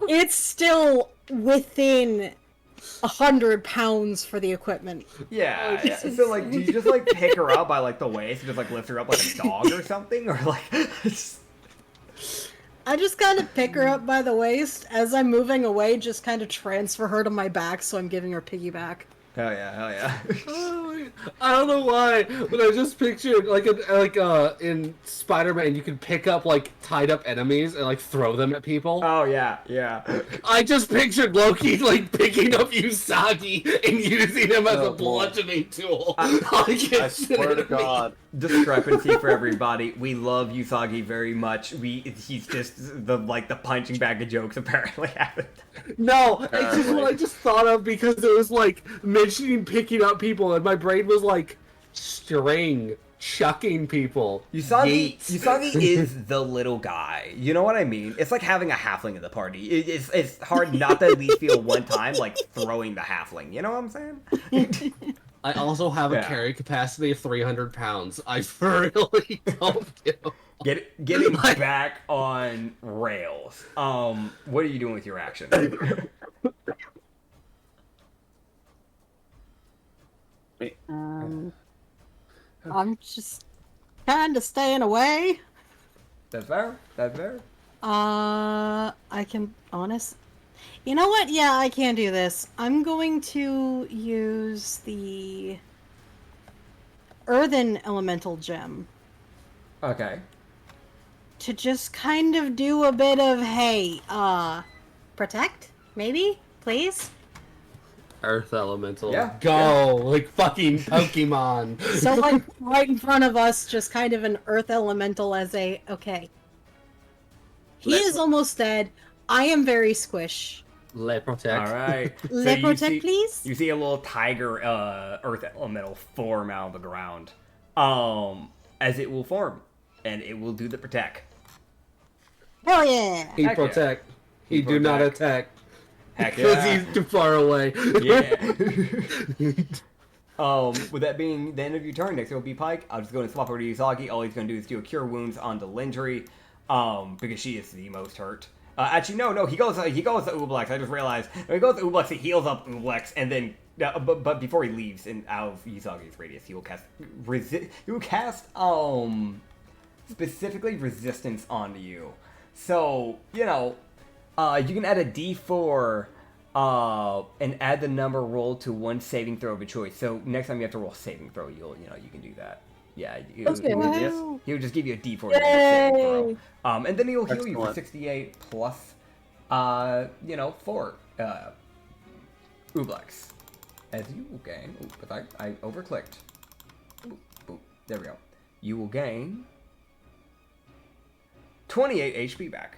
It's still within 100 pounds for the equipment. Yeah. So like, do you just like pick her up by like the waist and just like lift her up like a dog or something, or like? I just kind of pick her up by the waist as I'm moving away, just kind of transfer her to my back, so I'm giving her piggyback. Hell yeah. I don't know why, but I just pictured like in Spider-Man, you can pick up like tied up enemies and like throw them at people. Oh yeah. I just pictured Loki like picking up Usagi and using him as Oh, a bludgeoning tool. I swear to God. Discrepancy for everybody. We love Usagi very much. He's just the punching bag of jokes apparently happened. No, it's just what I just thought of because it was like mentioning picking up people, and my brain was like string chucking people. Usagi Yeet. is the little guy. You know what I mean? It's like having a halfling in the party. It's hard not to at least feel one time like throwing the halfling. You know what I'm saying? I also have a Yeah. carry capacity of 300 pounds. I really don't know. Getting back on rails. What are you doing with your action? I'm just kind of staying away. That's fair. I can You know what? Yeah, I can do this. I'm going to use the Earthen Elemental Gem Okay. to just kind of do a bit of, hey, protect? Maybe? Please? Earth elemental. Yeah, Go! Like fucking Pokemon. So, like, right in front of us, just kind of an Earth Elemental as a, okay. He is almost dead. I am very squish. Let protect. All right. Le you protect, see- please? You see a little tiger earth elemental form out of the ground. As it will form. And it will do the protect. Hell yeah! He Heck yeah. protect. He do not protect. attack. Heck Because yeah. he's too far away. Yeah. With that being the end of your turn, next it will be Pike. I'll just go and swap over to Usagi. All he's going to do is do a Cure Wounds on the Lindry, because she is the most hurt. Actually, no. He goes to Ublex. I just realized. When he goes to Ublex, he heals up Ublex, and then. But before he leaves and out of Usagi's radius, he will cast specifically resistance onto you. So you know, you can add a D4 and add the number rolled to one saving throw of a choice. So next time you have to roll a saving throw, you can do that. Yeah, he would just give you a D4 saving throw. And then he'll heal you for 68 plus 4 Ublex. As you will gain... Ooh, but I overclicked. Ooh, there we go. You will gain 28 HP back.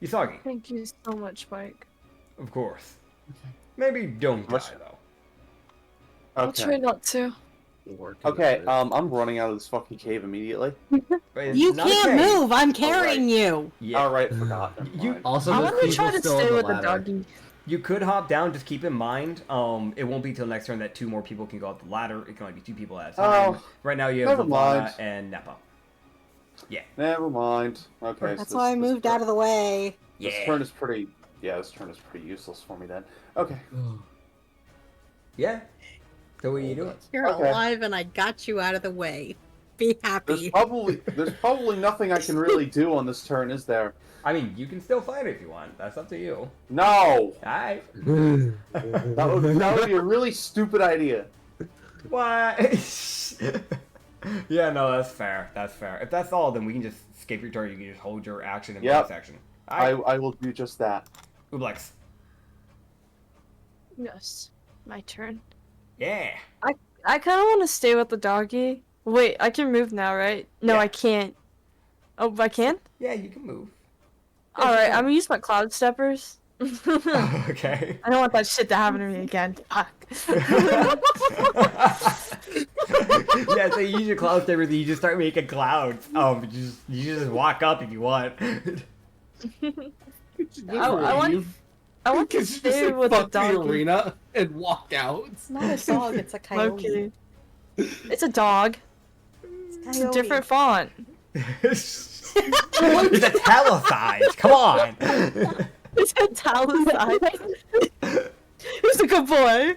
Usagi. Thank you so much, Mike. Of course. Maybe don't die, though. I'll try not to. Okay, I'm running out of this fucking cave immediately. You can't move. I'm carrying you. Yeah. Alright, forgot. Also, I there's want to try people to still on stay the with the ladder. doggy. You could hop down, just keep in mind, it won't be till next turn that 2 more people can go up the ladder. It can only be 2 people at a time. Right now you have never Lavana mind. and Nepa. Yeah. Never mind. Okay. That's why I moved out of the way. This turn is pretty... Yeah, this turn is pretty useless for me then. Okay. Yeah. So what are you doing? You're alive and I got you out of the way. Be happy. There's probably nothing I can really do on this turn, is there? I mean, you can still fight if you want. That's up to you. No! Alright. That would be a really stupid idea. What? Yeah, no, that's fair. That's fair. If that's all, then we can just skip your turn. You can just hold your action and bonus action. I will do just that. Ublex. Yes, my turn. Yeah. I kind of want to stay with the doggy. Wait, I can move now, right? No, Yeah. I can't. Oh, I can? Yeah, you can move. Alright, I'm gonna use my cloud steppers. Okay. I don't want that shit to happen to me again. Fuck. Yeah, so you use your cloud steppers and you just start making clouds. You just walk up if you want. I want to stay with the doggy. arena and walk out. It's not a dog, it's a coyote. Okay. It's a dog. It's a different font. It's italicized. Come on. It's italicized. Who's a good boy?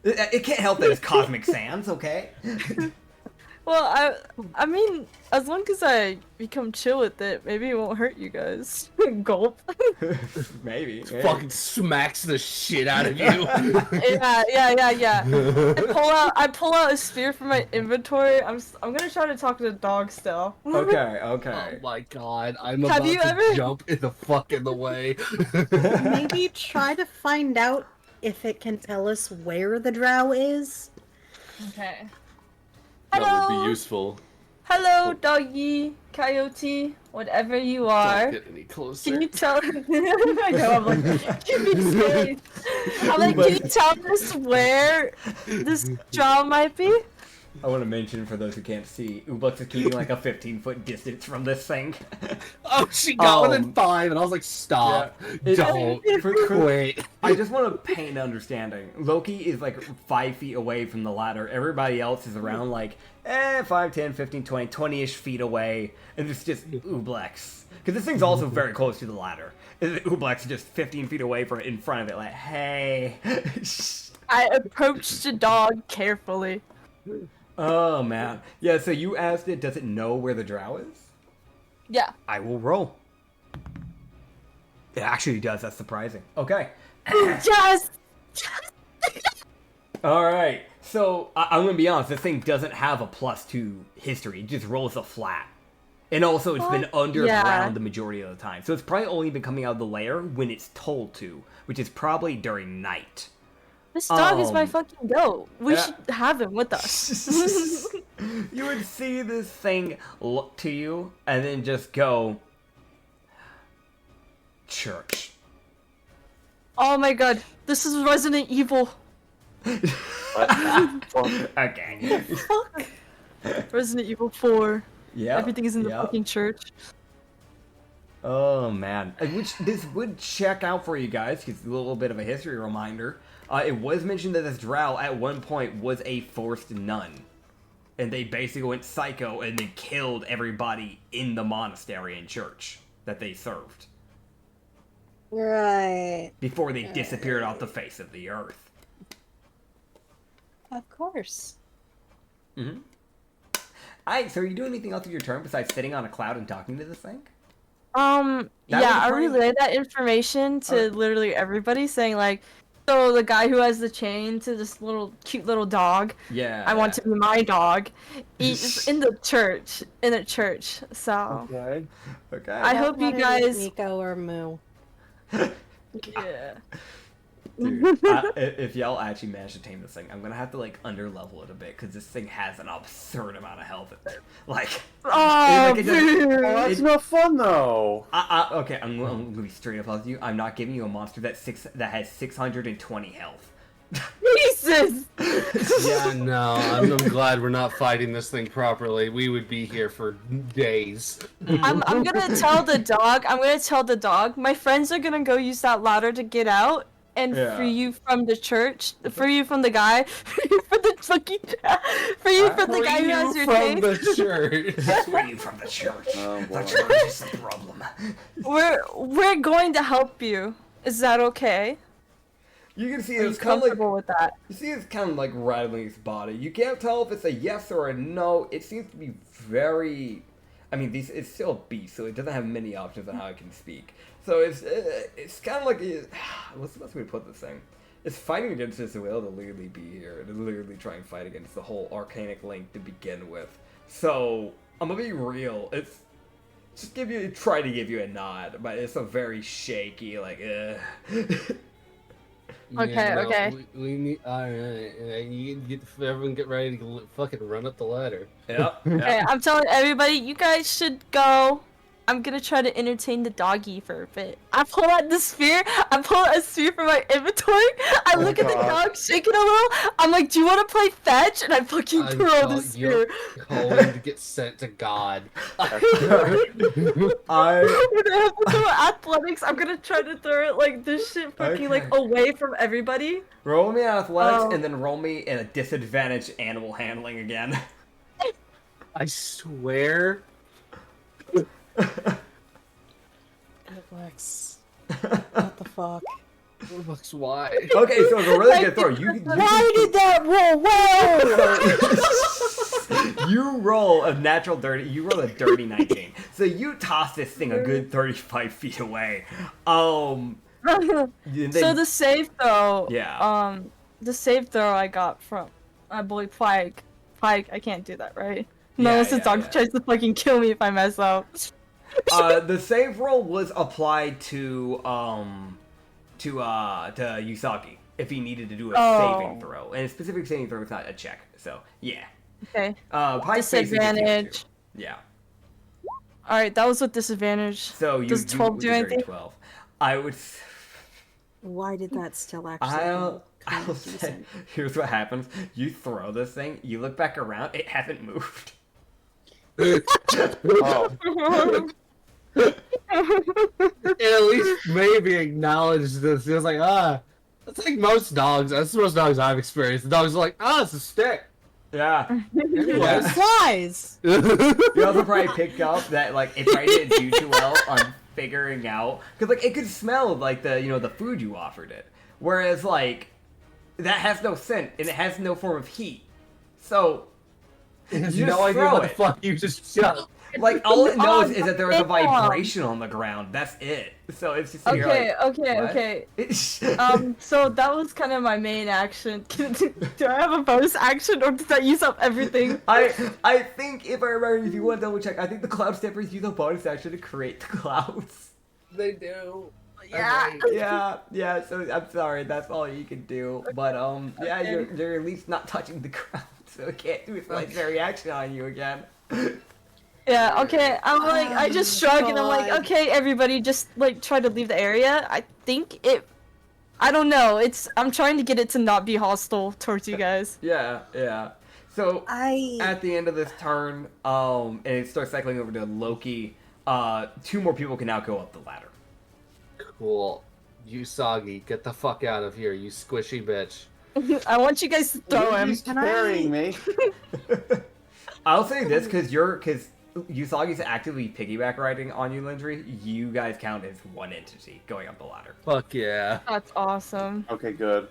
It can't help that it's Cosmic Sans, okay? Well, I mean, as long as I become chill with it, maybe it won't hurt you guys. Gulp. Maybe. Fucking smacks the shit out of you. Yeah. I pull out a spear from my inventory. I'm gonna try to talk to the dog still. Okay. Oh my god, I'm Have about you to ever- jump in the fucking the way. Maybe try to find out if it can tell us where the drow is. Okay. That would Hello. be useful. Hello, doggy, coyote, whatever you are. Don't get any closer. Can you tell? I know. I'm like, give me space. I'm like, can you tell us where this drow might be? I want to mention for those who can't see, Ublex is keeping like a 15-foot distance from this thing. Oh, she got within 5, and I was like, stop. Yeah. Don't. Wait. I just want to paint an understanding. Loki is like 5 feet away from the ladder. Everybody else is around like 5, 10, 15, 20, 20-ish feet away. And it's just Ublex. Because this thing's also very close to the ladder. Ublex is just 15 feet away from it, in front of it, like, hey. I approached the dog carefully. Oh, man. Yeah, so you asked it, does it know where the drow is? Yeah. I will roll. It actually does. That's surprising. Okay. Yes. Alright. So, I'm going to be honest. This thing doesn't have a +2 history. It just rolls a flat. And also, it's been underground the majority of the time. So, it's probably only been coming out of the lair when it's told to, which is probably during night. This dog is my fucking goat. We should have him with us. You would see this thing look to you and then just go, church. Oh my god, this is Resident Evil. Okay. Fuck. Resident Evil 4. Yeah. Everything is in the fucking church. Oh man, which this would check out for you guys because a little bit of a history reminder. It was mentioned that this drow at one point was a forced nun, and they basically went psycho and then killed everybody in the monastery and church that they served. Right. before they disappeared off the face of the earth. Of course. Mm-hmm. Alright, so are you doing anything else with your turn besides sitting on a cloud and talking to this thing? Yeah, I relayed that information to literally everybody, saying like, so the guy who has the chain to this little cute little dog, Yeah. I want to be my dog. He's in the church, So Okay. Okay. I hope you guys. Nico or Moo. Yeah. Dude, if y'all actually manage to tame this thing, I'm gonna have to like underlevel it a bit because this thing has an absurd amount of health in it. Like, Oh, it doesn't- dude. Well, that's no fun though. okay, I'm gonna be straight up with you. I'm not giving you a monster that has 620 health. Jesus! Yeah, no, I'm glad we're not fighting this thing properly. We would be here for days. I'm gonna tell the dog, my friends are gonna go use that ladder to get out and Yeah. free you from the church, free you from the guy, free you from the fucking, free you from the guy who has your from taste. the church. Free you from the church. Oh, The boy. church is the problem. We're going to help you. Is that okay? You can see Are you it's kind of like comfortable with that? you see it's kind of like rattling its body. You can't tell if it's a yes or a no. It seems to be very. I mean, it's still a beast, so it doesn't have many options on how it can speak. So it's kind of like what's the best way to put this thing? It's fighting against its will to literally be here, to literally try and fight against the whole arcanic link to begin with. So I'm gonna be real. It's just try to give you a nod, but it's a very shaky like. Okay, okay. We need. Alright, you get everyone get ready to fucking run up the ladder. Yep. Okay, I'm telling everybody, you guys should go. I'm gonna try to entertain the doggy for a bit. I pull out the sphere. I pull out a sphere from my inventory. I look at the God. dog, shake it a little. I'm like, "Do you want to play fetch?" And I fucking I'm throw telling the sphere. Going to get sent to God. I When I have to throw athletics, I'm gonna try to throw it like this shit, fucking like Okay. away from everybody. roll me athletics Oh. and then roll me in a disadvantaged animal handling again. I swear. Alex. What the fuck? Bucks, why? Okay, so it's a really good throw. Why did that roll well? You roll a natural 30. You roll a dirty 19. So you toss this thing a good 35 feet away. And then- So the save throw. Yeah. The save throw I got from I believe Pike. Pike, I can't do that, right? No, Yeah, unless the yeah, dog yeah. tries to fucking kill me if I mess up. The save roll was applied to Usagi if he needed to do a saving throw, and a specific saving throw is not a check. So yeah. Okay. Pike's basically gets you Disadvantage. too. Yeah. All right, that was with disadvantage. So you Does 12 do you dirty anything? 12. I would. Why did that still actually? I'll kind of say, decent? here's what happens. You throw this thing, you look back around, it hasn't moved. Oh. It at least maybe acknowledge this. It was like, that's like most dogs. That's most dogs I've experienced. The dogs are like, it's a stick. Yeah. Anyway. Flies! You also probably picked up that like it probably didn't do too well on figuring out because like it could smell like the food you offered it, whereas like that has no scent and it has no form of heat. So It has you no just idea throw what it. the fuck you just shot. Like all it knows is that there was a damn. vibration on the ground. That's it. So it's just you're Okay, like, okay. what? So that was kind of my main action. Do I have a bonus action, or did that use up everything? I think if I remember, if you want to double check, I think the cloud steppers use a bonus action to create the clouds. They do. Yeah. Yeah. So I'm sorry, that's all you can do. But yeah, you're at least not touching the ground, so it can't do its legendary action on you again. Yeah, okay, I'm like, I just shrug and I'm like, God. okay, everybody, just like try to leave the area. I don't know, I'm trying to get it to not be hostile towards you guys. Yeah. So I. at the end of this turn, and it starts cycling over to Loki. 2 more people can now go up the ladder. Cool. Usagi, get the fuck out of here, you squishy bitch. I want you guys to throw him. He's carrying me. I'll say this because Usagi's actively piggyback riding on you, Lindry. You guys count as one entity going up the ladder. Fuck yeah. That's awesome. Okay, good.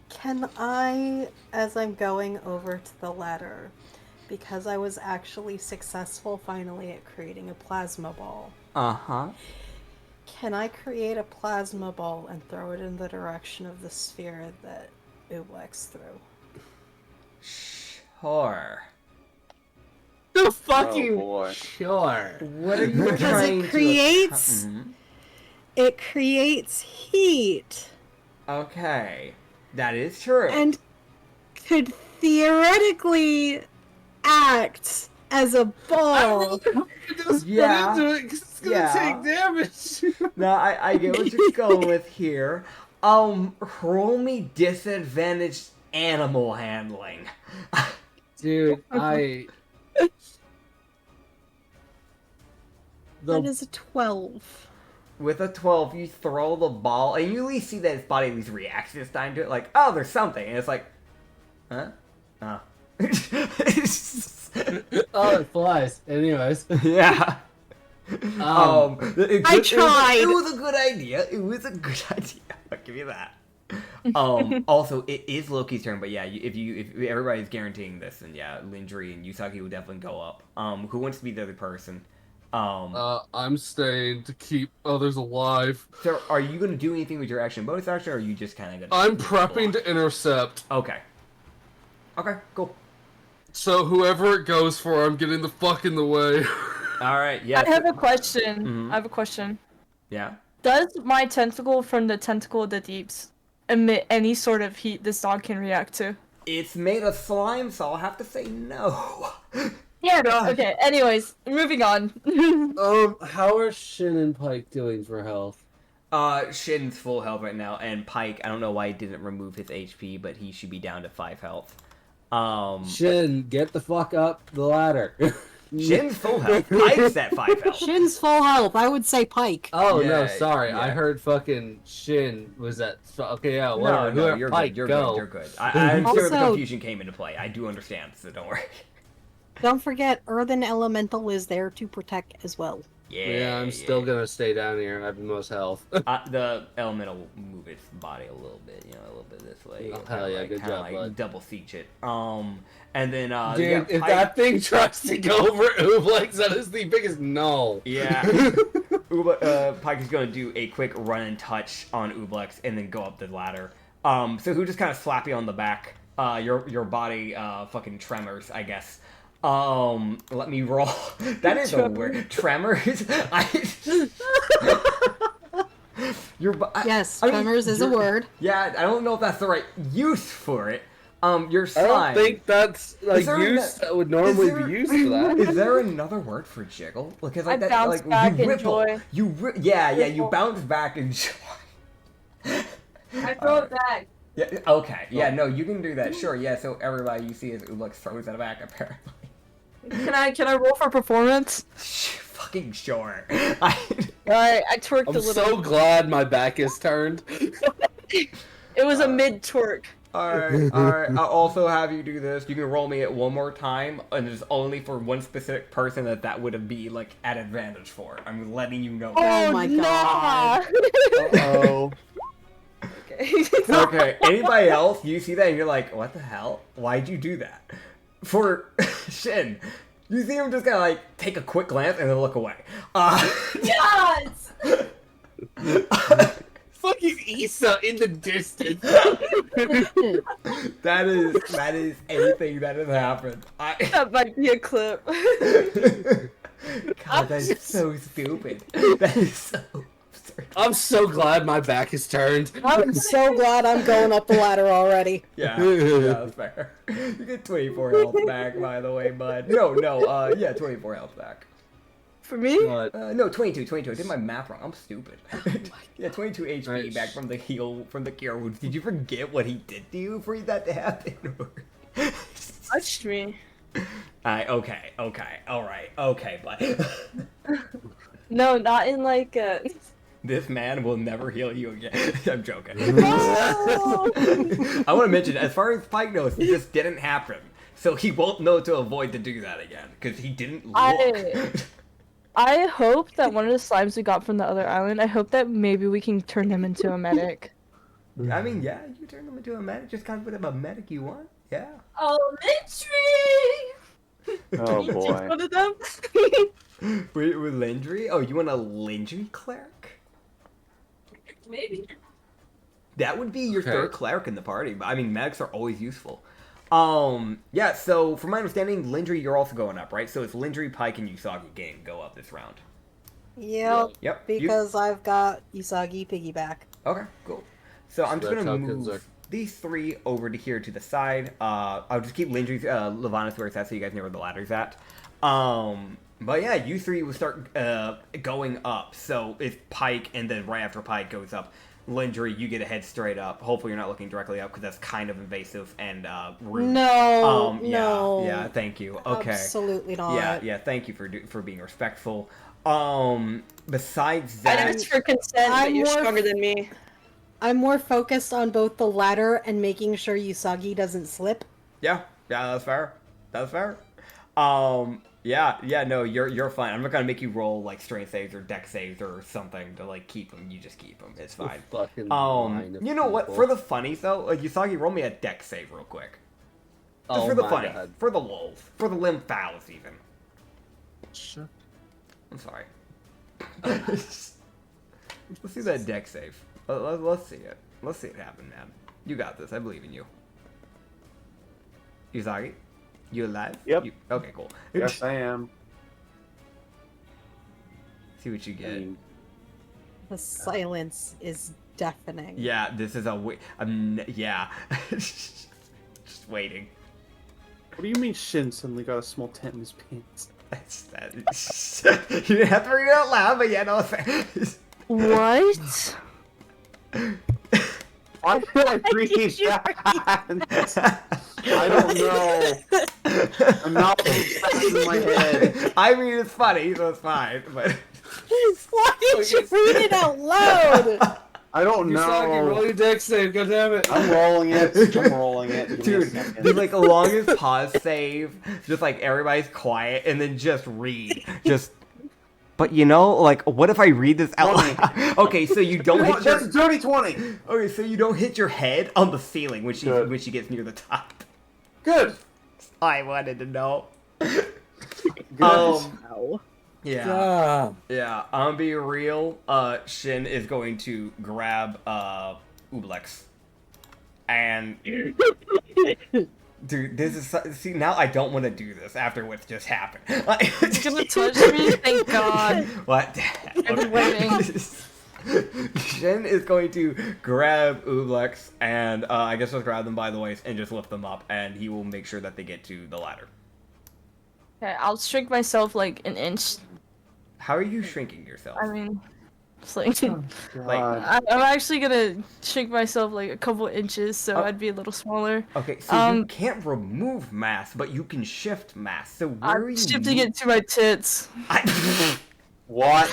Can I, as I'm going over to the ladder, because I was actually successful finally at creating a plasma ball, Uh-huh. can I create a plasma ball and throw it in the direction of the sphere that Ublex threw? Sure. The fucking Oh, boy. sure. What are you Because trying it creates to... Mhm. it creates heat Okay. That is true. and could theoretically act as a ball. Just Yeah. put into it 'cause it's gonna Yeah. take damage. No, I get what you're going with here. Roll me disadvantaged animal handling. Dude, That is a 12. With a 12, you throw the ball, and you at least see that its body at least reacts this time to it, like, oh, there's something, and it's like, huh? Oh. Oh, it flies. Anyways. Yeah. I tried. It was a good idea. It was a good idea. I'll give you that. Also, it is Loki's turn, but yeah, if everybody's guaranteeing this, then yeah, Lindry and Yusagi will definitely go up. Who wants to be the other person? I'm staying to keep others alive. So are you going to do anything with your action bonus action, or are you just kind of going to... I'm prepping to intercept. Okay. Okay, cool. So whoever it goes for, I'm getting the fuck in the way. Alright, yeah. I have a question. Mhm. I have a question. Yeah? Does my tentacle from the tentacle of the deeps emit any sort of heat this dog can react to? It's made of slime, so I'll have to say no. Yeah. Okay. Anyways, moving on. How are Shin and Pike doing for health? Shin's full health right now, and Pike, I don't know why he didn't remove his HP, but he should be down to 5 health. Shin, get the fuck up the ladder. Shin's full health. Pike's at 5 health. Shin's full health. I would say Pike. Oh no, Yeah, sorry. yeah. I heard fucking Shin was at. Okay, yeah. No, Whatever. no, Whoever you're Pike, good. You're go. good. You're good. I'm sure the Also- confusion came into play. I do understand, so don't worry. Don't forget, Earthen Elemental is there to protect as well. Yeah, I'm still gonna stay down here. I have the most health. The elemental will move its body a little bit, a little bit this way. Oh, hell yeah, good job, like bud. double siege it. And then Dude, yeah, if Pike- that thing tries to go over Ublex, that is the biggest no. Yeah. Pike is going to do a quick run and touch on Ublex and then go up the ladder. So he'll just kind of slap you on the back. Your body fucking tremors, I guess. Let me roll. That is a word. Tremors? Yes, I mean, tremors is a word. Yeah, I don't know if that's the right use for it. Your I slime. don't think that's like Is there use a- that would normally is there- be used for that. Is there another word for jiggle? Because like I that, bounce like back you in ripple. joy. You Ripple. bounce back and joy. I throw it back. Yeah. Okay. Yeah. No, you can do that. Sure. Yeah. So everybody you see as Ublex throws it back. Apparently. Can I roll for performance? Fucking sure. Alright, I twerked a I'm little. so glad my back is turned. It was a mid twerk. Alright, alright. I'll also have you do this. You can roll me it one more time, and it's only for one specific person that would be, like, at advantage for. I'm letting you know. Oh my god. Oh. Okay. Okay, anybody else, you see that and you're like, what the hell? Why'd you do that? For Shin, you see him just kind of, like, take a quick glance and then look away. Yes! Fucking Issa in the distance. That is anything that has happened. That might be a clip. God, that is so stupid. That is so absurd. I'm so glad my back is turned. I'm so glad I'm going up the ladder already. Yeah, that's fair. You get 24 health back, by the way, bud. No, 24 health back. For me? What? No, 22. I did my math wrong. I'm stupid. Yeah, 22 HP Nice. back from the cure wounds. Did you forget what he did to you for that to happen? Touched me. Okay, alright, okay, bud. No, not in like a. This man will never heal you again. I'm joking. No! I want to mention, as far as Pike knows, it just didn't happen. So he won't know to avoid to do that again, because he didn't look. I hope that one of the slimes we got from the other island, I hope that maybe we can turn him into a medic. I mean, yeah, you turn them into a medic, just kind of whatever medic you want, yeah. Elementary! Oh Teach boy. one of them? With Lindry? Oh, you want a Lindry cleric? Maybe. That would be your Okay. third cleric in the party, but I mean, medics are always useful. Yeah, so from my understanding, Lindry, you're also going up, right? So it's Lindry, Pike, and Usagi game go up this round. Yep. Yep. Because I've got Usagi piggyback. Okay, cool. So I'm just That's gonna how kids move are. these three over to here to the side. I'll just keep Lindry's Levanus where it's at, so you guys know where the ladder's at. But yeah, you three will start going up. So it's Pike, and then right after Pike goes up, Lindry, you get a head straight up. Hopefully you're not looking directly up because that's kind of invasive and rude. No, Yeah, no. yeah, thank you. Okay. Absolutely not. Yeah, thank you for being respectful. Besides I that, asked for consent, but I'm you're more- stronger than me. I'm more focused on both the ladder and making sure Usagi doesn't slip. yeah, that's fair. That's fair. Yeah, no, you're fine. I'm not gonna make you roll like strength saves or dex saves or something to like keep them. You just keep them. It's fine. Fucking line of You know what? people. For the funnies though, Usagi, roll me a dex save real quick. Just Oh for the my funny, God. for the lulz, for the lymphalis even. Sure. I'm sorry. Let's see that dex save. Let's see it. Let's see it happen, man. You got this. I believe in you. Usagi, you alive? Yep. Okay, cool. Yes, I am. See what you I get. mean, The silence is deafening. Yeah, this is yeah. Just waiting. What do you mean Shin suddenly got a small tent in his pants? You didn't have to read it out loud, but yeah, no, it's fair. What? Why did I read that? I don't know. I'm not putting in my head. I mean, it's funny, so it's fine, but... Why did you read it out loud? I don't Usagi, roll know. your dex save, goddammit. I'm rolling it. I'm rolling it. Give me a Dude, second. the like longest pause save, just like everybody's quiet, and then just read. Just... But you know, like, what if I read this out loud? Okay, so you don't hit That's a your... dirty 20. Okay, so you don't hit your head on the ceiling when Good. she gets near the top. Good. I wanted to know. Good. Yeah. Yeah, I'm gonna be real. Shin is going to grab Ublex. And dude, this is see now I don't want to do this after what's just happened. He's gonna touch me? Thank God. What? I've been waiting. Shin is going to grab Ublex and I guess just grab them by the waist and just lift them up, and he will make sure that they get to the ladder. Okay, I'll shrink myself like an inch. How are you shrinking yourself? I mean, it's like Like, I'm actually gonna shrink myself like a couple inches, so Oh. I'd be a little smaller. okay, so you can't remove mass, but you can shift mass. So where are I'm you? shifting it to my tits. What?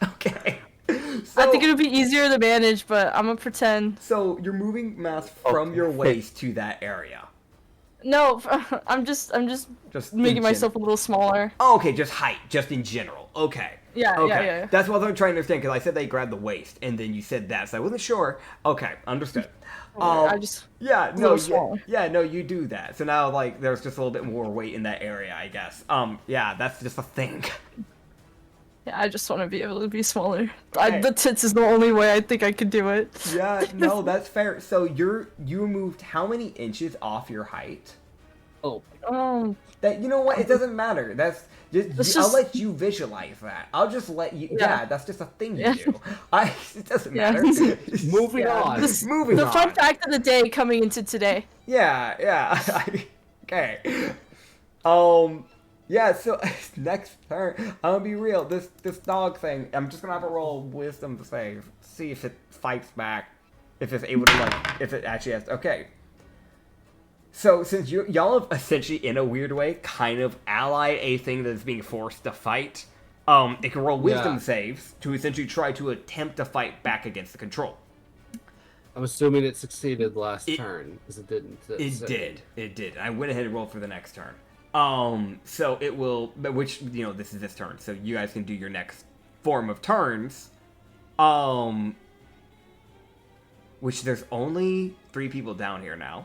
Okay. I think it would be easier to manage, but I'm gonna pretend. So you're moving mass from your waist to that area. No, I'm just Just making in myself a little smaller. Oh, okay, just height, just in general. Okay. Yeah, Okay. yeah. That's what I'm trying to understand, because I said they grabbed the waist, and then you said that, so I wasn't sure. Okay, understood. I just Yeah, a no, little small. yeah, no, you do that. So now, like, there's just a little bit more weight in that area, I guess. Yeah, that's just a thing. yeah, I just want to be able to be smaller. Okay. The tits is the only way I think I could do it. Yeah, no, that's fair. So you moved how many inches off your height? Oh, That you know what? It doesn't matter. That's It's I'll just- let you visualize that. I'll just let you. Yeah, Yeah. that's just a thing you Yeah. do. It doesn't Yeah. matter. moving Yeah. on. Moving The on. fun fact of the day coming into today. Yeah. Okay. Yeah. So next turn, I'm gonna be real. This dog thing. I'm just gonna have to roll wisdom to save. See if it fights back. If it's able to if it actually has. Okay. So, since y'all have essentially, in a weird way, kind of allied a thing that is being forced to fight, it can roll wisdom Yeah. saves to essentially try to attempt to fight back against the control. I'm assuming it succeeded last turn, because it didn't. It did. I went ahead and rolled for the next turn. So it will, which, this is this turn, so you guys can do your next form of turns. Which there's only 3 people down here now.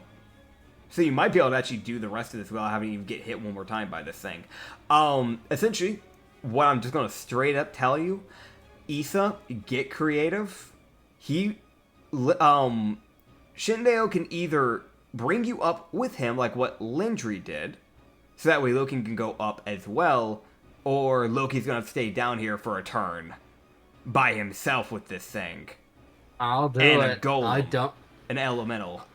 So you might be able to actually do the rest of this without having to even get hit one more time by this thing. Essentially, what I'm just going to straight up tell you, Issa, get creative. Shindeo can either bring you up with him, like what Lindry did, so that way Loki can go up as well, or Loki's going to stay down here for a turn by himself with this thing. I'll do and it. A golem, I don't. an elemental.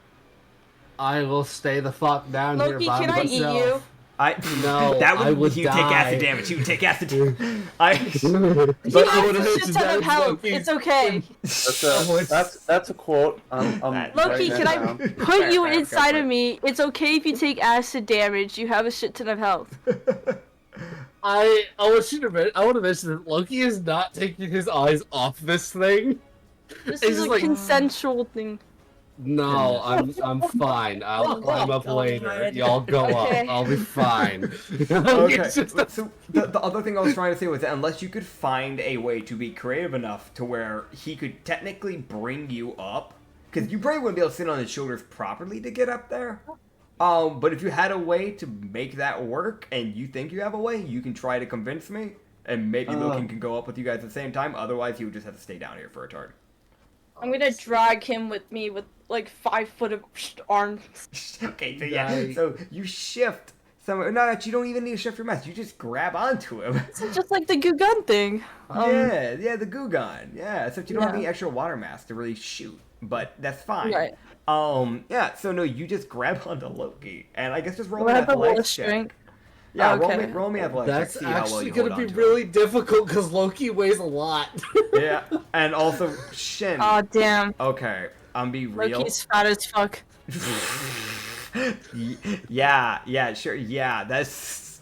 I will stay the fuck down Loki, here by can myself. I eat you? No, that would, I would you die. take acid damage. You would take acid damage. You have a shit ton of health. It's okay. That's a quote. Loki, can I put you inside of me? It's okay if you take acid damage. You have a shit ton of health. I want to mention that Loki is not taking his eyes off this thing. This It's is a like- consensual thing. No, I'm fine. I'll climb up later. God. Y'all go Okay. up. I'll be fine. Okay. It's just a- So the other thing I was trying to say was that unless you could find a way to be creative enough to where he could technically bring you up, because you probably wouldn't be able to sit on his shoulders properly to get up there. But if you had a way to make that work, and you think you have a way, you can try to convince me, and maybe Loki can go up with you guys at the same time. Otherwise, you would just have to stay down here for a turn. I'm gonna drag him with me with like 5 foot of arms. Okay, so yeah, so you shift somewhere. No, you don't even need to shift your mass. You just grab onto him. It's just like the goo gun thing. Yeah, the goo gun. Yeah, except you don't have Yeah. any extra water mass to really shoot, but that's fine. Right. Yeah, so no, you just grab onto Loki, and I guess just roll What me about athletics check. strength? Yeah, Okay. roll me athletics check. That's See how well actually you gonna hold be on to really difficult because Loki weighs a lot. it. Yeah, and also Shin. Oh damn. Okay, be real. Loki's fat as fuck. Yeah, sure. Yeah, that's.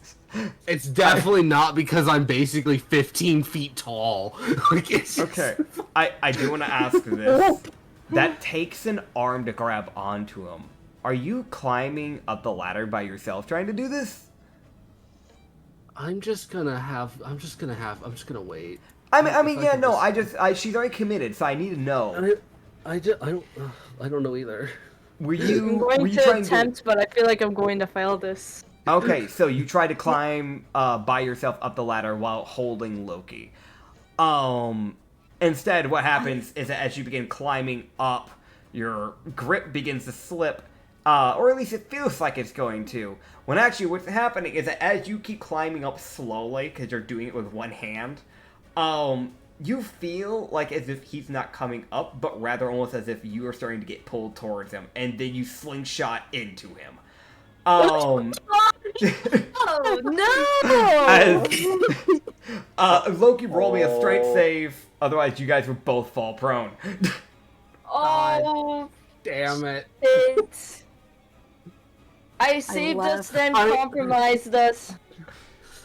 It's definitely not because I'm basically 15 feet tall. Like, it's just- Okay, I do want to ask this. That takes an arm to grab onto him. Are you climbing up the ladder by yourself trying to do this? I'm just gonna wait. I mean, If yeah, can no, she's already committed, so I need to know. I don't know either. Were I'm you going to trying attempt, but I feel like I'm going to fail this. Okay, so you tried to climb by yourself up the ladder while holding Loki. Instead, what happens is that as you begin climbing up, your grip begins to slip, or at least it feels like it's going to. When actually what's happening is that as you keep climbing up slowly, because you're doing it with one hand, you feel like as if he's not coming up, but rather almost as if you are starting to get pulled towards him, and then you slingshot into him. Oh no! Loki, roll me a strength save, otherwise you guys would both fall prone. Oh, Damn it. I saved us, left. then compromised us.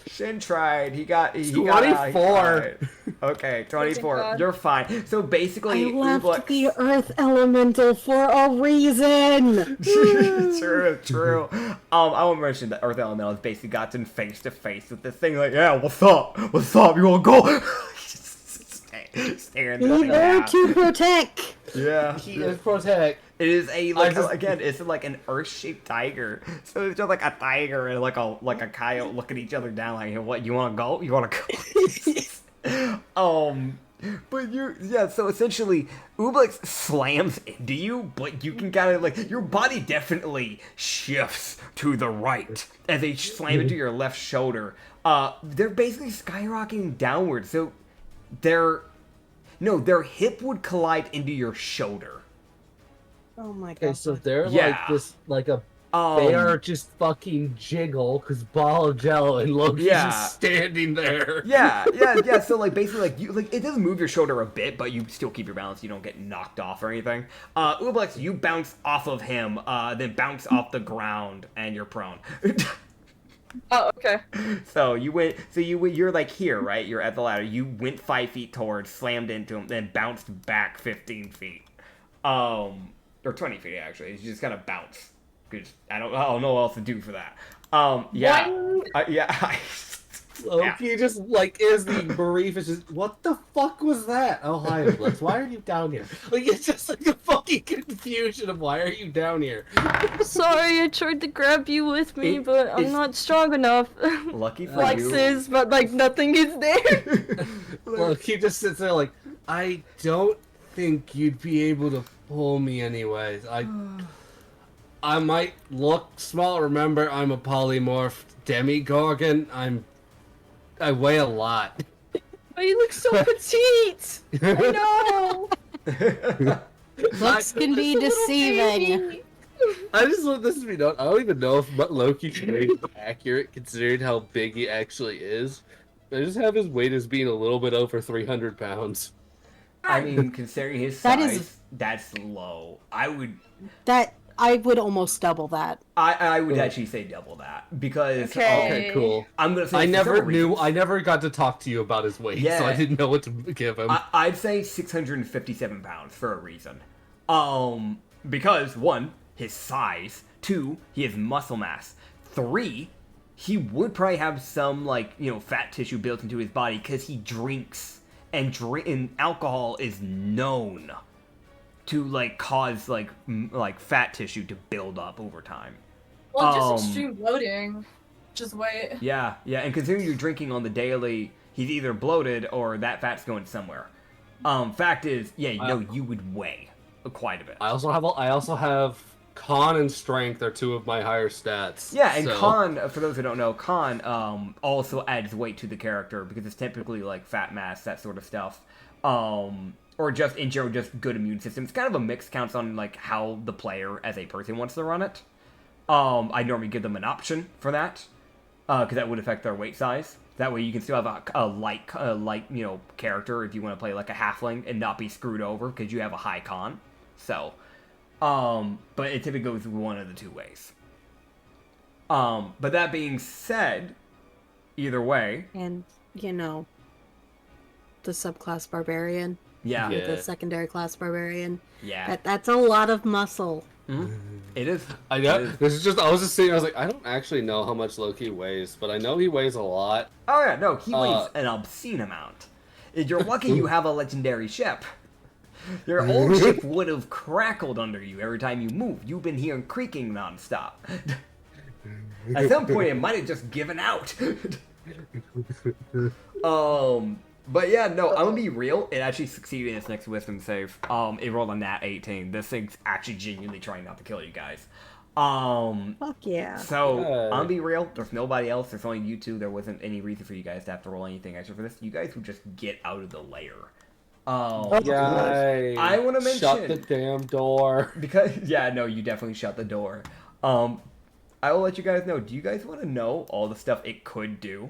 Shin tried. He got 24. tried. Okay, 24. God. You're fine. So basically, I left Ublex- the earth elemental for a reason. True. I want to mention that Earth Elemental has basically gotten face to face with this thing. Like, yeah, what's up? What's up? You want to go? Staring Be this thing there down. to protect. Yeah. He is protect. It is just- again, it's like an Earth-shaped tiger. So it's just like a tiger and like a coyote look at each other down like, what? You want to go? You want to go? But so essentially, Ublex slams into you, but you can kind of like your body definitely shifts to the right as they slam into your left shoulder. They're basically skyrocketing downward, so their hip would collide into your shoulder. Oh my Okay, god. so they're Yeah. they are just fucking jiggle because Ball of Jello and Loki's Yeah. just standing there. Yeah. So like basically like you like it does move your shoulder a bit, but you still keep your balance. You don't get knocked off or anything. Ublex, you bounce off of him, then bounce off the ground, and you're prone. Oh, okay. So you're like here, right? You're at the ladder. You went 5 feet towards, slammed into him, then bounced back 15 feet. Or 20 feet actually. It's just kind of bounce. Because I don't know what else to do for that. Yeah. Loki just like is the brief is just what the fuck was that? Oh hi Blitz, why are you down here? Like it's just like a fucking confusion of why are you down here? Sorry, I tried to grab you with me, but I'm not strong enough. Lucky for Flexes, but like nothing is there. Loki just sits there like I don't think you'd be able to pull me anyways. I might look small. Remember, I'm a polymorph demigorgon. I weigh a lot. But you look so petite. I know. Looks can be deceiving. I just want this to be known. I don't even know if Loki's weight is accurate considering how big he actually is. I just have his weight as being a little bit over 300 pounds. I mean, considering his size, that's low. I would almost double that. I would actually say double that because Okay, cool. I'm gonna say I never got to talk to you about his weight, so I didn't know what to give him. I'd say 657 pounds for a reason. Because 1, his size. 2, he has muscle mass. 3, he would probably have some fat tissue built into his body because he drinks, and alcohol is known to cause fat tissue to build up over time. Well, just extreme bloating. Just wait. Yeah, and considering you're drinking on the daily, he's either bloated or that fat's going somewhere. Fact is, you would weigh quite a bit. I also have con and strength are 2 of my higher stats. Yeah, and con, for those who don't know, con also adds weight to the character because it's typically fat mass, that sort of stuff. Or just in general, just good immune system. It's kind of a mix, counts on how the player as a person wants to run it. I normally give them an option for that, because that would affect their weight size. That way you can still have a light character if you want to play like a halfling and not be screwed over because you have a high con. So, but it typically goes one of the 2 ways. But that being said, either way, and the subclass barbarian. Yeah. The secondary class barbarian. Yeah. That's a lot of muscle. Mm-hmm. It is. I know. I was just saying. I was like, I don't actually know how much Loki weighs, but I know he weighs a lot. Oh yeah, no, he weighs an obscene amount. If you're lucky, you have a legendary ship. Your old ship would have crackled under you every time you move. You've been hearing creaking nonstop. At some point, it might have just given out. But yeah, no, I'm gonna be real. It actually succeeded in its next wisdom save. It rolled a nat 18. This thing's actually genuinely trying not to kill you guys. Fuck yeah. So, I'm gonna be real. There's nobody else. There's only you 2. There wasn't any reason for you guys to have to roll anything extra for this. You guys would just get out of the lair. Guys, I want to mention... Shut the damn door. Because, you definitely shut the door. I will let you guys know. Do you guys want to know all the stuff it could do?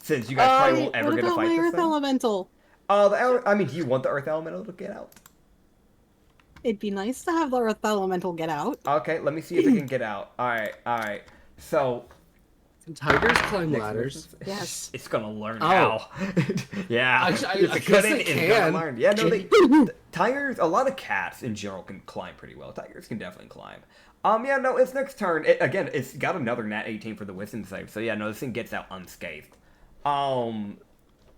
Since you guys probably won't ever get to fight this thing. What about my Earth Elemental? Do you want the Earth Elemental to get out? It'd be nice to have the Earth Elemental get out. Okay, let me see if it can get out. Alright. So... Tigers climb ladders. Yes. It's gonna learn how. Yeah. I guess they can. Learn. Yeah, no, tigers, a lot of cats in general can climb pretty well. Tigers can definitely climb. Its next turn, it's got another nat 18 for the wisdom save. So this thing gets out unscathed. It'll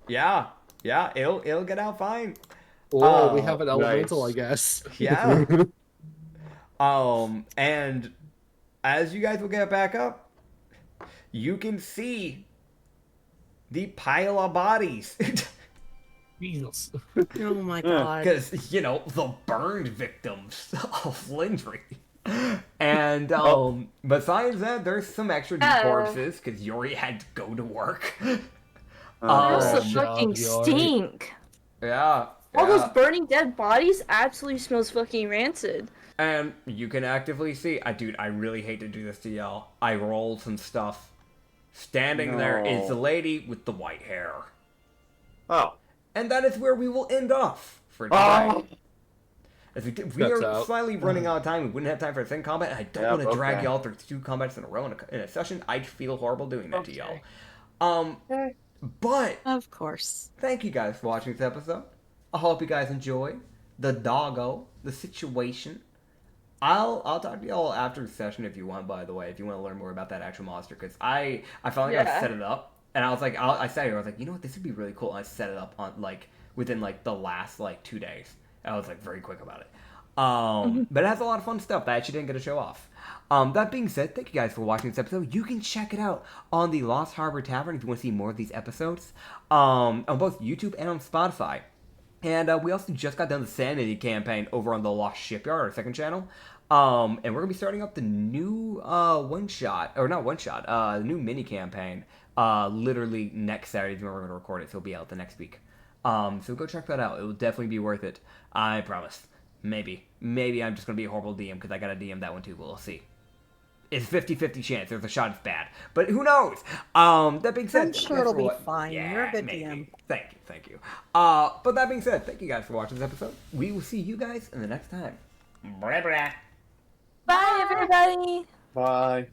get out fine. Oh, we have an elemental, nice. I guess. Yeah. And as you guys will get back up, you can see the pile of bodies. Jesus. Oh my god. Because, the burned victims of Lindry. And, besides that, there's some extra corpses, because Yuri had to go to work. They also fucking stink. Yeah. All those burning dead bodies absolutely smells fucking rancid. And you can actively see, I really hate to do this to y'all. I rolled some stuff. Standing there is the lady with the white hair. Oh. And that is where we will end off for today. As we are slightly running out of time. We wouldn't have time for a second combat. And I don't want to drag y'all through 2 combats in a row in a session. I'd feel horrible doing that to y'all. But of course. Thank you guys for watching this episode. I hope you guys enjoy. the doggo, the situation. I'll talk to y'all after the session if you want. By the way, if you want to learn more about that actual monster, because I finally got to set it up, and I was like, I sat here, I was like, you know what, this would be really cool. And I set it up on like within like the last like 2 days. I was like very quick about it. But it has a lot of fun stuff that I actually didn't get to show off. That being said, thank you guys for watching this episode. You can check it out on the Lost Harbor Tavern if you want to see more of these episodes, on both YouTube and on Spotify. And we also just got done the Sanity campaign over on the Lost Shipyard, our second channel. And we're going to be starting up the new the new mini campaign literally next Saturday is when we're going to record it, so it'll be out the next week. So go check that out. It will definitely be worth it. I promise. Maybe I'm just going to be a horrible DM because I got to DM that one too, but we'll see. It's 50-50 chance. There's a shot it's bad. But who knows? That being said... I'm sure it'll be fine. You're a good DM. Thank you. But that being said, thank you guys for watching this episode. We will see you guys in the next time. Bye. Bye, everybody. Bye.